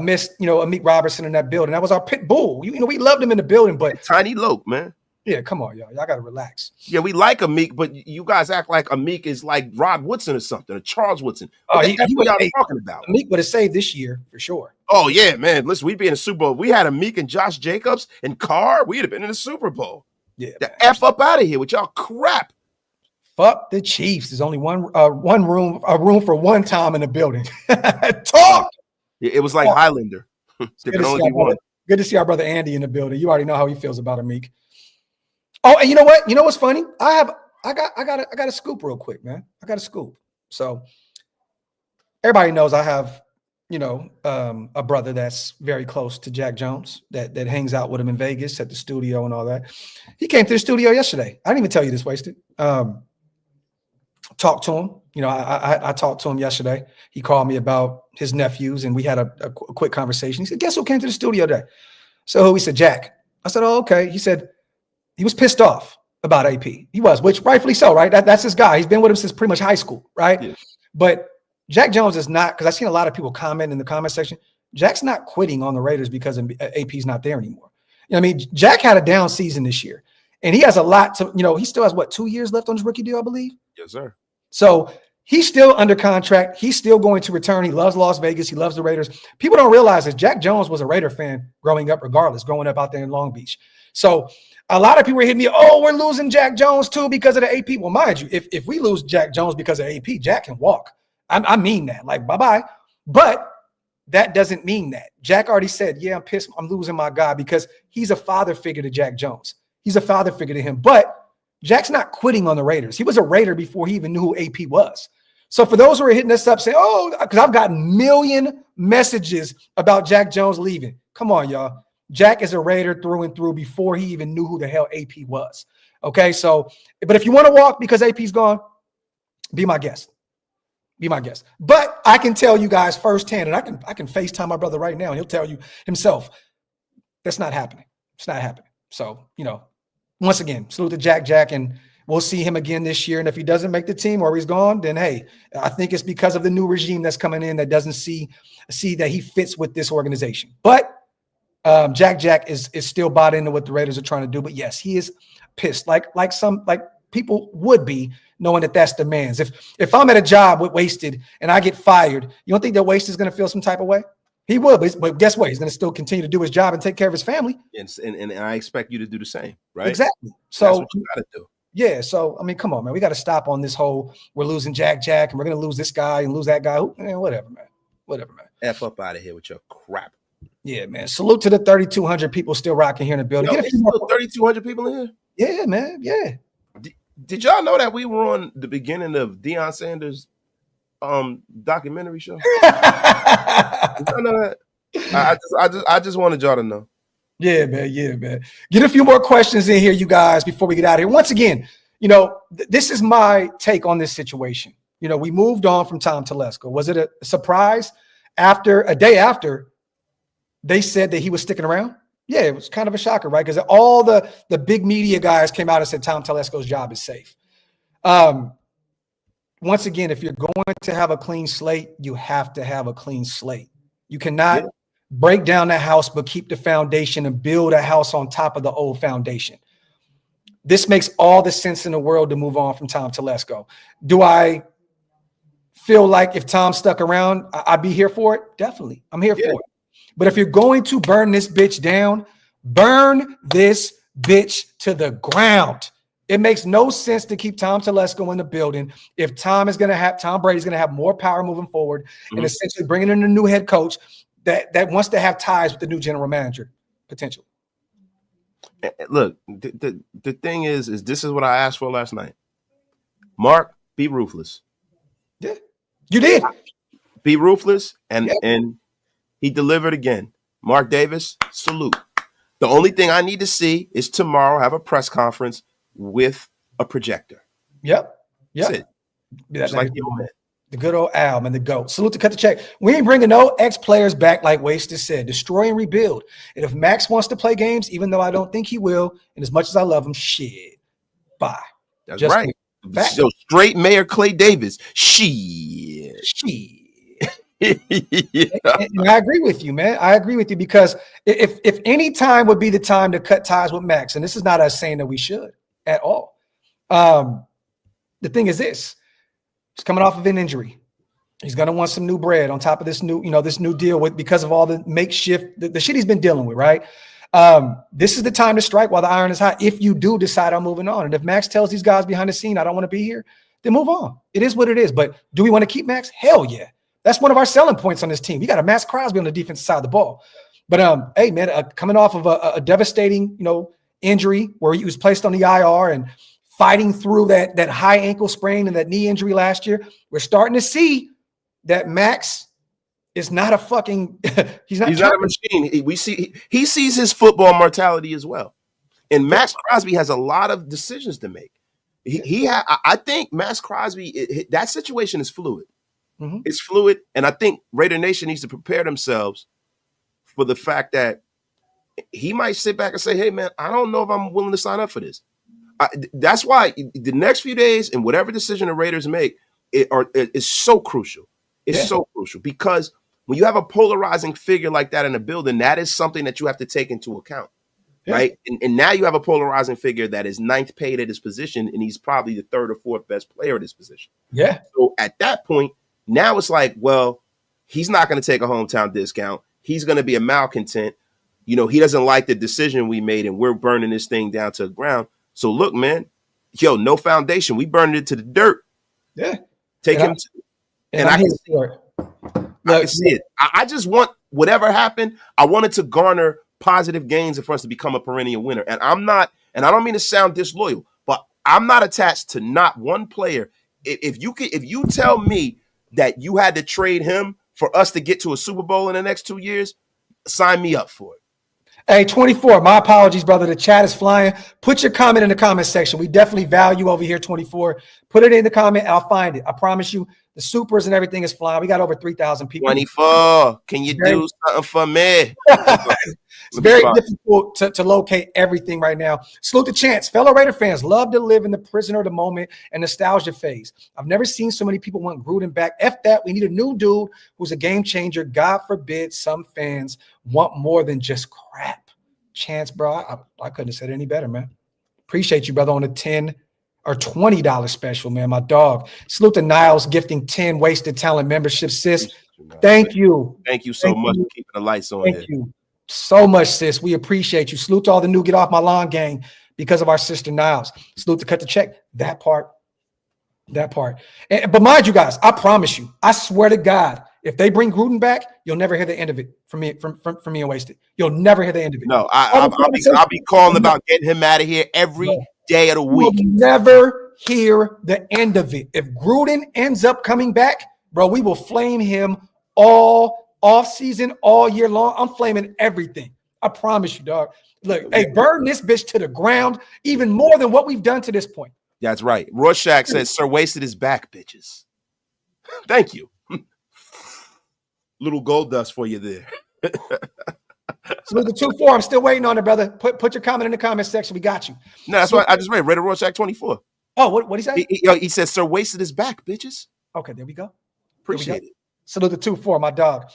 A: miss, a Meek Robertson in that building. That was our pit bull. We loved him in the building, but –
B: Tiny Loke, man.
A: Yeah, come on, y'all. Y'all got to relax.
B: Yeah, we like a Meek, but you guys act like a Meek is like Rod Woodson or something, or Charles Woodson. What y'all talking about?
A: Meek would have saved this year for sure.
B: Oh, yeah, man. Listen, we'd be in the Super Bowl. We had a Meek and Josh Jacobs and Carr. We'd have been in the Super Bowl.
A: Yeah.
B: The F up out of here with y'all crap.
A: Fuck the Chiefs. There's only one room for one Tom in the building. Talk.
B: It was like Highlander. There can only be one.
A: Good to see our brother Andy in the building. You already know how he feels about a Meek. Oh, and you know what? You know what's funny? I got a scoop real quick, man. I got a scoop. So everybody knows I have, a brother that's very close to Jack Jones that hangs out with him in Vegas at the studio and all that. He came to the studio yesterday. I didn't even tell you this, Wasted. Talked to him. I talked to him yesterday. He called me about his nephews, and we had a quick conversation. He said, guess who came to the studio today? So he said, Jack. I said, oh, okay. He said, he was pissed off about AP. He was, which rightfully so, right? That's his guy. He's been with him since pretty much high school, right? Yeah. But Jack Jones is not, because I've seen a lot of people comment in the comment section, Jack's not quitting on the Raiders because AP's not there anymore. Jack had a down season this year, and he has a lot to, he still has, 2 years left on his rookie deal, I believe?
B: Yes, sir.
A: So he's still under contract. He's still going to return. He loves Las Vegas. He loves the Raiders. People don't realize that Jack Jones was a Raider fan growing up regardless, growing up out there in Long Beach. So a lot of people were hitting me, oh, we're losing Jack Jones too because of the AP. Well, mind you, if we lose Jack Jones because of AP, Jack can walk. I mean that, like, bye-bye. But that doesn't mean that. Jack already said, yeah, I'm pissed. I'm losing my guy because he's a father figure to Jack Jones. He's a father figure to him. But Jack's not quitting on the Raiders. He was a Raider before he even knew who AP was. So for those who are hitting us up saying, oh, because I've gotten a million messages about Jack Jones leaving. Come on, y'all. Jack is a Raider through and through before he even knew who the hell AP was. Okay, so, but if you want to walk because AP's gone, be my guest. Be my guest. But I can tell you guys firsthand, and I can FaceTime my brother right now, and he'll tell you himself, that's not happening. It's not happening. So, once again, salute to Jack, and we'll see him again this year. And if he doesn't make the team or he's gone, then hey, I think it's because of the new regime that's coming in that doesn't see that he fits with this organization. But Jack is still bought into what the Raiders are trying to do. But yes, he is pissed, like people would be, knowing that that's demands. If I'm at a job with Wasted and I get fired, you don't think that Wasted is going to feel some type of way? He will, but guess what? He's going to still continue to do his job and take care of his family.
B: And I expect you to do the same, right?
A: Exactly. So
B: that's what you got to do.
A: Yeah. So, I mean, come on, man. We got to stop on this whole we're losing Jack and we're going to lose this guy and lose that guy. Whatever, man. Whatever, man.
B: F up out of here with your crap.
A: Yeah, man. Salute to the 3,200 people still rocking here in the building.
B: Yo, there's still 3,200 people in here?
A: Yeah, man. Yeah.
B: Did y'all know that we were on the beginning of Deion Sanders' documentary show? Did y'all know that? I just wanted y'all to know.
A: Yeah, man. Yeah, man. Get a few more questions in here, you guys, before we get out of here. Once again, this is my take on this situation. We moved on from Tom Telesco. Was it a surprise a day after they said that he was sticking around? Yeah, it was kind of a shocker, right? Because all the big media guys came out and said Tom Telesco's job is safe. Once again, if you're going to have a clean slate, you have to have a clean slate. You cannot break down the house, but keep the foundation and build a house on top of the old foundation. This makes all the sense in the world to move on from Tom Telesco. Do I feel like if Tom stuck around, I'd be here for it? Definitely. I'm here for it. But if you're going to burn this bitch down, burn this bitch to the ground. It makes no sense to keep Tom Telesco in the building if Tom Brady's going to have more power moving forward and essentially bringing in a new head coach that wants to have ties with the new general manager potentially.
B: Look, the thing is this is what I asked for last night. Mark, be ruthless.
A: Yeah, you did.
B: Be ruthless, and he delivered again. Mark Davis, salute. The only thing I need to see is tomorrow have a press conference with a projector.
A: Yep.
B: That's it. Just like the old man.
A: The good old Al and the GOAT. Salute to Cut the Check. We ain't bringing no ex-players back like Wasted said. Destroy and rebuild. And if Max wants to play games, even though I don't think he will, and as much as I love him, shit. Bye.
B: That's just right. So straight Mayor Clay Davis. Shit.
A: And I agree with you, man. I agree with you because if any time would be the time to cut ties with Max, and this is not us saying that we should at all. The thing is this. He's coming off of an injury. He's going to want some new bread on top of this new deal because of all the makeshift, the shit he's been dealing with, right? This is the time to strike while the iron is hot if you do decide I'm moving on. And if Max tells these guys behind the scene, I don't want to be here, then move on. It is what it is. But do we want to keep Max? Hell yeah. That's one of our selling points on this team. You got a Max Crosby on the defensive side of the ball. But, hey, man, coming off of a devastating, injury where he was placed on the IR and fighting through that high ankle sprain and that knee injury last year, we're starting to see that Max is not a fucking he's not a
B: machine. He sees his football mortality as well. And Max Crosby has a lot of decisions to make. I think Max Crosby, that situation is fluid. Mm-hmm. It's fluid, and I think Raider Nation needs to prepare themselves for the fact that he might sit back and say, hey, man, I don't know if I'm willing to sign up for this. That's why the next few days and whatever decision the Raiders make is so crucial. It's so crucial because when you have a polarizing figure like that in a building, that is something that you have to take into account, right? And now you have a polarizing figure that is ninth paid at his position, and he's probably the third or fourth best player at his position.
A: Yeah.
B: So at that point, now it's like, well, he's not going to take a hometown discount. He's going to be a malcontent. He doesn't like the decision we made, and we're burning this thing down to the ground. So look, man, no foundation. We burned it to the dirt.
A: Yeah.
B: Take him to, and I can see it. I can see it. I just want whatever happened, I want it to garner positive gains for us to become a perennial winner. And I don't mean to sound disloyal, but I'm not attached to not one player. If you tell me that you had to trade him for us to get to a Super Bowl in the next 2 years, sign me up for it.
A: Hey, 24, my apologies, brother. The chat is flying. Put your comment in the comment section. We definitely value over here, 24. Put it in the comment. I'll find it. I promise you, the supers and everything is flying. We got over 3,000 people.
B: 24, can you do something for me?
A: It's very difficult to locate everything right now. Salute the chance. Fellow Raider fans love to live in the prisoner of the moment and nostalgia phase. I've never seen so many people want Gruden back. F that. We need a new dude who's a game changer. God forbid some fans want more than just crap. Chance, bro. I couldn't have said it any better, man. Appreciate you, brother, on a $10 or $20 special, man. My dog. Salute to Niles gifting 10 wasted talent membership, sis. Thank you.
B: Thank you so much for keeping the lights on.
A: Thank you so much, sis. We appreciate you. Salute to all the new Get Off My Lawn gang. because of our sister Niles. Salute to cut the check. That part. But mind you guys, I promise you, I swear to God, if they bring Gruden back, you'll never hear the end of it from me and Wasted. You'll never hear the end of it.
B: No, I'll be calling about getting him out of here every day of the week.
A: You'll never hear the end of it. If Gruden ends up coming back, bro, we will flame him all off season, all year long. I'm flaming everything. I promise you, dog. Look, hey, burn this bitch to the ground even more than what we've done to this point.
B: That's right. Rorschach says, Sir Wasted is back, bitches. Thank you. Little gold dust for you there.
A: Salute the 2-4. I'm still waiting on it, brother. Put your comment in the comment section. We got you.
B: No, that's what I just read. Read a Rorschach 24.
A: Oh, what did he say?
B: He says, Sir Wasted is back, bitches.
A: Okay, there we go.
B: Appreciate it.
A: Salute the 2-4, my dog.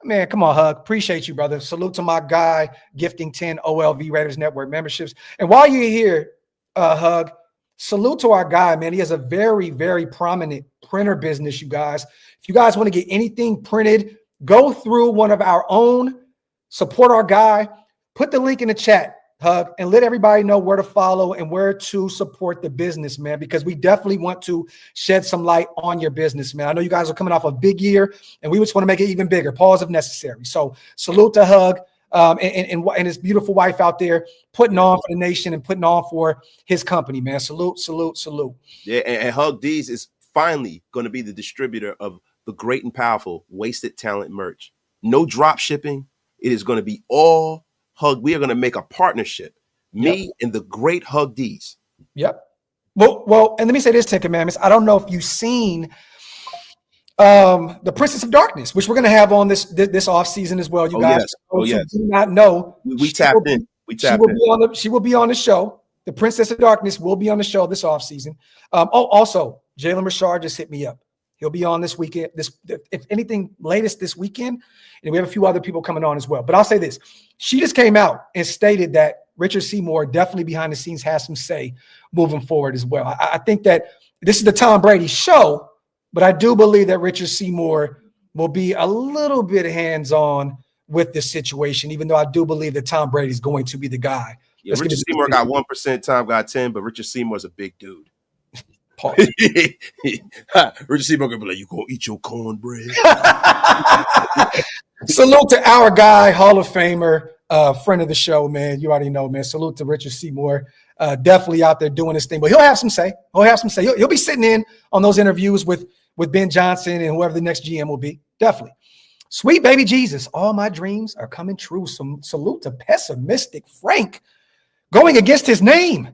A: Man, come on, Hug. Appreciate you, brother. Salute to my guy gifting 10 OLV Raiders Network memberships. And while you're here, Hug, salute to our guy, man. He has a very, very prominent printer business, you guys. If you guys want to get anything printed, go through one of our own, support our guy, put the link in the chat, Hug, and let everybody know where to follow and where to support the business, man, because we definitely want to shed some light on your business, man. I know you guys are coming off a big year, and we just want to make it even bigger. Pause if necessary. So salute to Hug and his beautiful wife out there putting on for the nation and putting on for his company, man. Salute, salute, salute.
B: Yeah, and Hug D's is finally going to be the distributor of the great and powerful Wasted Talent merch. No drop shipping. It is going to be all Hug. We are going to make a partnership. Me and the great Hug D's.
A: Yep. Well, and let me say this, 10 Commandments. I don't know if you've seen the Princess of Darkness, which we're going to have on this off season as well. You guys
B: yes.
A: do not know.
B: We tapped in.
A: She will be on the show. The Princess of Darkness will be on the show this off season. Also, Jalen Richard just hit me up. He'll be on this weekend. If anything, latest this weekend. And we have a few other people coming on as well. But I'll say this. She just came out and stated that Richard Seymour definitely behind the scenes has some say moving forward as well. I think that this is the Tom Brady show, but I do believe that Richard Seymour will be a little bit hands-on with this situation, even though I do believe that Tom Brady is going to be the guy.
B: Yeah, Richard Seymour got 1%, Tom got 10, but Richard Seymour's a big dude. Richard Seymour gonna be like, you gonna eat your cornbread?
A: Salute to our guy, Hall of Famer, friend of the show, man. You already know, man. Salute to Richard Seymour. Definitely out there doing his thing, but he'll have some say. He'll be sitting in on those interviews with Ben Johnson and whoever the next GM will be. Definitely. Sweet baby Jesus, all my dreams are coming true. Some salute to pessimistic Frank going against his name.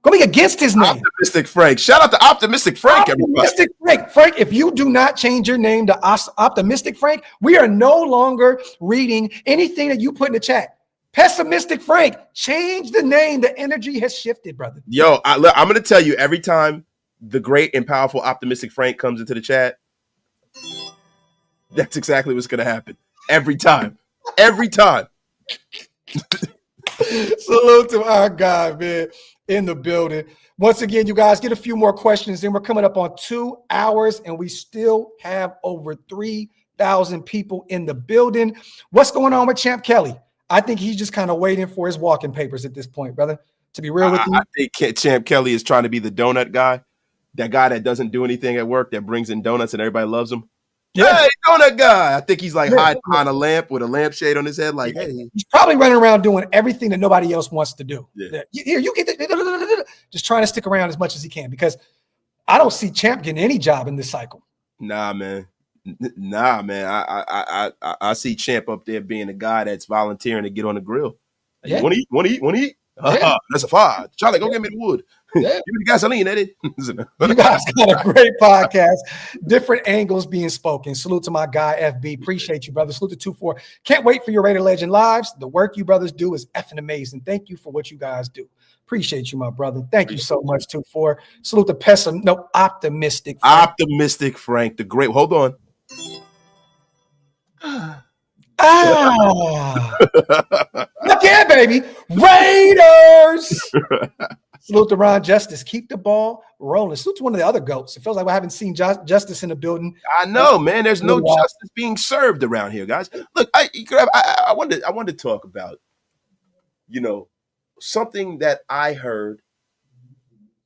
B: Optimistic Frank. Shout out to Optimistic Frank,
A: Optimistic everybody. Frank, if you do not change your name to Optimistic Frank, we are no longer reading anything that you put in the chat. Pessimistic Frank, change the name. The energy has shifted, brother.
B: Yo, I'm going to tell you, every time the great and powerful Optimistic Frank comes into the chat, that's exactly what's going to happen. Every time.
A: Salute to our guy, man, in the building. Once again, you guys get a few more questions in. We're coming up on 2 hours, and we still have over 3,000 people in the building. What's going on with Champ Kelly? I think he's just kind of waiting for his walking papers at this point, brother. To be real with you.
B: I think Champ Kelly is trying to be the donut guy, that guy that doesn't do anything at work, that brings in donuts and everybody loves him. Yeah. Hey, donut guy. I think he's like hiding behind a lamp with a lampshade on his head. Like, hey.
A: He's probably running around doing everything that nobody else wants to do.
B: Yeah.
A: Here, you get just trying to stick around as much as he can, because I don't see Champ getting any job in this cycle.
B: Nah, man. I see Champ up there being a guy that's volunteering to get on the grill. Hey, yeah. Want to eat? Yeah. That's a fire. Charlie, go get me the wood. Yeah. Give me the gasoline, Eddie.
A: You guys got a great podcast. Different angles being spoken. Salute to my guy, FB. Appreciate you, brother. Salute to 2-4. Can't wait for your Raider Legend lives. The work you brothers do is effing amazing. Thank you for what you guys do. Appreciate you, my brother. Thank you so much, 2-4. Salute to Optimistic Frank.
B: Optimistic Frank, the great. Hold on.
A: Look here, baby. Raiders. Salute to Ron Justice. Keep the ball rolling. Salute to one of the other GOATs. It feels like I haven't seen Justice in the building.
B: I know, man. There's no justice being served around here, guys. Look, I wanted to talk about, something that I heard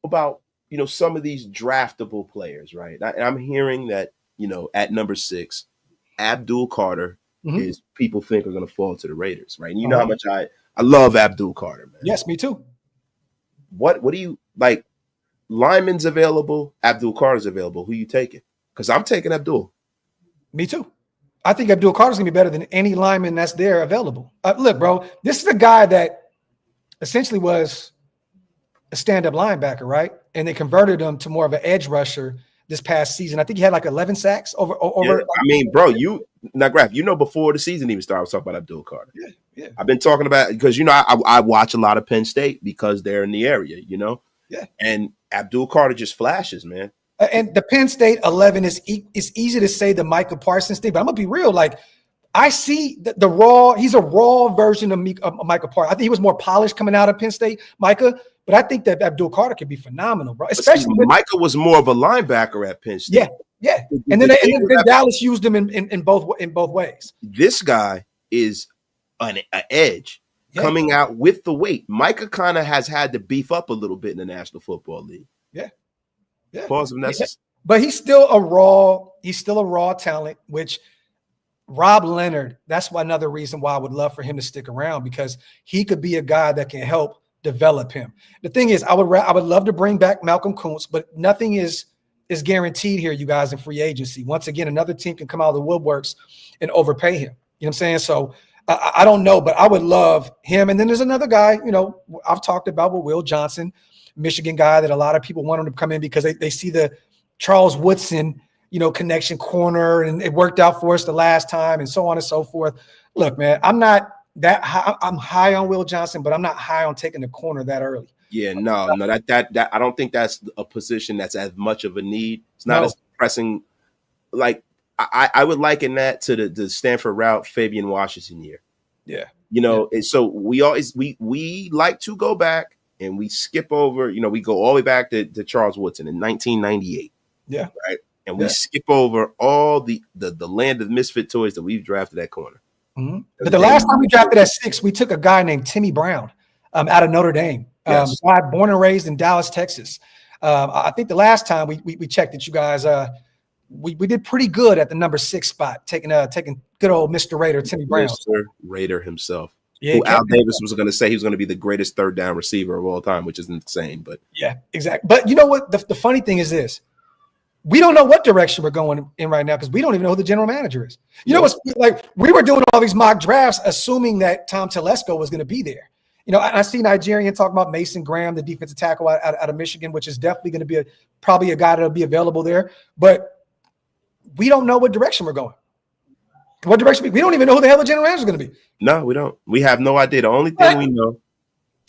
B: about, some of these draftable players, right? And I'm hearing that, at number 6, Abdul Carter
A: Mhm.
B: is people think are going to fall to the Raiders, right? And you know
A: Uh-huh.
B: how much I love Abdul Carter, man.
A: Yes, me too.
B: What do you like? Lyman's available, Abdul Carter's available. Who you taking? Because I'm taking Abdul.
A: Me too. I think Abdul Carter's gonna be better than any lineman that's there available. Look, bro, this is a guy that essentially was a stand-up linebacker, right? And they converted him to more of an edge rusher this past season. I think he had like 11 sacks over.
B: Yeah, I mean, bro, Graf, before the season even started, I was talking about Abdul Carter.
A: Yeah.
B: I've been talking about because I watch a lot of Penn State because they're in the area,
A: Yeah.
B: And Abdul Carter just flashes, man.
A: And the Penn State 11 is easy to say the Micah Parsons thing, but I'm gonna be real. Like, I see the raw. He's a raw version of Micah Parsons. I think he was more polished coming out of Penn State, Micah. But I think that Abdul Carter could be phenomenal, bro. Especially
B: Micah was more of a linebacker at Penn State.
A: Yeah. And then Dallas used him in both ways.
B: This guy is an edge coming out with the weight. Micah kind of has had to beef up a little bit in the National Football League.
A: Yeah.
B: Pause.
A: But he's still a raw talent, which Rob Leonard, that's another reason why I would love for him to stick around, because he could be a guy that can help develop him. The thing is, I would love to bring back Malcolm Kuntz, but nothing is guaranteed here, you guys, in free agency. Once again, another team can come out of the woodworks and overpay him. You know what I'm saying? So I don't know, but I would love him. And then there's another guy, I've talked about with Will Johnson, Michigan guy, that a lot of people want him to come in because they see the Charles Woodson, connection corner, and it worked out for us the last time, and so on and so forth. Look, man, I'm not that high. I'm high on Will Johnson, but I'm not high on taking the corner that early.
B: Yeah, no, that I don't think that's a position that's as much of a need. It's not as pressing. Like I would liken that to the Stanford route Fabian Washington year.
A: Yeah,
B: And so we like to go back and we skip over. We go all the way back to Charles Woodson in 1998.
A: Yeah,
B: right. And we skip over all the land of misfit toys that we've drafted at corner.
A: Mm-hmm. But the last time we drafted at 6, we took a guy named Timmy Brown out of Notre Dame.
B: Yes.
A: Guy born and raised in Dallas, Texas. I think the last time we checked it, you guys, we did pretty good at the number 6 spot, taking good old Mr. Raider, Timmy Brown.
B: Mr. Raider himself.
A: Yeah,
B: who Al Davis was going to say he was going to be the greatest third down receiver of all time, which is insane. But
A: yeah, exactly. But you know what? The funny thing is this. We don't know what direction we're going in right now because we don't even know who the general manager is. You know what's like? We were doing all these mock drafts assuming that Tom Telesco was going to be there. I see Nigerian talking about Mason Graham, the defensive tackle out of Michigan, which is definitely going to be probably a guy that'll be available there. But we don't know what direction we're going. What direction? We don't even know who the hell the general manager is going to be.
B: No, we don't. We have no idea. The only thing we know,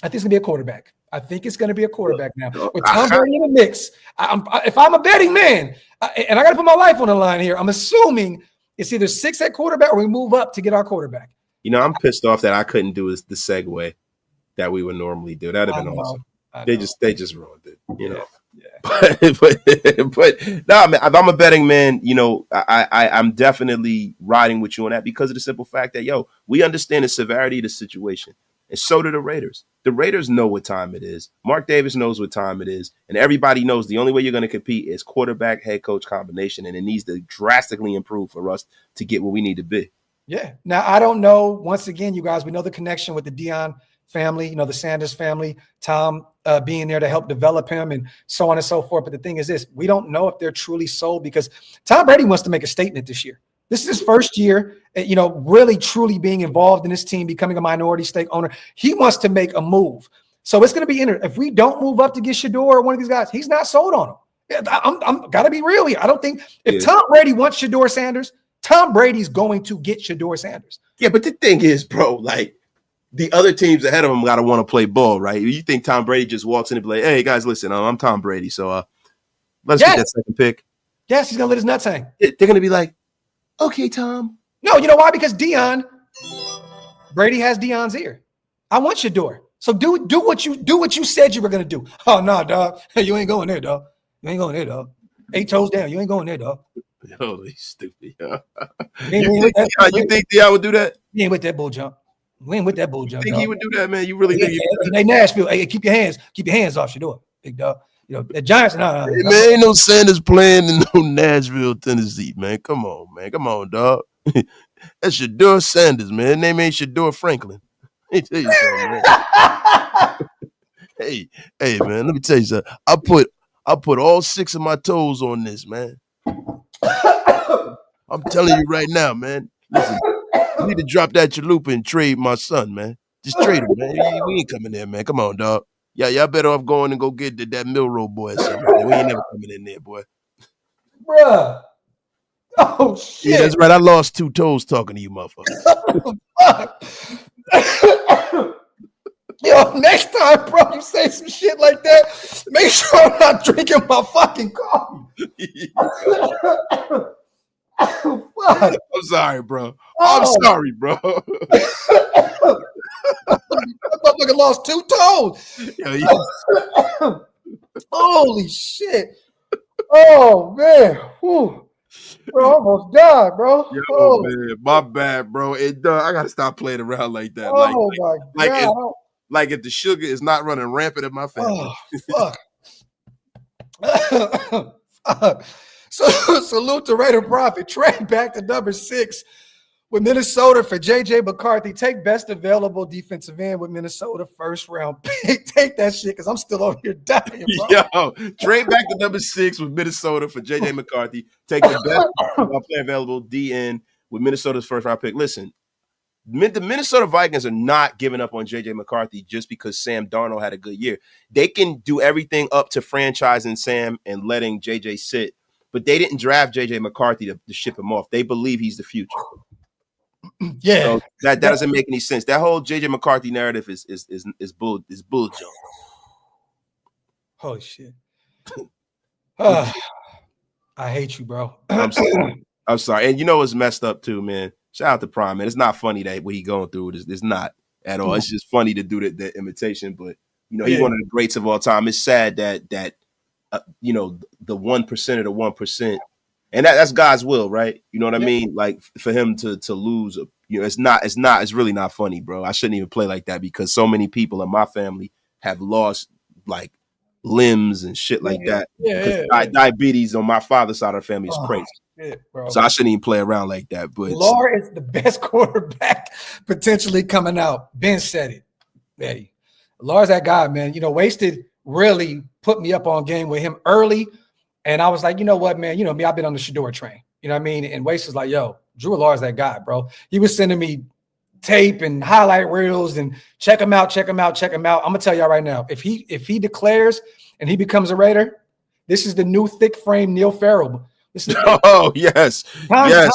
A: I think it's going to be a quarterback. I think it's going to be a quarterback now. With Tom Brady in the mix, if I'm a betting man, and I got to put my life on the line here, I'm assuming it's either 6 at quarterback or we move up to get our quarterback.
B: I'm pissed off that I couldn't do the segue that we would normally do. That'd have been awesome. They just ruined it,
A: Yeah.
B: But no, man, if I'm a betting man, I'm definitely riding with you on that because of the simple fact that, we understand the severity of the situation. And so do the Raiders. The Raiders know what time it is. Mark Davis knows what time it is. And everybody knows the only way you're going to compete is quarterback, head coach combination. And it needs to drastically improve for us to get where we need to be.
A: Yeah. Now, I don't know. Once again, you guys, we know the connection with the Dion family, the Sanders family, Tom being there to help develop him and so on and so forth. But the thing is this, we don't know if they're truly sold because Tom Brady wants to make a statement this year. This is his first year, really truly being involved in this team, becoming a minority stake owner. He wants to make a move. So it's going to be interesting. If we don't move up to get Shador or one of these guys, he's not sold on him. I'm got to be real here. I don't think if Tom Brady wants Shador Sanders, Tom Brady's going to get Shador Sanders.
B: Yeah, but the thing is, bro, like the other teams ahead of him got to want to play ball, right? You think Tom Brady just walks in and be like, hey, guys, listen, I'm Tom Brady. So let's get that second pick.
A: Yes, he's going to let his nuts hang.
B: They're going to be like, okay, Tom.
A: No, you know why? Because Brady has Dion's ear. I want Shador. So do what you said you were going to do. Oh, no, dog. Hey, you ain't going there, dog. You ain't going there, dog. 8 toes down. You ain't going there, dog.
B: Holy stupid. You think Dion would do that?
A: He ain't with that bull jump. We ain't with that bull
B: You
A: jump,
B: think
A: dog.
B: he would do that, man? You really think he would do that?
A: Hey, Nashville, hey, keep your hands off Shador, big dog. You know, the Giants, no.
C: Hey, man, ain't no Sanders playing in no Nashville, Tennessee, man. Come on, man. Come on, dog. That's Shador Sanders, man. His name ain't Shador Franklin. Let me tell you something, man. Hey, man, let me tell you something. I put all 6 of my toes on this, man. I'm telling you right now, man. Listen, you need to drop that chalupa and trade my son, man. Just trade him, man. We ain't coming there, man. Come on, dog. Yeah, y'all better off going and go get that Milrow boy or something. Man. We ain't never coming in there, boy.
A: Bruh. Oh, shit.
C: Yeah, that's right. I lost 2 toes talking to you, motherfucker.
A: Yo, next time, bro, you say some shit like that, make sure I'm not drinking my fucking coffee. Oh, fuck.
B: I'm sorry, bro. I'm sorry, bro.
A: Motherfucker lost 2 toes.
B: Yo,
A: Holy shit. Oh, man. Whew. Bro, I almost died, bro.
B: Yo, man, my bad, bro. I gotta stop playing around like that.
A: Oh, my God.
B: Like if the sugar is not running rampant in my family.
A: Oh, fuck. Fuck. So salute to Raider Profit. Trade back to number 6 with Minnesota for J.J. McCarthy. Take best available defensive end with Minnesota first round pick. Take that shit because I'm still over here dying, bro.
B: Yo, trade back to number 6 with Minnesota for J.J. McCarthy. Take the best player available DN with Minnesota's first round pick. Listen, the Minnesota Vikings are not giving up on J.J. McCarthy just because Sam Darnold had a good year. They can do everything up to franchising Sam and letting J.J. sit, but they didn't draft J.J. McCarthy to ship him off. They believe he's the future.
A: Yeah,
B: so that doesn't make any sense. That whole J.J. McCarthy narrative is bull junk.
A: Holy shit! I hate you, bro.
B: I'm sorry. And you know what's messed up too, man? Shout out to Prime, man. It's not funny that what he going through. It's not at all. It's just funny to do the imitation. But you know, he's one of the greats of all time. It's sad that you know, the 1% of the 1%, and that's God's will, right? You know what I mean? Like for him to lose, you know, it's really not funny, bro. I shouldn't even play like that because so many people in my family have lost like limbs and shit like that. Diabetes on my father's side of the family is crazy.
A: Shit, bro.
B: So I shouldn't even play around like that. But
A: Lar is the best quarterback potentially coming out. Ben said it. Hey, Lar's that guy, man. You know, Wasted really put me up on game with him early. And I was like, you know what, man? You know me, I've been on the Shador train. You know what I mean? And Waste was like, yo, Drew Lar's that guy, bro. He was sending me tape and highlight reels and check him out. I'm gonna tell y'all right now, if he declares and he becomes a Raider, this is the new thick frame Neil Farrell.
B: Yes. Yo,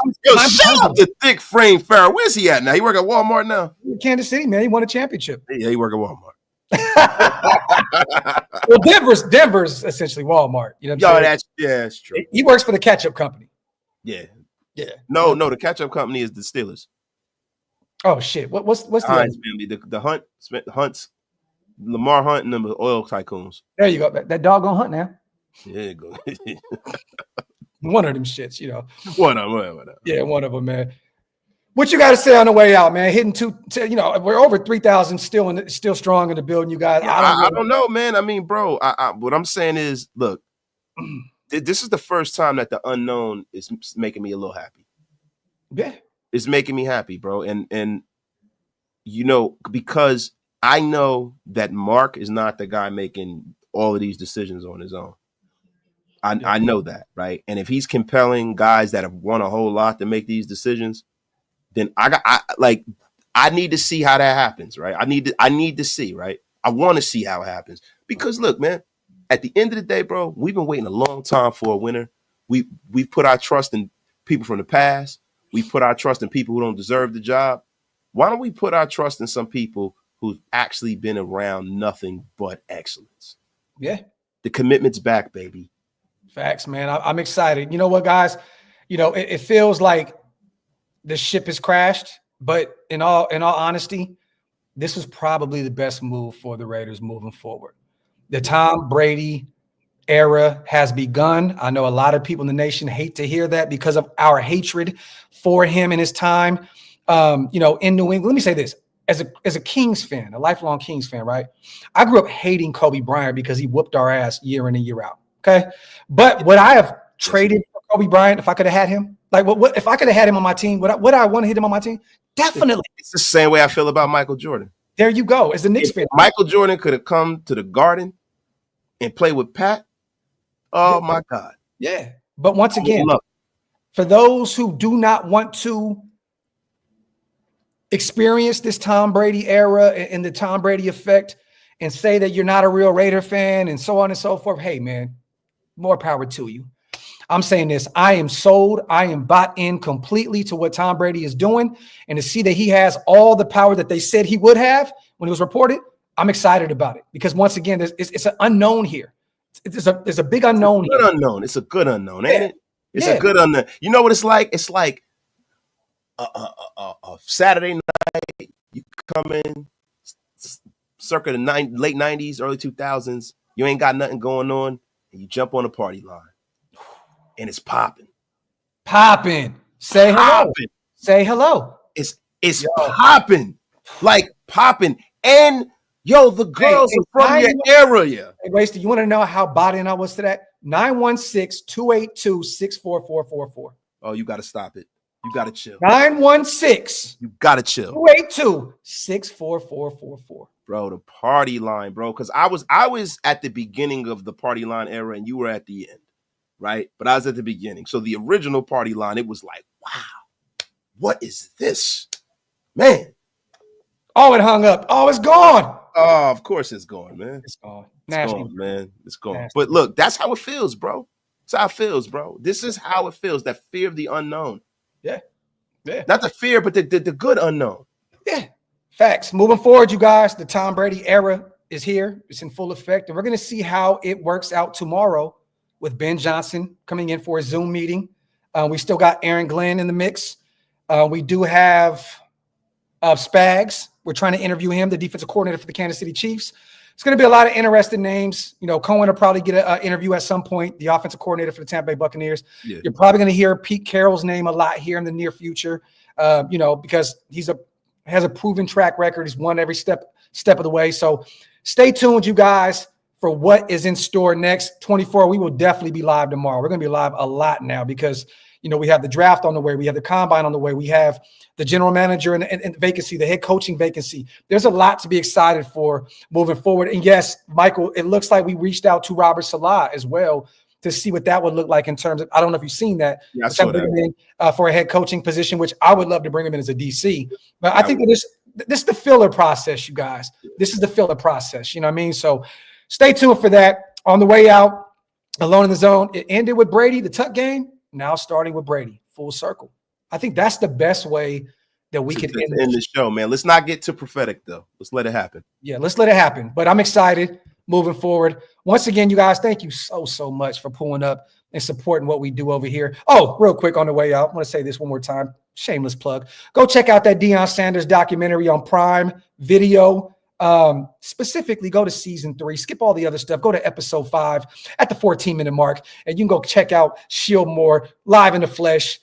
B: shout out to thick frame Farrell. Where's he at now? He work at Walmart now.
A: Kansas City, man. He won a championship.
B: Yeah, he work at Walmart.
A: Well, Denver's essentially Walmart. You know what I'm saying?
B: That's true.
A: He works for the ketchup company.
B: Yeah.
A: No,
B: the ketchup company is the Steelers.
A: Oh shit! What's the
B: Heinz family? The Hunts, Lamar Hunt, and the oil tycoons.
A: There you go. That doggone Hunt now.
B: Yeah, go.
A: One of them shits, you know.
B: One of them.
A: Yeah, one of them, man. What you got to say on the way out, man? Hitting you know, we're over 3,000 still strong in the building, you guys.
B: Yeah, I don't know, man. I mean, bro, what I'm saying is, look, this is the first time that the unknown is making me a little happy.
A: Yeah.
B: It's making me happy, bro. And you know, because I know that Mark is not the guy making all of these decisions on his own. I know that, right? And if he's compelling guys that have won a whole lot to make these decisions, then I need to see how that happens, right? I need to see, right? I want to see how it happens. Because look, man, at the end of the day, bro, we've been waiting a long time for a winner. We've put our trust in people from the past. We put our trust in people who don't deserve the job. Why don't we put our trust in some people who've actually been around nothing but excellence?
A: Yeah.
B: The commitment's back, baby.
A: Facts, man. I'm excited. You know what, guys? You know, it feels like the ship has crashed, but in all honesty, this was probably the best move for the Raiders moving forward. The Tom Brady era has begun. I know a lot of people in the nation hate to hear that because of our hatred for him and his time. You know, in New England, let me say this. as a Kings fan, a lifelong Kings fan, right? I grew up hating Kobe Bryant because he whooped our ass year in and year out. Okay. But would I have traded for Kobe Bryant if I could have had him? Like, what if I could have had him on my team? Would I want to hit him on my team? Definitely.
B: It's the same way I feel about Michael Jordan.
A: There you go. As a Knicks fan,
B: Michael Jordan could have come to the Garden and played with Pat. Oh my God.
A: Yeah. But once again, for those who do not want to experience this Tom Brady era and the Tom Brady effect and say that you're not a real Raider fan and so on and so forth, hey, man, more power to you. I'm saying this. I am sold. I am bought in completely to what Tom Brady is doing. And to see that he has all the power that they said he would have when it was reported, I'm excited about it. Because once again, it's an unknown here. There's a big unknown here.
B: Unknown. It's a good unknown, ain't it? It's a good unknown. You know what it's like? It's like a Saturday night. You come in circa the late 90s, early 2000s. You ain't got nothing going on. And you jump on the party line. And it's popping.
A: Popping. Say hello. Say hello.
B: It's popping. Like popping. And yo, the girls are from your area.
A: Hey, Wasted, you want to know how bought in I was to that? 916-282-64444.
B: Oh, you got to stop it. You got to chill.
A: 916.
B: You got to chill.
A: 282-64444.
B: Bro, the party line, bro. Because I was at the beginning of the party line era and you were at the end, right? But I was at the beginning. So the original party line, it was like, wow, what is this? Man.
A: Oh, it hung up. Oh, it's gone.
B: Oh, of course it's gone, man.
A: It's gone.
B: It's gone, man. It's gone. But look, that's how it feels, bro. That's how it feels, bro. This is how it feels, that fear of the unknown.
A: Yeah. Yeah.
B: Not the fear, but the good unknown.
A: Yeah. Facts. Moving forward, you guys, the Tom Brady era is here. It's in full effect. And we're going to see how it works out tomorrow with Ben Johnson coming in for a Zoom meeting. We still got Aaron Glenn in the mix. We do have Spags. We're trying to interview him, the defensive coordinator for the Kansas City Chiefs. It's going to be a lot of interesting names. You know, Cohen will probably get an interview at some point, the offensive coordinator for the Tampa Bay Buccaneers. Yeah. You're probably going to hear Pete Carroll's name a lot here in the near future, you know, because has a proven track record. He's won every step of the way. So stay tuned, you guys, for what is in store next. 24, we will definitely be live tomorrow. We're going to be live a lot now because, you know, we have the draft on the way. We have the combine on the way. We have the general manager and vacancy, the head coaching vacancy. There's a lot to be excited for moving forward. And yes, Michael, it looks like we reached out to Robert Salah as well to see what that would look like in terms of, I don't know if you've seen that.
B: Yeah, I saw that.
A: For a head coaching position, which I would love to bring him in as a DC. But I think that this is the filler process, you guys. This is the filler process. You know what I mean? So stay tuned for that. On the way out, Alone in the Zone, it ended with Brady, the Tuck game. Now starting with Brady, full circle. I think that's the best way that we could end
B: the show, man. Let's not get too prophetic, though. Let's let it happen.
A: Yeah, let's let it happen. But I'm excited moving forward. Once again, you guys, thank you so much for pulling up and supporting what we do over here. Oh, real quick on the way out, I want to say this one more time. Shameless plug. Go check out that Deion Sanders documentary on Prime Video. Specifically, go to season 3. Skip all the other stuff. Go to episode 5 at the 14-minute mark, and you can go check out Shieldmore live in the flesh.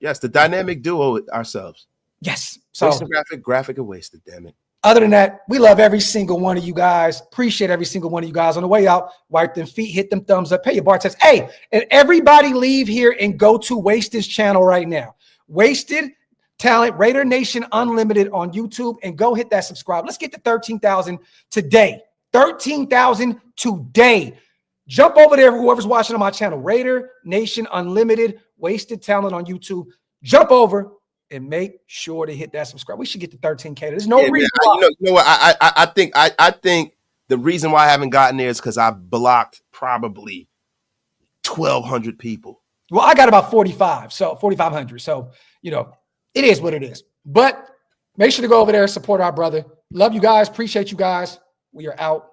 B: Yes, the dynamic duo ourselves.
A: Yes. So
B: graphic and wasted, damn it.
A: Other than that, we love every single one of you guys. Appreciate every single one of you guys. On the way out, wipe them feet, hit them thumbs up, pay your bar tax. Hey, and everybody leave here and go to Wasted's channel right now. Wasted Talent, Raider Nation Unlimited on YouTube, and go hit that subscribe. Let's get to 13,000 today. 13,000 today. Jump over there, whoever's watching on my channel, Raider Nation Unlimited, Wasted Talent on YouTube. Jump over and make sure to hit that subscribe. We should get to 13K. There's no reason why.
B: You know what? I think the reason why I haven't gotten there is because I blocked probably 1,200 people.
A: Well, I got about 4,500. So, you know, it is what it is. But make sure to go over there and support our brother. Love you guys. Appreciate you guys. We are out.